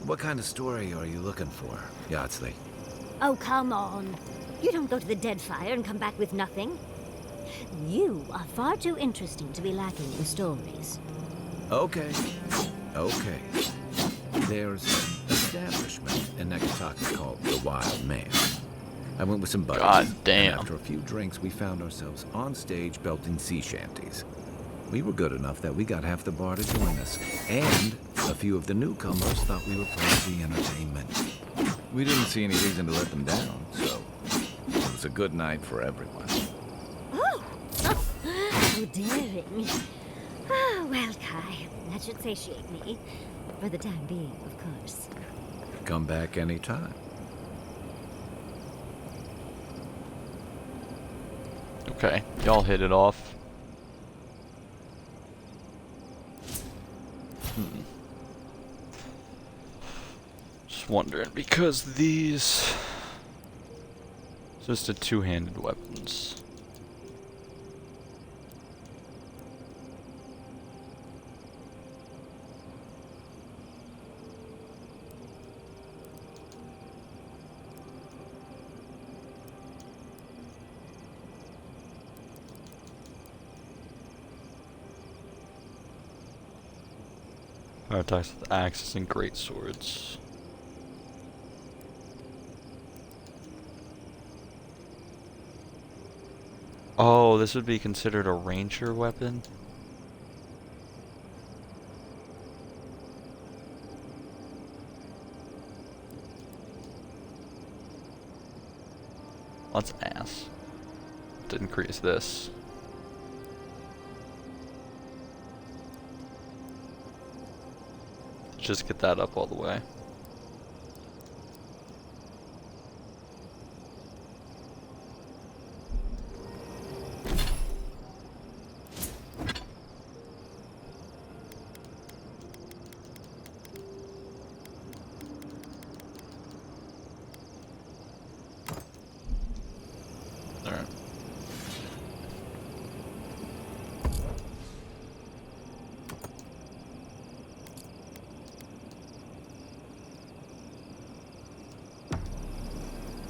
What kind of story are you looking for, Yardsley? Oh, come on. You don't go to the Deadfire and come back with nothing. You are far too interesting to be lacking in stories. Okay. Okay. There's an establishment in Nekataka called the Wild Man. I went with some buddies. God damn. And after a few drinks, we found ourselves on stage belting sea shanties. We were good enough that we got half the bar to join us. And a few of the newcomers thought we were part of the entertainment. We didn't see any reason to let them down, so it was a good night for everyone. Oh! How daring. Ah, well, Kai, that should satiate me. For the time being, of course. Come back anytime. Okay, y'all hit it off. Just wondering, because these... Just a two-handed weapons. Power attacks with axes and great swords. Oh, this would be considered a ranger weapon? Let's ass. To increase this. just get that up all the way.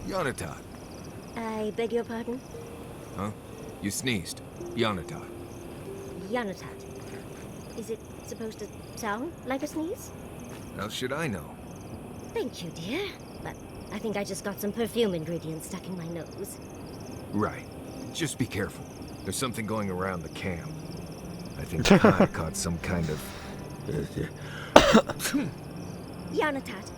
Yonatan. I beg your pardon? Huh? You sneezed. Yonatan. Yanatat. Is it supposed to sound like a sneeze? How should I know? Thank you, dear. But I think I just got some perfume ingredients stuck in my nose. Right. Just be careful. There's something going around the camp. I think Kai caught some kind of... Yanatat.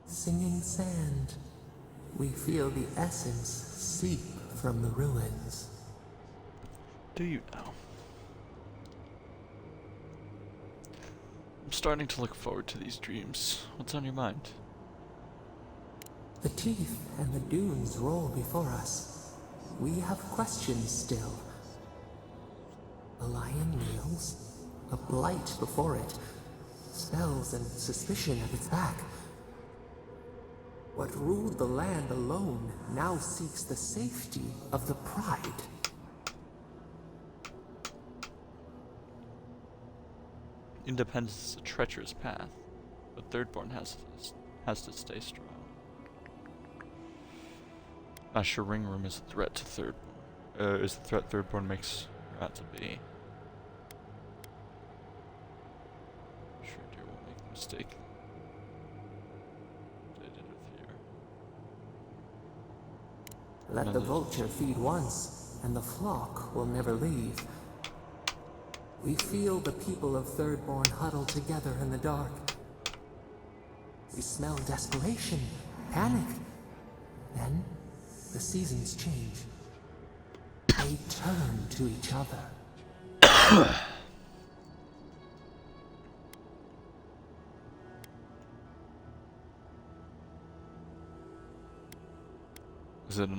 Singing sand. We feel the essence seep from the ruins. Do you know? I'm starting to look forward to these dreams. What's on your mind? The teeth and the dunes roll before us. We have questions still. A lion kneels, a blight before it, spells and suspicion at its back. What ruled the land alone now seeks the safety of the pride. Independence is a treacherous path, but Thirdborn has to stay strong. Not sure Ring Room is a threat to Thirdborn. Is the threat Thirdborn makes her out to be. Sure dear won't make the mistake they did with you. Let the vulture feed once, and the flock will never leave. We feel the people of Thirdborn huddle together in the dark. We smell desperation, panic. Then, the seasons change. They turn to each other. Is it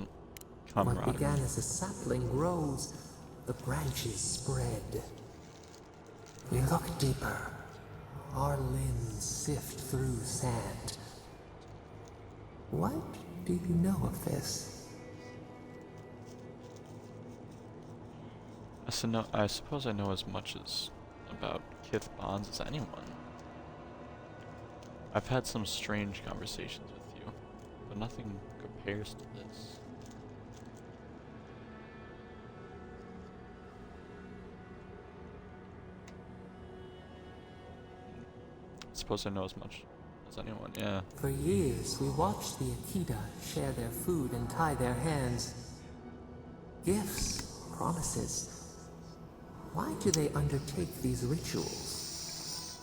camaraderie? What began as a sapling grows, the branches spread. We look deeper. Our limbs sift through sand. What do you know of this? I suppose I know as much about Kith bonds as anyone. I've had some strange conversations with you, but nothing compares to this. I suppose I know as much as anyone, yeah. For years, we watched the Akita share their food and tie their hands. Gifts, promises. Why do they undertake these rituals?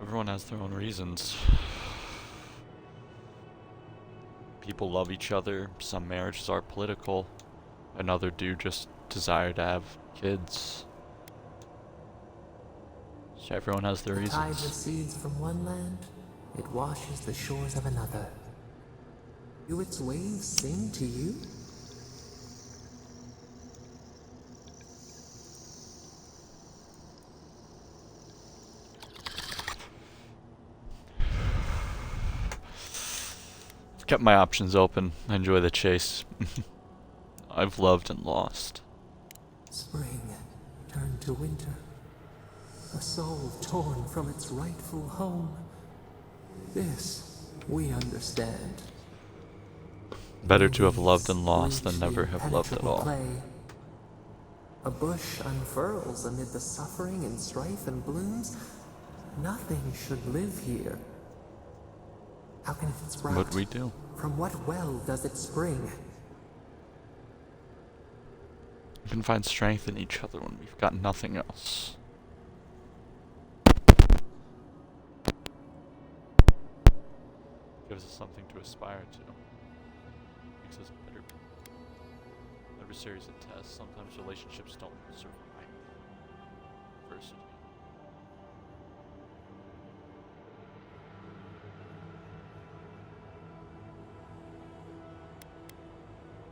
Everyone has their own reasons. People love each other, some marriages are political, another do just desire to have kids. So everyone has their reasons. The tide recedes from one land, it washes the shores of another. Do its waves sing to you? Kept my options open. I enjoy the chase. I've loved and lost. Spring turned to winter. A soul torn from its rightful home. This we understand. Better to have loved and lost than never have loved at all. Clay. A bush unfurls amid the suffering and strife and blooms. Nothing should live here. How can it sprout? What we do? From what well does it spring? We can find strength in each other when we've got nothing else. Gives us something to aspire to. Makes us better. Every series of tests, sometimes relationships don't survive adversity.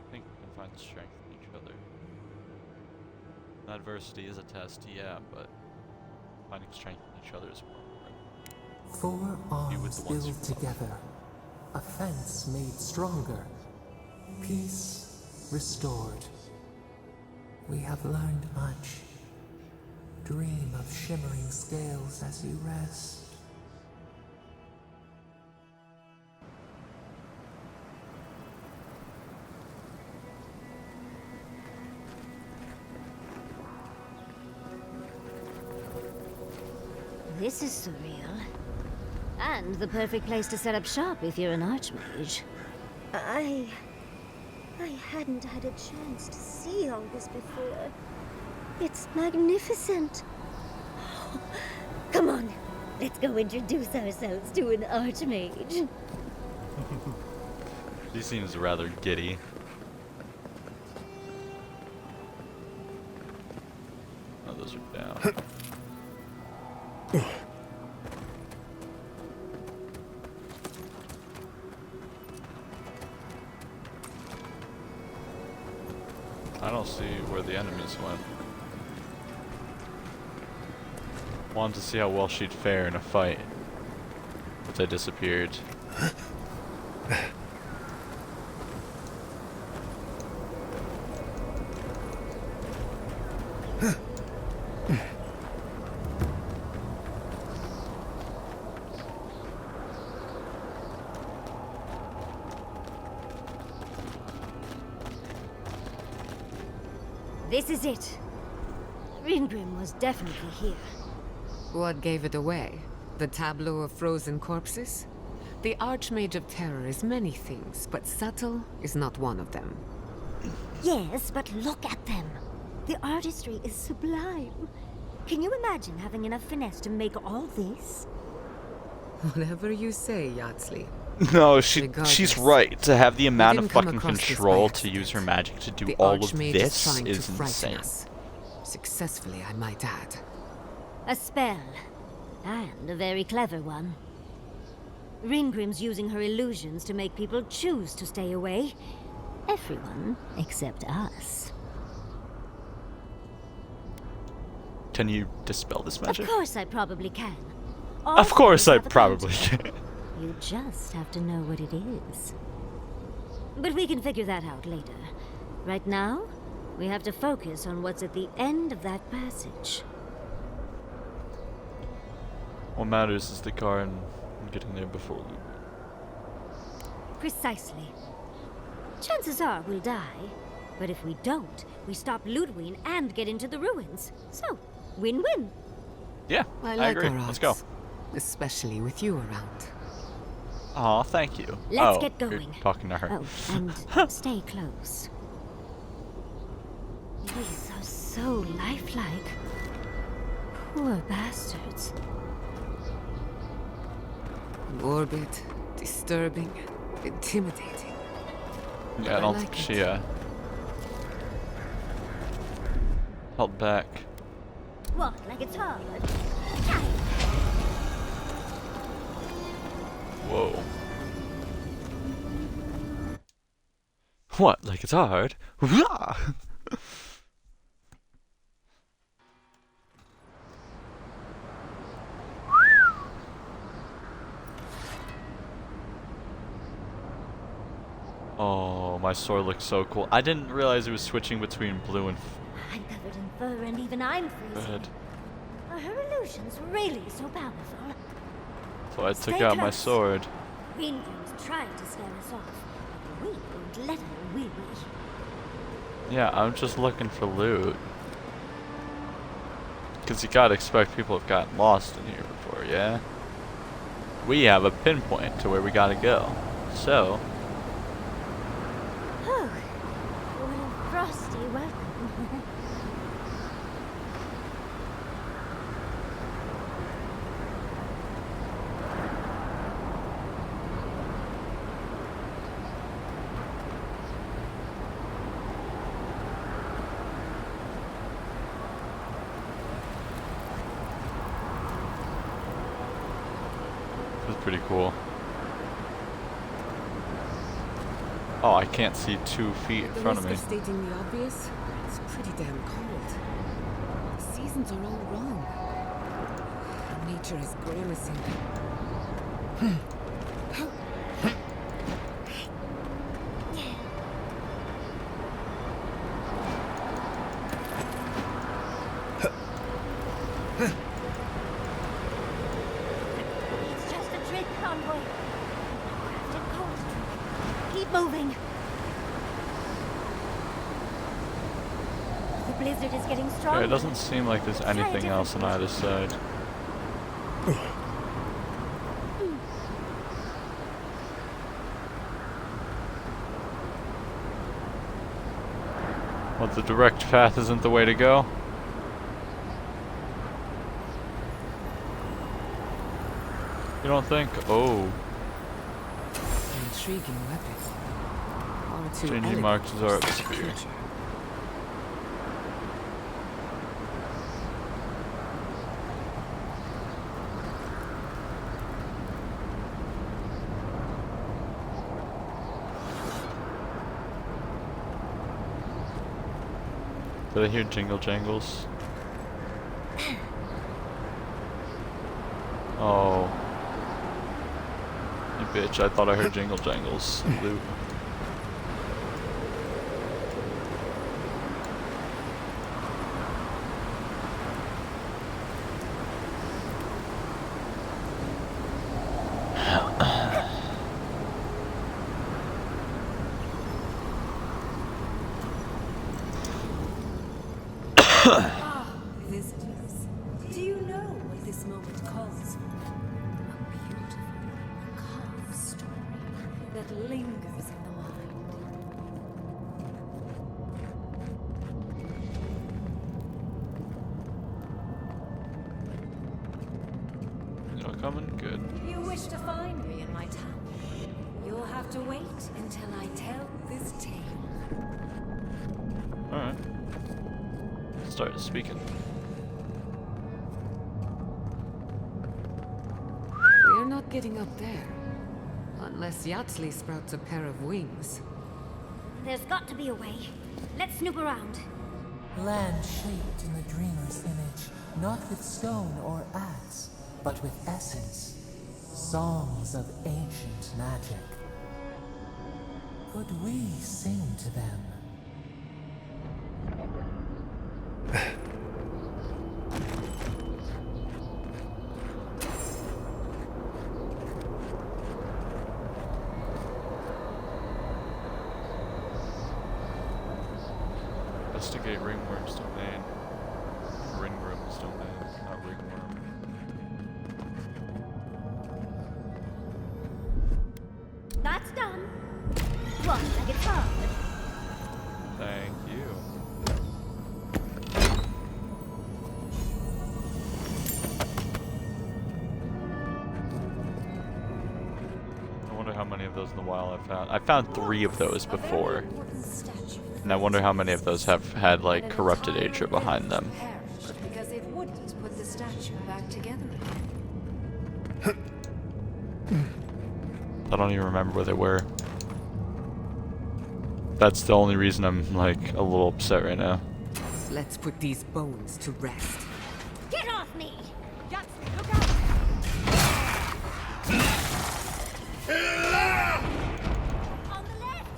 I think we can find strength in each other. Adversity is a test, yeah, but finding strength in each other is more important. 4 arms built together, a fence made stronger, peace restored. We have learned much. Dream of shimmering scales as you rest. This is surreal. And the perfect place to set up shop if you're an archmage. I hadn't had a chance to see all this before. It's magnificent. Oh, come on, let's go introduce ourselves to an archmage. He seems rather giddy. Oh, those are down. I don't see where the enemies went. Wanted to see how well she'd fare in a fight, but they disappeared. This is it. Ringrim was definitely here. What gave it away? The tableau of frozen corpses? The Archmage of Terror is many things, but subtle is not one of them. Yes, but look at them. The artistry is sublime. Can you imagine having enough finesse to make all this? Whatever you say, Yardsley. No, she's right. To have the amount of fucking control to use her magic to do all of this is insane. Successfully, I might add. A spell. And a very clever one. Ringrim's using her illusions to make people choose to stay away. Everyone except us. Can you dispel this magic? Of course I probably can. Of course I probably can. You just have to know what it is. But we can figure that out later. Right now, we have to focus on what's at the end of that passage. What matters is the car and getting there before Luke. Precisely. Chances are we'll die, but if we don't, we stop Ludwig and get into the ruins. So, win-win. Yeah, I agree. Let's go. Especially with you around. Aw, thank you. Let's get going. You're talking to her. Oh, and stay close. These are so lifelike. Poor bastards. Morbid, disturbing, intimidating. Yeah, I don't think she held back. What, like it's hard? Whoa. What? Like it's hard? Oh, my sword looks so cool. I didn't realize it was switching between blue and... I'm covered in fur and even I'm freezing. Good. Are her illusions really so powerful? So I took out my sword. Ringrim's trying to scare us off, but we won't let her, will we? Yeah, I'm just looking for loot. Because you gotta expect people have gotten lost in here before, yeah? We have a pinpoint to where we gotta go. So... Oh, what a frosty welcome. pretty cool. Oh, I can't see 2 feet in front of me. At the risk of stating the obvious, it's pretty damn cold. The seasons are all wrong. Nature is grimacing. It's just a trick, convoy. Crafted cold trick. Keep moving. The blizzard is getting stronger. Yeah, it doesn't seem like there's anything else on either side. Well, the direct path isn't the way to go. You don't think? Oh. An intriguing weapon. Far too Changing elegant marks for are up such a spear. creature. Did I hear jingle jangles? Oh. You bitch, I thought I heard jingle jangles. Loot. Visitors, do you know what this moment calls for? A beautiful, calm story that lingers in the mind. You're not coming? Good. You wish to find me in my town? You'll have to wait until I tell this tale. Alright. Start speaking. We're not getting up there. Unless Yatsley sprouts a pair of wings. There's got to be a way. Let's snoop around. Land shaped in the dreamer's image, not with stone or axe, but with essence. Songs of ancient magic. Could we sing to them? Investigate ringworm's domain. Ringworm's domain, not ringworm. That's done. One-legged frog. Thank you. I wonder how many of those in the wild I found. I found 3 of those before. And I wonder how many of those have had like corrupted Asia behind them. Because it wouldn't put the statue back together I don't even remember where they were. That's the only reason I'm like a little upset right now. Let's put these bones to rest. Get off me! Yatsley, look out! On the left!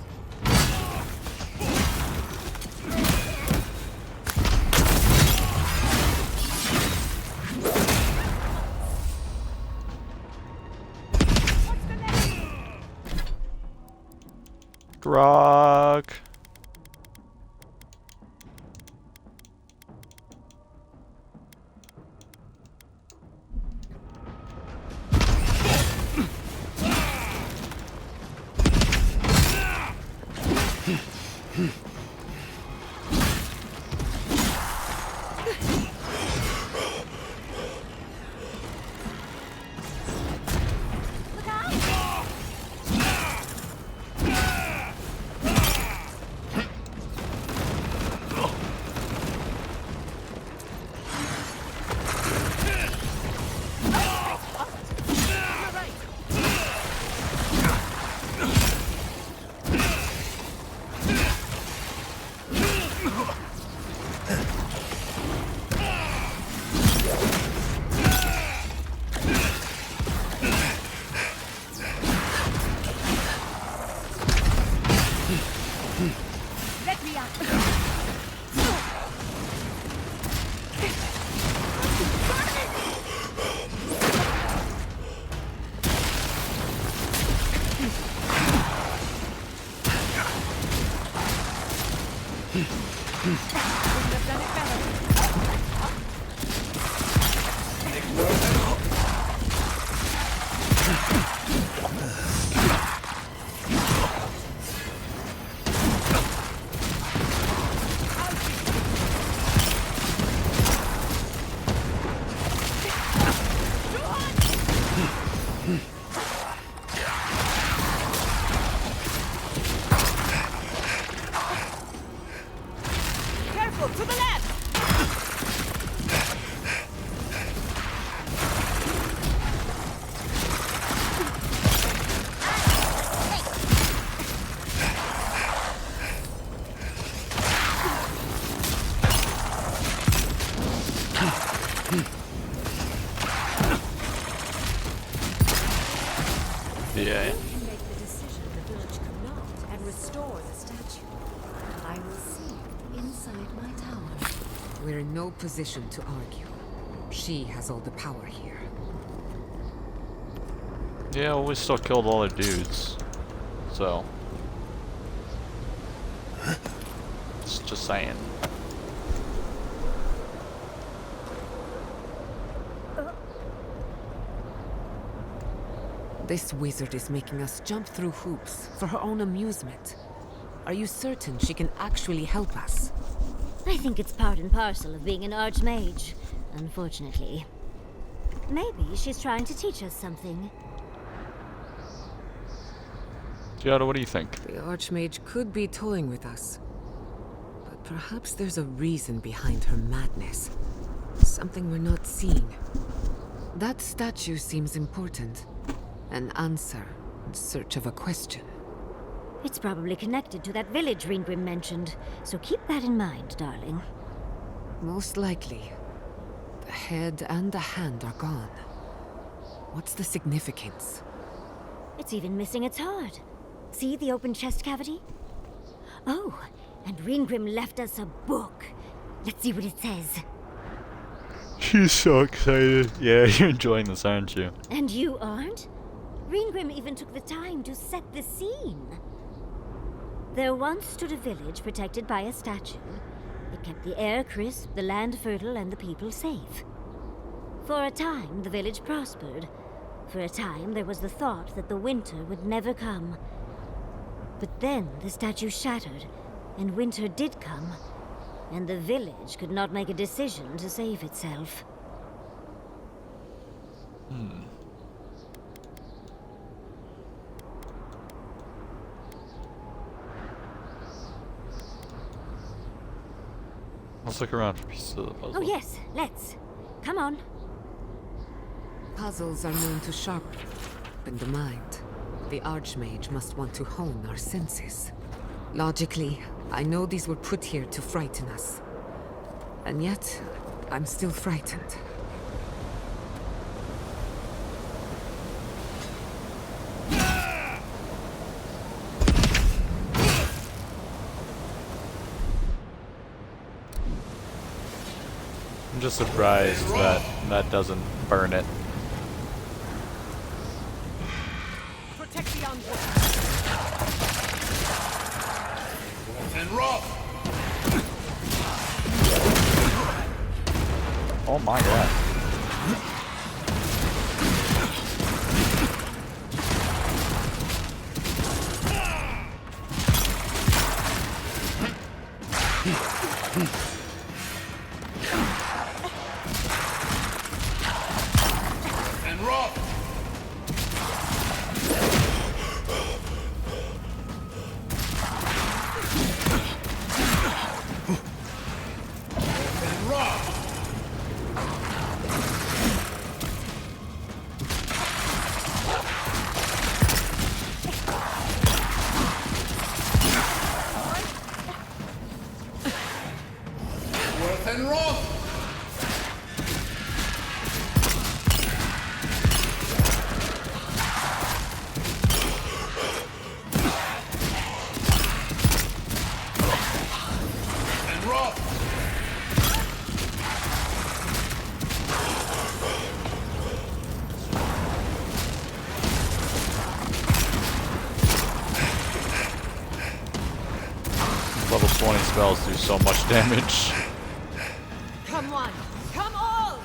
Grog. Careful, to the left! Yeah. You can make the decision the village cannot and restore the statue. I will see inside my tower. We're in no position to argue. She has all the power here. Yeah, well, we still killed all the dudes. So. Just saying. This wizard is making us jump through hoops for her own amusement. Are you certain she can actually help us? I think it's part and parcel of being an archmage, unfortunately. Maybe she's trying to teach us something. Giada, what do you think? The Archmage could be toying with us. But perhaps there's a reason behind her madness. Something we're not seeing. That statue seems important. An answer in search of a question. It's probably connected to that village Ringrim mentioned, so keep that in mind, darling. Most likely. The head and the hand are gone. What's the significance? It's even missing its heart. See the open chest cavity? Oh, and Ringrim left us a book. Let's see what it says. She's so excited. Yeah, you're enjoying this, aren't you? And you aren't? Ringrim even took the time to set the scene. There once stood a village protected by a statue. It kept the air crisp, the land fertile, and the people safe. For a time, the village prospered. For a time, there was the thought that the winter would never come. But then the statue shattered, and winter did come, and the village could not make a decision to save itself. Let's look around for pieces of the puzzle. Oh yes, let's. Come on. Puzzles are known to sharpen the mind. The Archmage must want to hone our senses. Logically, I know these were put here to frighten us. And yet, I'm still frightened. I'm just surprised that that doesn't burn it. Protect the envoy. And rough. Oh my god. And rough. And rough. Level 20 spells do so much damage. Come on! Come on!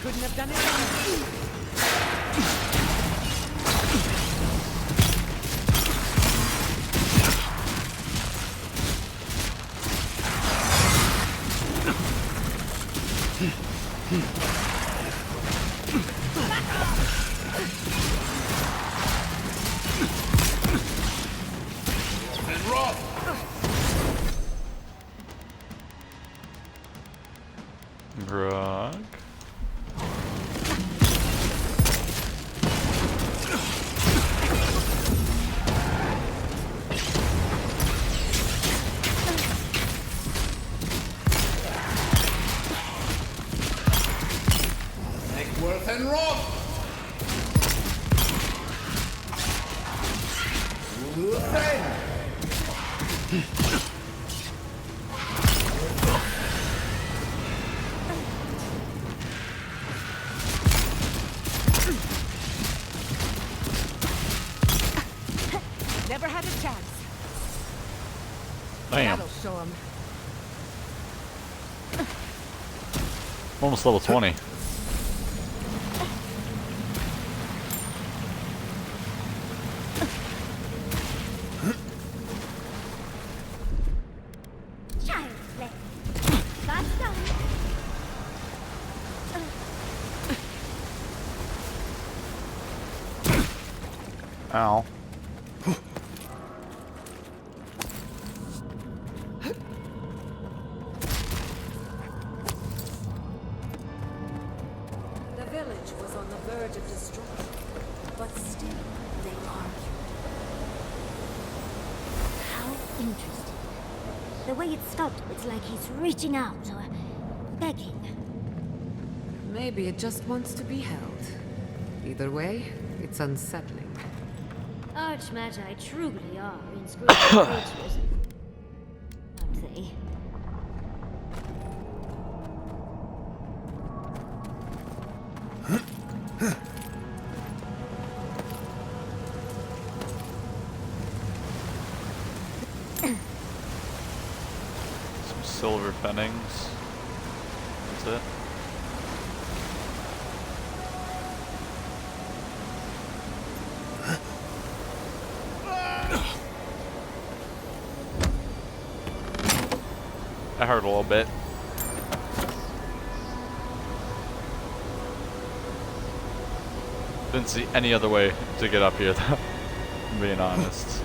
Couldn't have done it. Grog. Worth and Roth! Never had a chance. Damn. That'll show him. Almost level 20. Ow. The village was on the verge of destruction, but still they argued. How interesting. The way it stopped, it's like he's reaching out or begging. Maybe it just wants to be held. Either way, it's unsettling. Archmagi truly are inscrutable creatures, aren't they? Some silver pennings. That's it. That hurt a little bit. Didn't see any other way to get up here though, I'm being honest.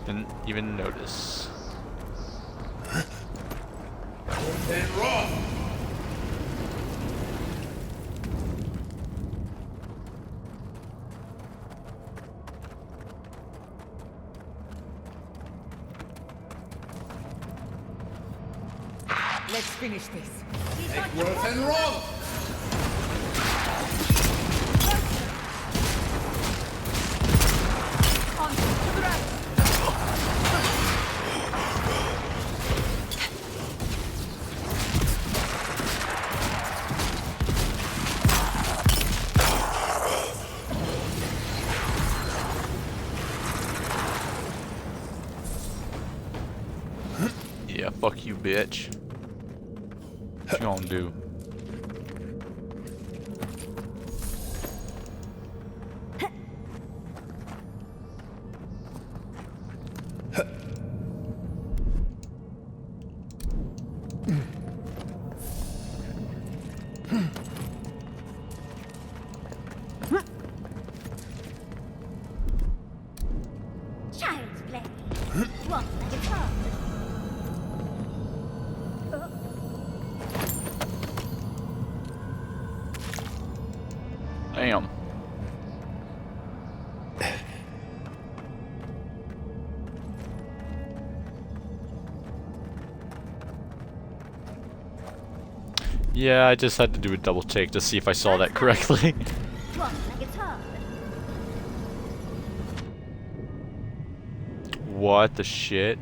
Didn't even notice. Then Roth! Let's finish this. Worth and Roth! Fuck you, bitch. What you gonna do? Child's play. Walk like a child. Damn. Yeah, I just had to do a double take to see if I saw that correctly. Walk like a child. What the shit?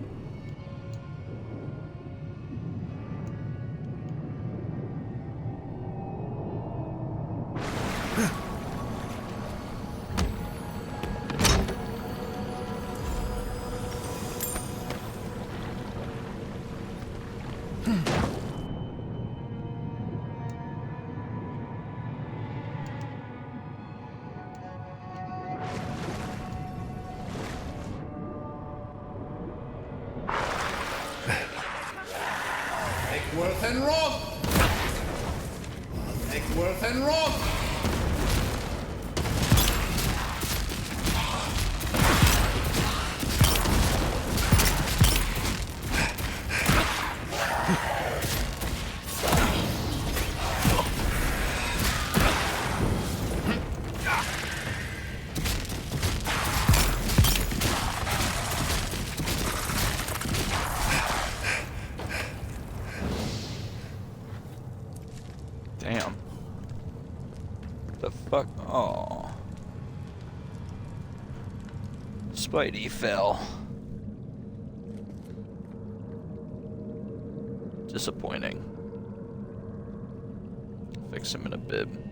Worth and Roth! Worth and Roth! Damn. The fuck? Oh. Spidey fell. Disappointing. Fix him in a bib.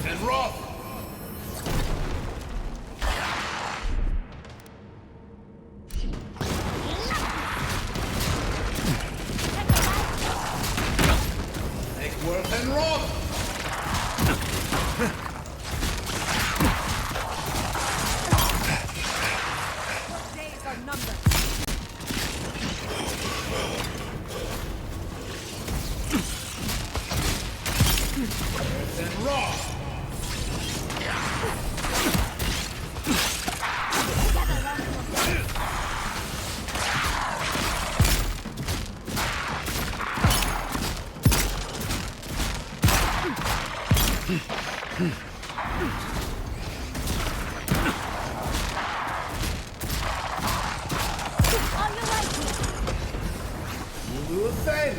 And Roth! Worth and Roth! Days are numbered. Worth and Roth! We'll do a thing!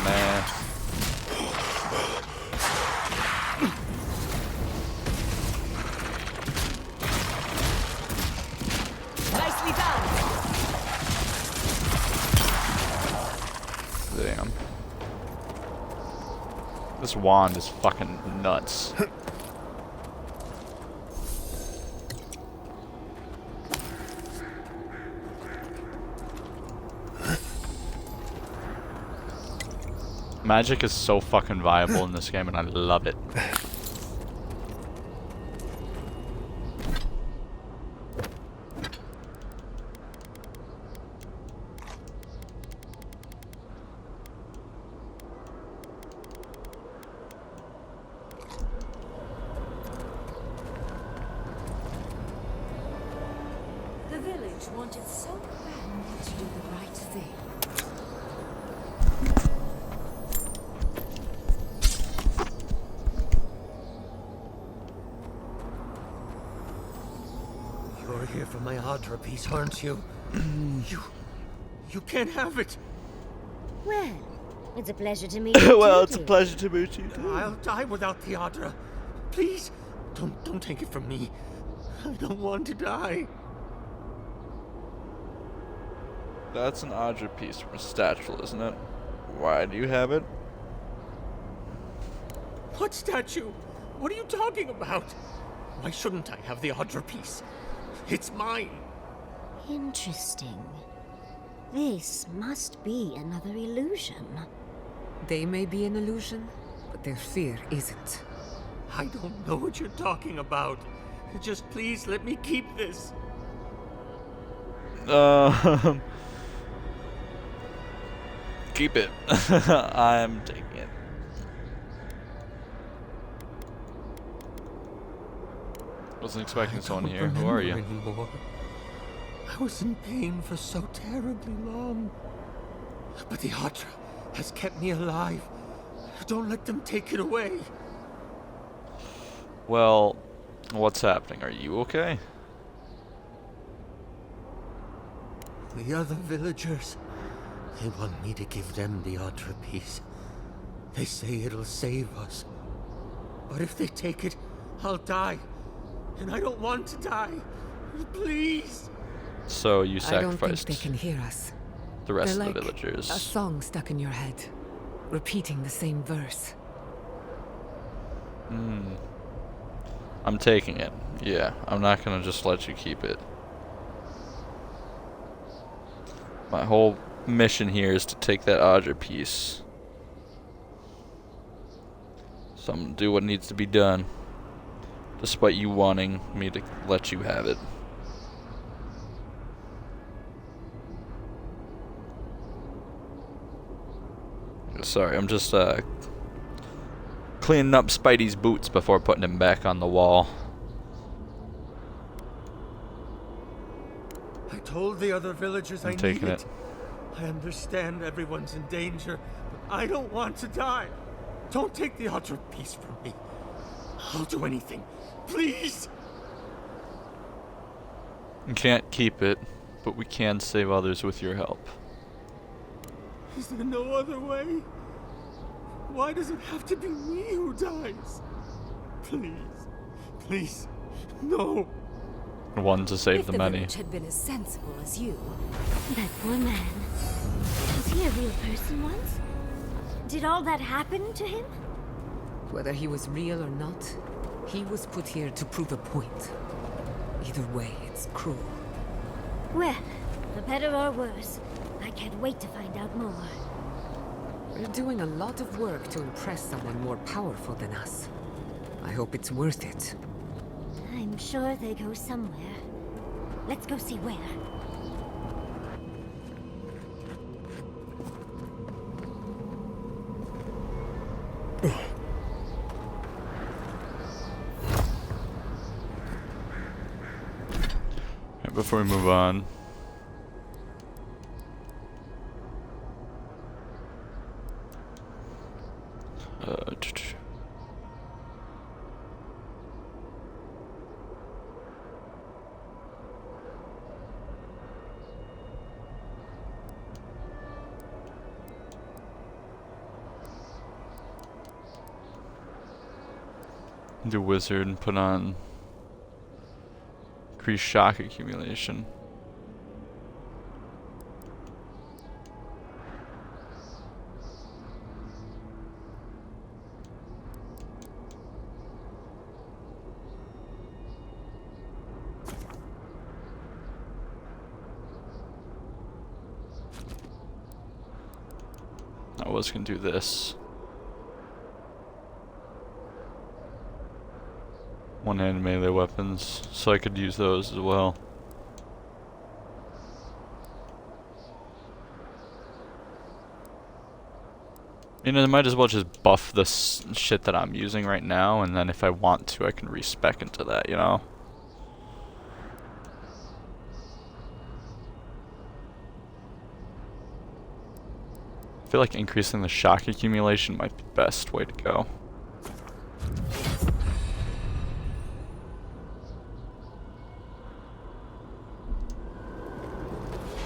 Man. Nicely done. Damn. This wand is fucking nuts. Magic is so fucking viable in this game and I love it. Scrooge wanted so bad to do the right thing. You're here for my Audra piece, aren't you? You can't have it. Well, it's a pleasure to meet you. Well, it's a pleasure to meet you too. I'll die without the Audra. Please, don't take it from me. I don't want to die. That's an Audra piece from a statue, isn't it? Why do you have it? What statue? What are you talking about? Why shouldn't I have the Audra piece? It's mine. Interesting. This must be another illusion. They may be an illusion, but their fear isn't. I don't know what you're talking about. Just please let me keep this. Keep it. I'm taking it. Wasn't expecting someone here. Who are you? Anymore. I was in pain for so terribly long. But the Audra has kept me alive. Don't let them take it away. Well, what's happening? Are you okay? The other villagers, they want me to give them the Audra piece. They say it'll save us. But if they take it, I'll die. And I don't want to die. Please. So you I don't sacrificed think they can hear us. the rest They're of the like villagers. a song stuck in your head, repeating the same verse. I'm taking it. Yeah, I'm not gonna just let you keep it. My whole mission here is to take that Audra piece. So I'm gonna do what needs to be done, despite you wanting me to let you have it. Sorry, I'm just cleaning up Spidey's boots before putting him back on the wall. I told the other villagers I I'm need taking it. it. I understand everyone's in danger, but I don't want to die. Don't take the Audra piece from me. I'll do anything. Please! You can't keep it, but we can save others with your help. Is there no other way? Why does it have to be me who dies? Please. Please. No. One to save If the the many. village had been as sensible as you. That poor man. Was he a real person once? Did all that happen to him? Whether he was real or not, he was put here to prove a point. Either way, it's cruel. Well, for better or worse, I can't wait to find out more. We're doing a lot of work to impress someone more powerful than us. I hope it's worth it. I'm sure they go somewhere. Let's go see where. Right, before we move on. Do wizard and put on increase shock accumulation. I was gonna do this. One-handed melee weapons, so I could use those as well. You know, I might as well just buff this shit that I'm using right now, and then if I want to, I can respec into that, you know? I feel like increasing the shock accumulation might be the best way to go.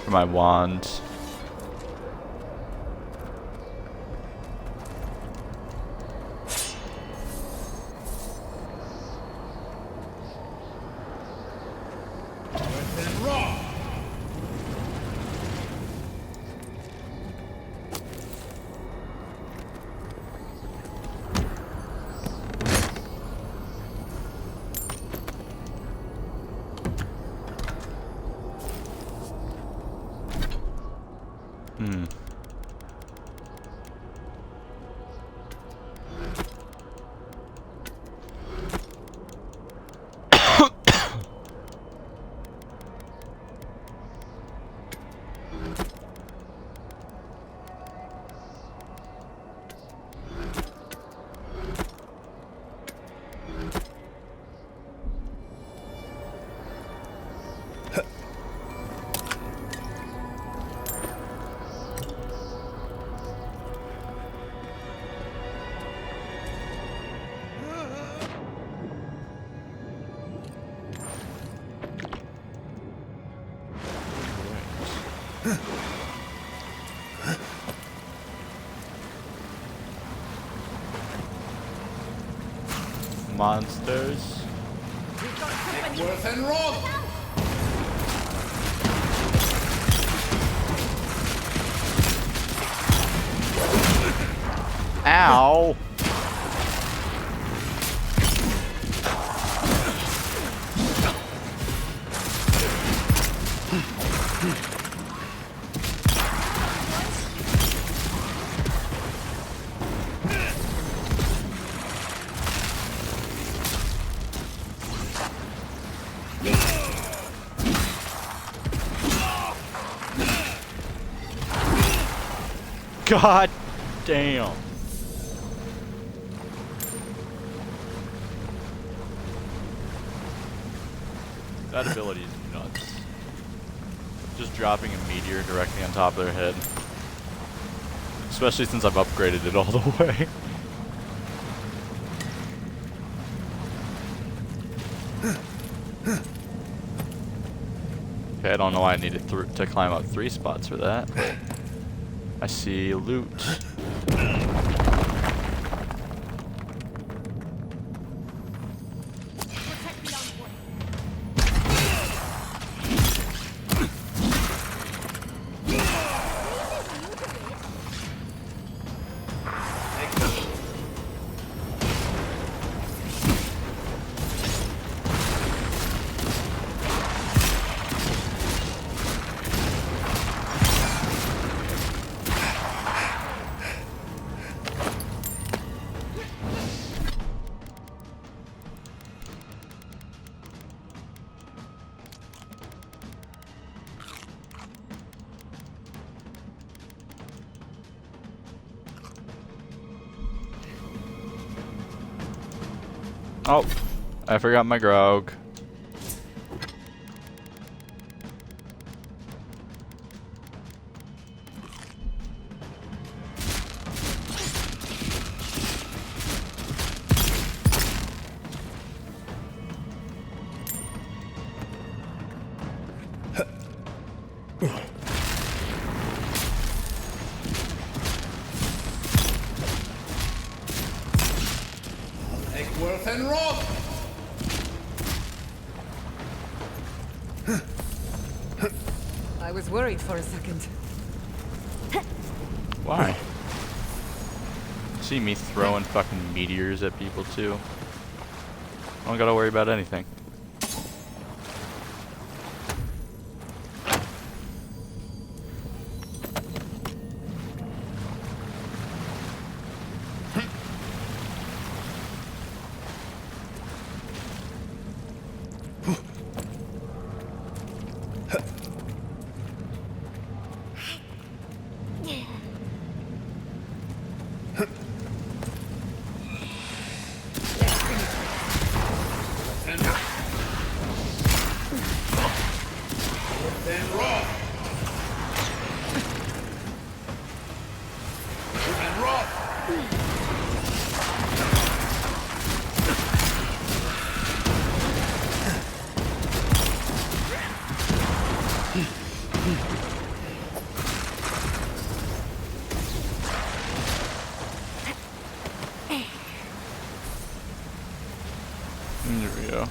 For my wand. Monsters. Worth and Rob! Ow! God damn. That ability is nuts. Just dropping a meteor directly on top of their head. Especially since I've upgraded it all the way. Okay, I don't know why I needed to climb up 3 spots for that, but I see loot. Oh, I forgot my grog. Worth and Rob! I was worried for a second. Why? See me throwing fucking meteors at people too. I don't gotta worry about anything. we go.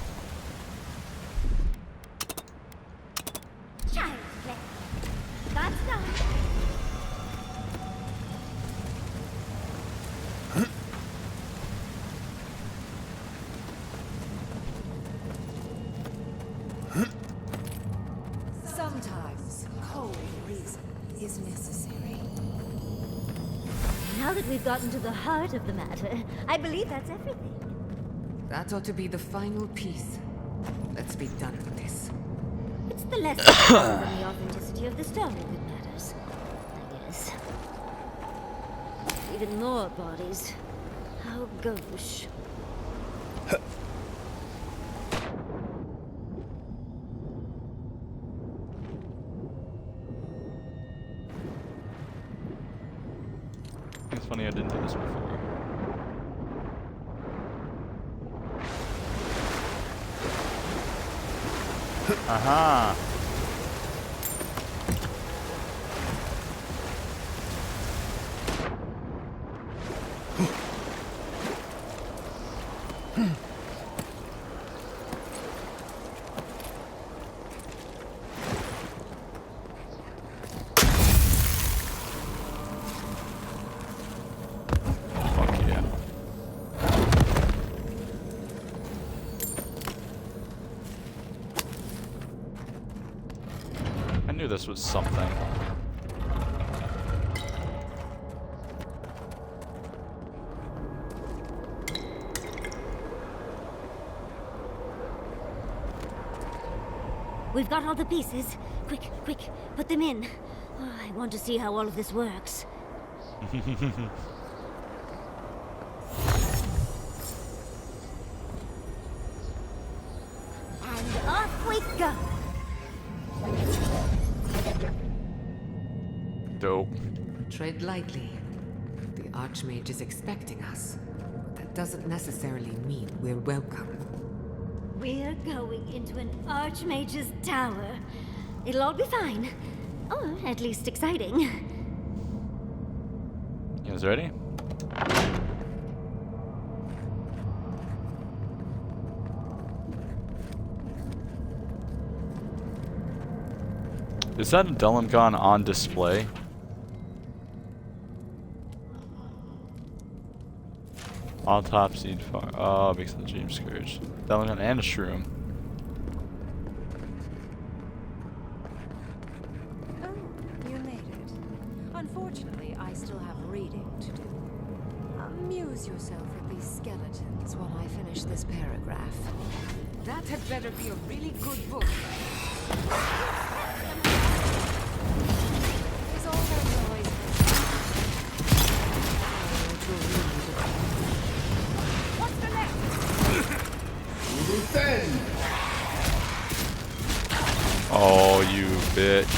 Child play. That's done. Sometimes cold reason is necessary. Now that we've gotten to the heart of the matter, I believe that's everything. That ought to be the final piece. Let's be done with this. It's the lesson from the authenticity of the story that matters, I guess. Even more bodies. How gauche. It's funny I didn't do this before. Aha! Fuck yeah. I knew this was something. We've got all the pieces. Quick, quick, put them in. Oh, I want to see how all of this works. And off we go. Dope. Tread lightly. The Archmage is expecting us. But that doesn't necessarily mean we're welcome. We're going into an Archmage's tower. It'll all be fine. Or at least exciting. You guys ready? Is that a Delimgon on display? Autopsied far. Oh, because of the Dream Scourge. Delimgon and a Shroom. Oh, you made it. Unfortunately, I still have reading to do. Amuse yourself with these skeletons while I finish this paragraph. That had better be a really good book. There's all that noise. What's the next? Oh, you bitch.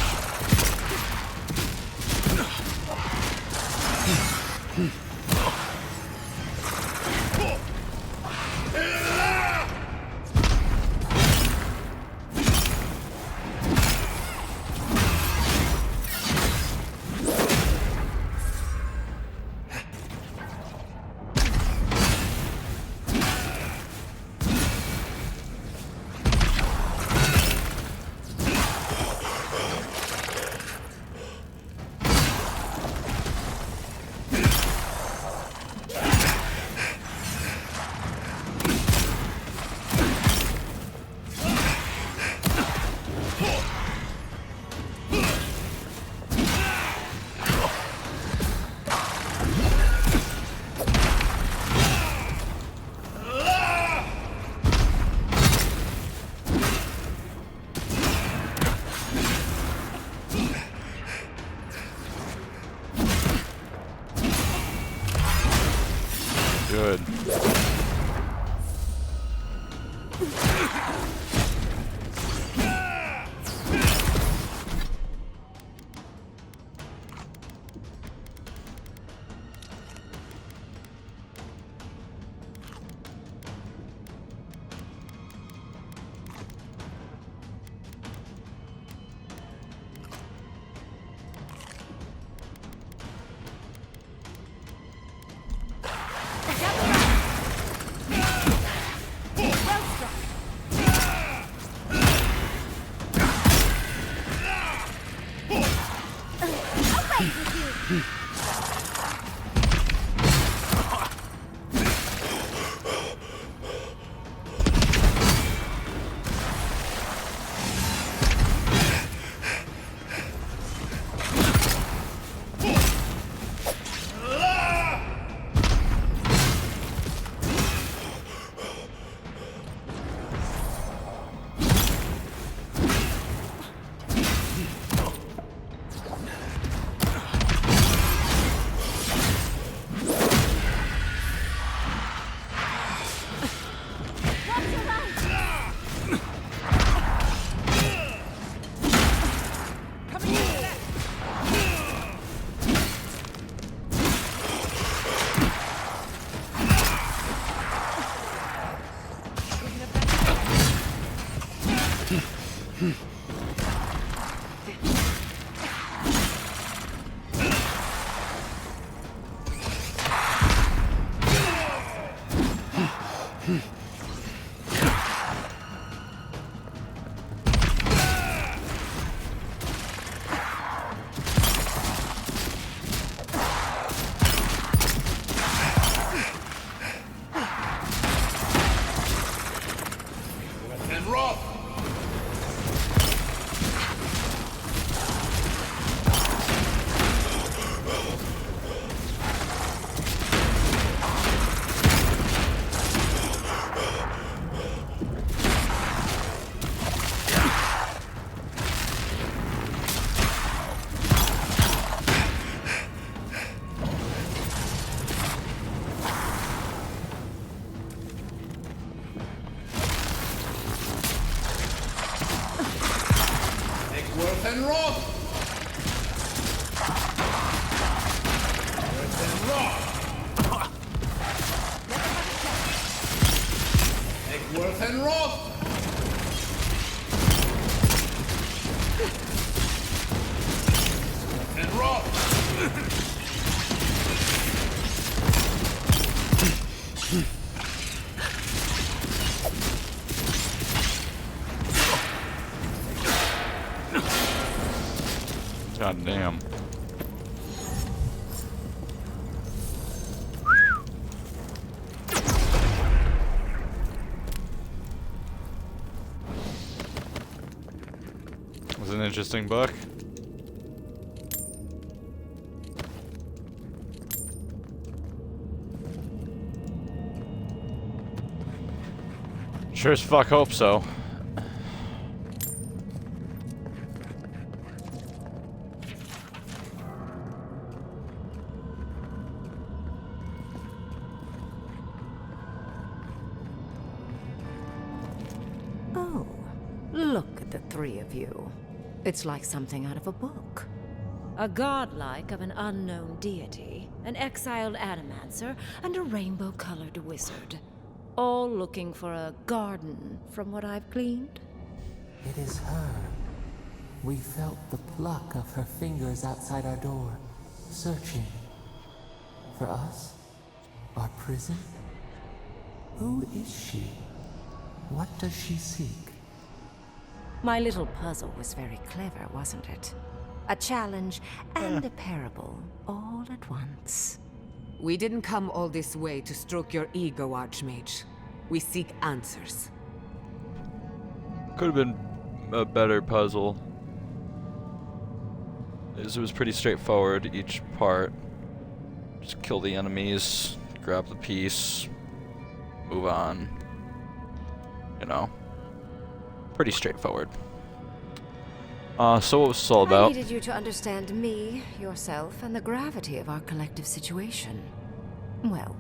Good. Well struck. God damn. It was an interesting book. Sure as fuck hope so. Oh, look at the three of you. It's like something out of a book. A godlike of an unknown deity, an exiled animancer, and a rainbow-colored wizard. All looking for a garden, from what I've gleaned. It is her. We felt the pluck of her fingers outside our door, searching. For us? Our prison? Who is she? What does she seek? My little puzzle was very clever, wasn't it? A challenge and a parable, all at once. We didn't come all this way to stroke your ego, Archmage. We seek answers. Could have been a better puzzle. It was pretty straightforward, each part. Just kill the enemies, grab the piece, move on. You know. Pretty straightforward. So what was this all I about? needed you to understand me, yourself, and the gravity of our collective situation. Well,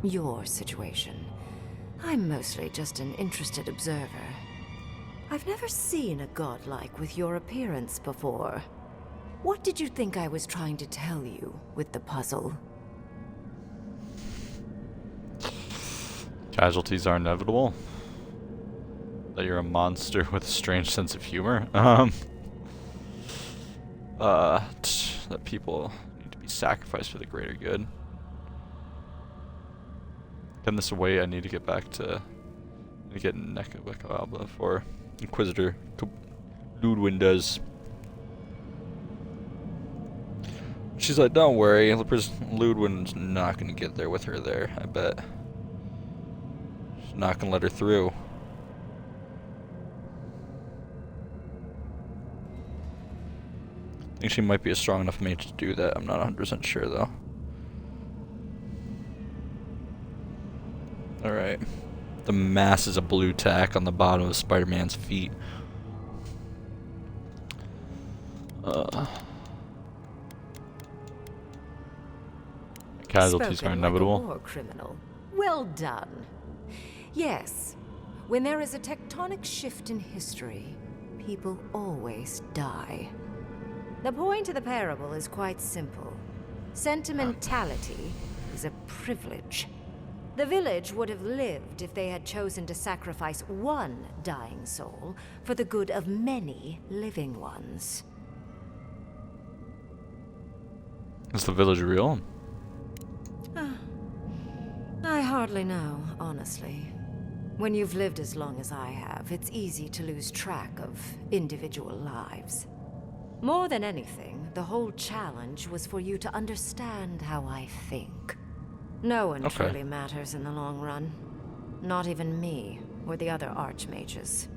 your situation. I'm mostly just an interested observer. I've never seen a godlike with your appearance before. What did you think I was trying to tell you with the puzzle? Casualties are inevitable. That you're a monster with a strange sense of humor. That people need to be sacrificed for the greater good. Then this way, I need to get back to get Nekawekawaba before Inquisitor Ludwin does. She's like, don't worry, Ludwin's not gonna get there with her there, I bet. She's not gonna let her through. I think she might be a strong enough mage to do that. I'm not 100% sure though. Alright. The masses of blue tack on the bottom of Spider-Man's feet. Casualties are inevitable. Like a war criminal. Well done. Yes, when there is a tectonic shift in history, people always die. The point of the parable is quite simple. Sentimentality is a privilege. The village would have lived if they had chosen to sacrifice one dying soul for the good of many living ones. Is the village real? I hardly know, honestly. When you've lived as long as I have, it's easy to lose track of individual lives. More than anything, the whole challenge was for you to understand how I think. No one truly matters in the long run. Not even me, or the other archmages.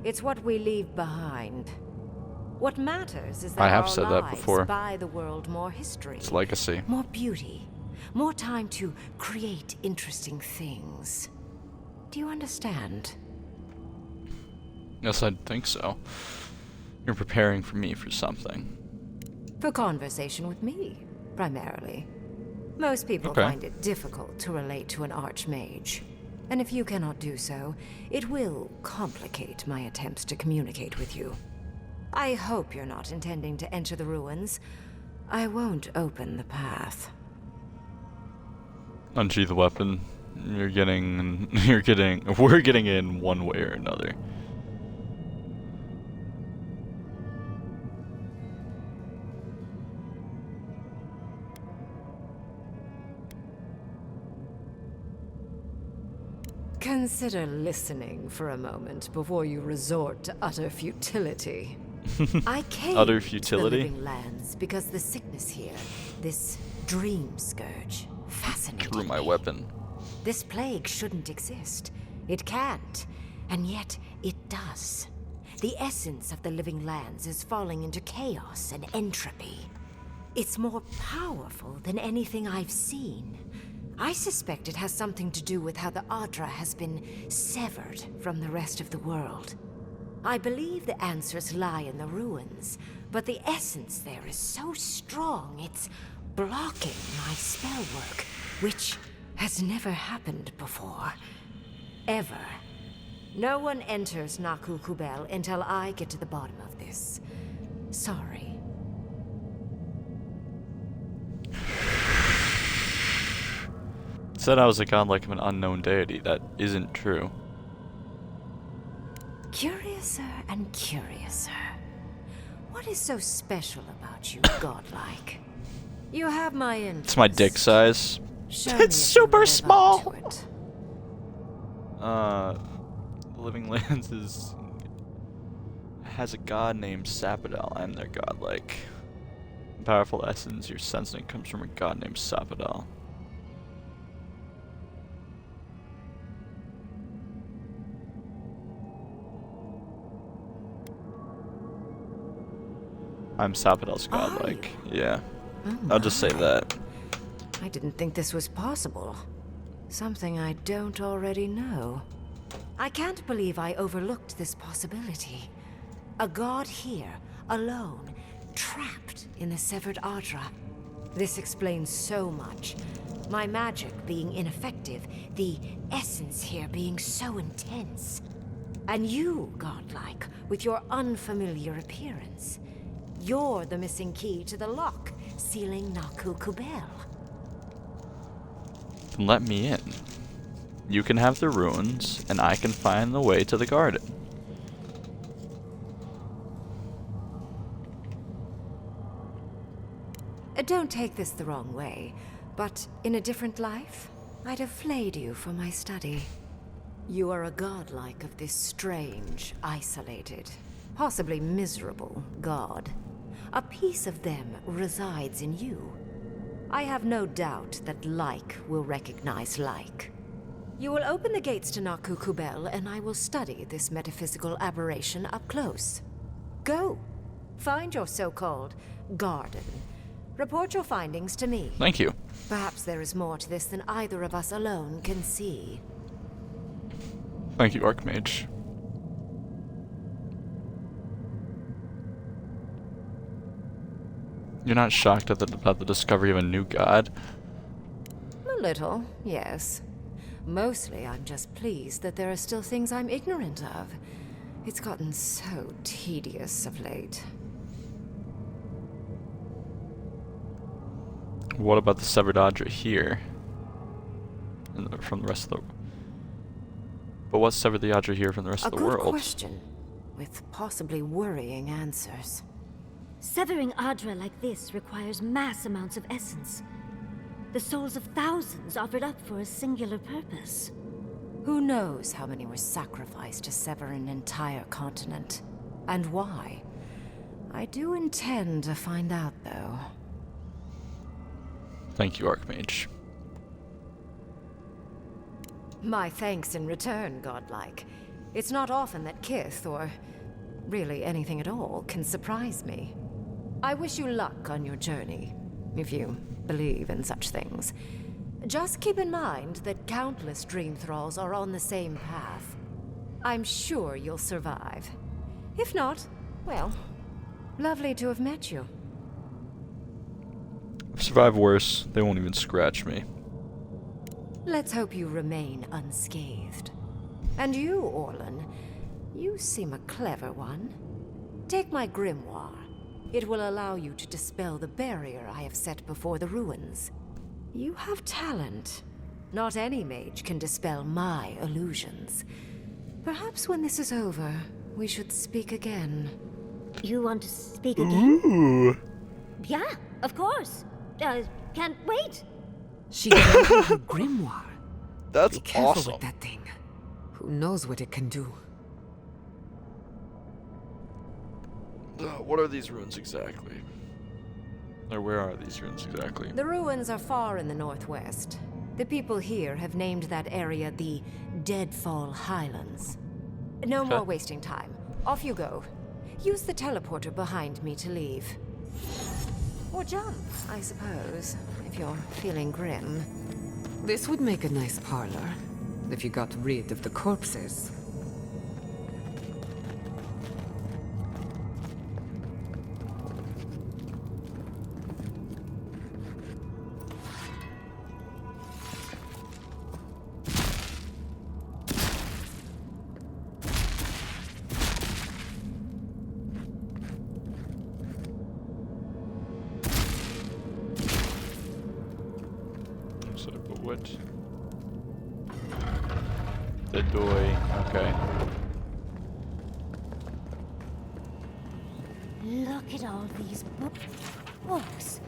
It's what we leave behind. What matters is that I have our said that lives before. buy the world more history. It's legacy. More beauty. More time to create interesting things. Do you understand? Yes, I think so. You're preparing for me for something. For conversation with me, primarily. Most people find it difficult to relate to an archmage. And if you cannot do so, it will complicate my attempts to communicate with you. I hope you're not intending to enter the ruins. I won't open the path. Unsheath the weapon. We're getting in one way or another. Consider listening for a moment before you resort to utter futility. I came Utter to the futility? living lands because the sickness here, this dream scourge, fascinated Drew my me. weapon. This plague shouldn't exist. It can't. And yet, it does. The essence of the living lands is falling into chaos and entropy. It's more powerful than anything I've seen. I suspect it has something to do with how the Adra has been severed from the rest of the world. I believe the answers lie in the ruins, but the essence there is so strong it's blocking my spell work, which has never happened before. Ever. No one enters Naku Kubel until I get to the bottom of this. Sorry. Said I was a godlike of an unknown deity. That isn't true. Curiouser and curiouser. What is so special about you, godlike? You have my interest. It's my dick size. Show me It's if you super live up small. to it. The Living Lands has a god named Sapadal. I'm their godlike. The powerful essence you're sensing comes from a god named Sapadal. I'm Sapadal's godlike. Yeah. I'll just say that. I didn't think this was possible. Something I don't already know. I can't believe I overlooked this possibility. A god here, alone, trapped in the severed Adra. This explains so much. My magic being ineffective, the essence here being so intense. And you, godlike, with your unfamiliar appearance. You're the missing key to the lock, sealing Naku Kubel. Then let me in. You can have the ruins, and I can find the way to the garden. Don't take this the wrong way, but in a different life, I'd have flayed you for my study. You are a godlike of this strange, isolated, possibly miserable god. A piece of them resides in you. I have no doubt that like will recognize like. You will open the gates to Naku Kubel, and I will study this metaphysical aberration up close. Go. Find your so-called garden. Report your findings to me. Thank you. Perhaps there is more to this than either of us alone can see. Thank you, Archmage. You're not shocked at about the discovery of a new god? A little, yes. Mostly, I'm just pleased that there are still things I'm ignorant of. It's gotten so tedious of late. What about the severed Adra here? from the rest of the. But what severed the Adra here from the rest of the world? A good question, with possibly worrying answers. Severing Adra like this requires mass amounts of essence. The souls of thousands offered up for a singular purpose. Who knows how many were sacrificed to sever an entire continent? And why? I do intend to find out, though. Thank you, Archmage. My thanks in return, godlike. It's not often that Kith, or really anything at all, can surprise me. I wish you luck on your journey, if you believe in such things. Just keep in mind that countless dream thralls are on the same path. I'm sure you'll survive. If not, well, lovely to have met you. If I survive worse, they won't even scratch me. Let's hope you remain unscathed. And you, Orlan, you seem a clever one. Take my grimoire. It will allow you to dispel the barrier I have set before the ruins. You have talent. Not any mage can dispel my illusions. Perhaps when this is over, we should speak again. You want to speak again? Ooh. Yeah, of course. Can't wait. She gave you her grimoire. That's Be careful awesome. with that thing. Who knows what it can do? What are these ruins exactly? Or where are these ruins exactly? The ruins are far in the northwest. The people here have named that area the Deadfall Highlands. No more wasting time. Off you go. Use the teleporter behind me to leave. Or jump, I suppose, if you're feeling grim. This would make a nice parlor, if you got rid of the corpses. So, but what? The doy. Okay. Look at all these books.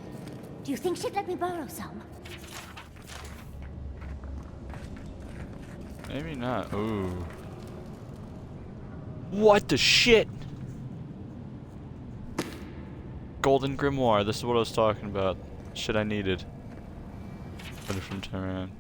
Do you think she'd let me borrow some? Maybe not. Ooh. What the shit? Golden Grimoire. This is what I was talking about. Shit I needed. Better from Tehran.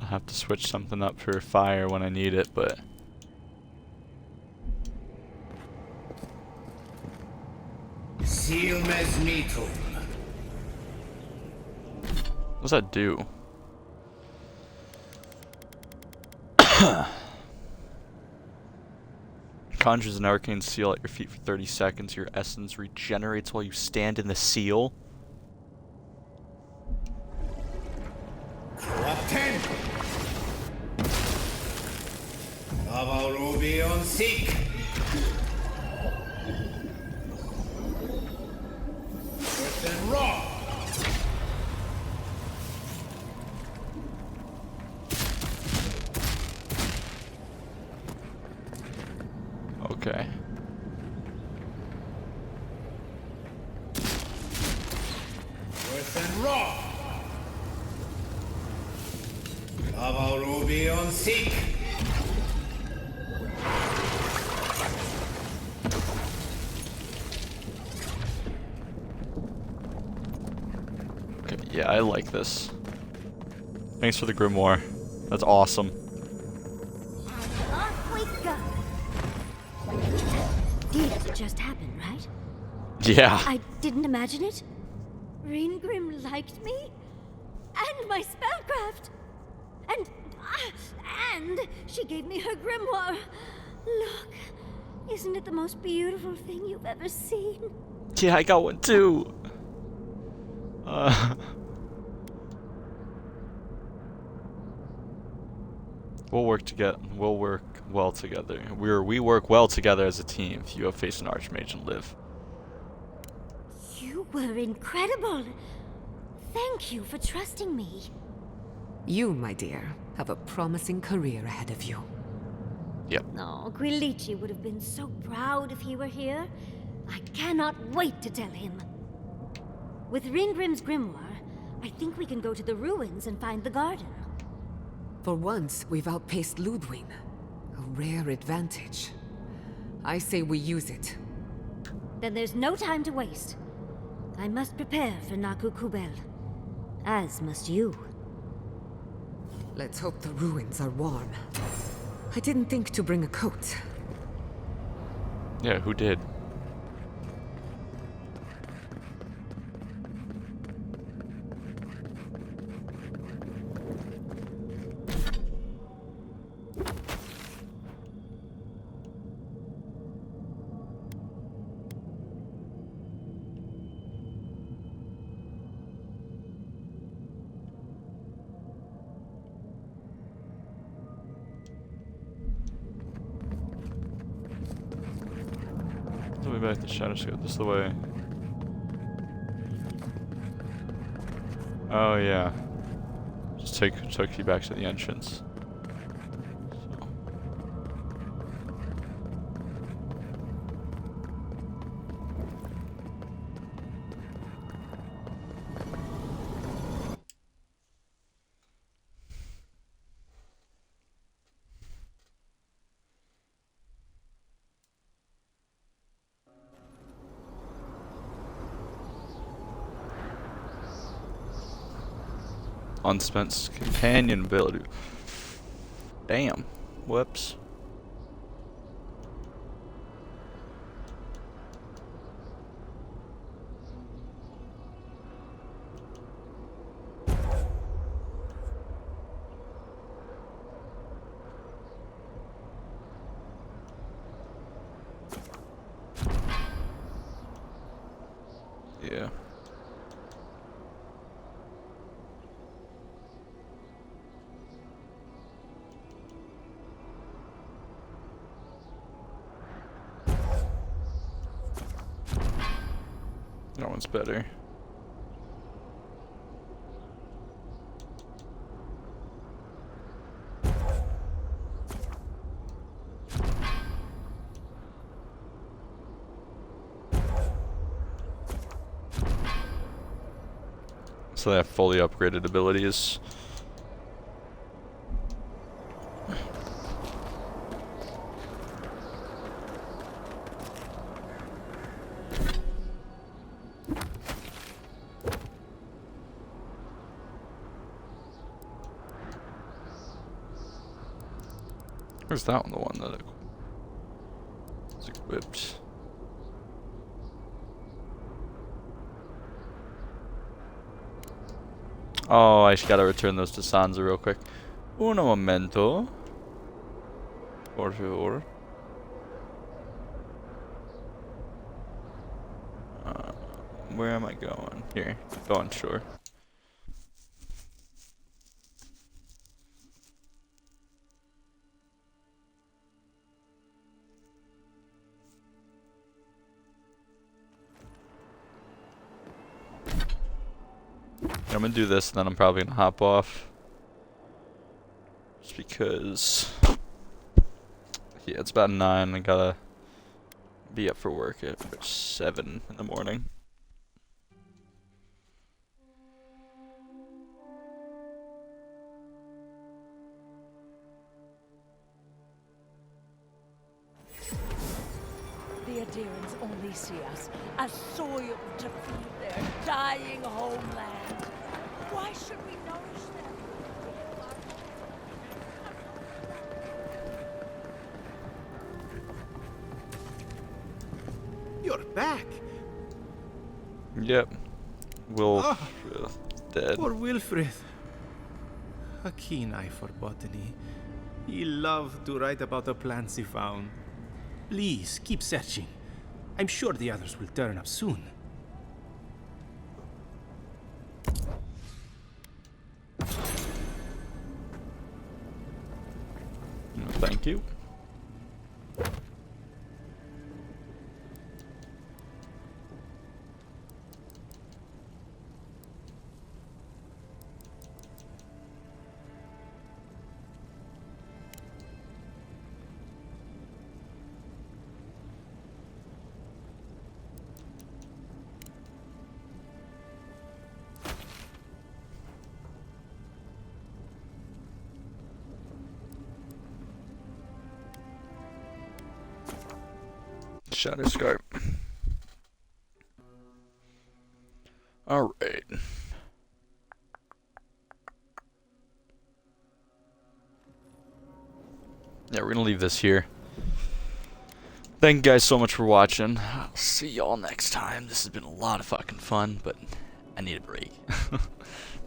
I'll have to switch something up for fire when I need it, but what's that do? Conjures an arcane seal at your feet for 30 seconds. Your essence regenerates while you stand in the seal. Captain! Ruby on seek! Earth and raw! Okay. Earth and raw! Ruby on seek! Okay, yeah, I like this. Thanks for the grimoire. That's awesome. Off we go. Did just happen, right? Yeah. I didn't imagine it. Green Grim liked me? and my spellcraft. And she gave me her grimoire. Look, isn't it the most beautiful thing you've ever seen? Yeah, I got one too. We'll work together. We'll work well together. We work well together as a team. If you have faced an archmage and live. You were incredible. Thank you for trusting me. You, my dear, have a promising career ahead of you. Yep. Oh, Quilici would have been so proud if he were here. I cannot wait to tell him. With Ringrim's grimoire, I think we can go to the ruins and find the garden. For once, we've outpaced Ludwig. A rare advantage. I say we use it. Then there's no time to waste. I must prepare for Naku Kubel. As must you. Let's hope the ruins are warm. I didn't think to bring a coat. Yeah, who did? Back to Shadow Scope. This is the way. Oh yeah. Just took you back to the entrance. Unspent companion ability. Damn. Whoops. Yeah. That one's better. So they have fully upgraded abilities. Where's that one? The one that is equipped. Oh, I just gotta return those to Sansa real quick. Uno momento. Por favor. Where am I going? Here. Going shore. I'm gonna do this, and then I'm probably gonna hop off. Just because, yeah, it's about 9. I gotta be up for work at 7 in the morning. The Adirans only see us as soil to feed their dying homeland. Why should we nourish them? You're back. Yep. Will dead. Poor Wilfred. A keen eye for botany. He loved to write about the plants he found. Please, keep searching. I'm sure the others will turn up soon. Thank you. Shadow Scarp. Alright. Yeah, we're gonna leave this here. Thank you guys so much for watching. I'll see y'all next time. This has been a lot of fucking fun, but I need a break.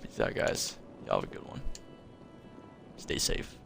Peace out, guys. Y'all have a good one. Stay safe.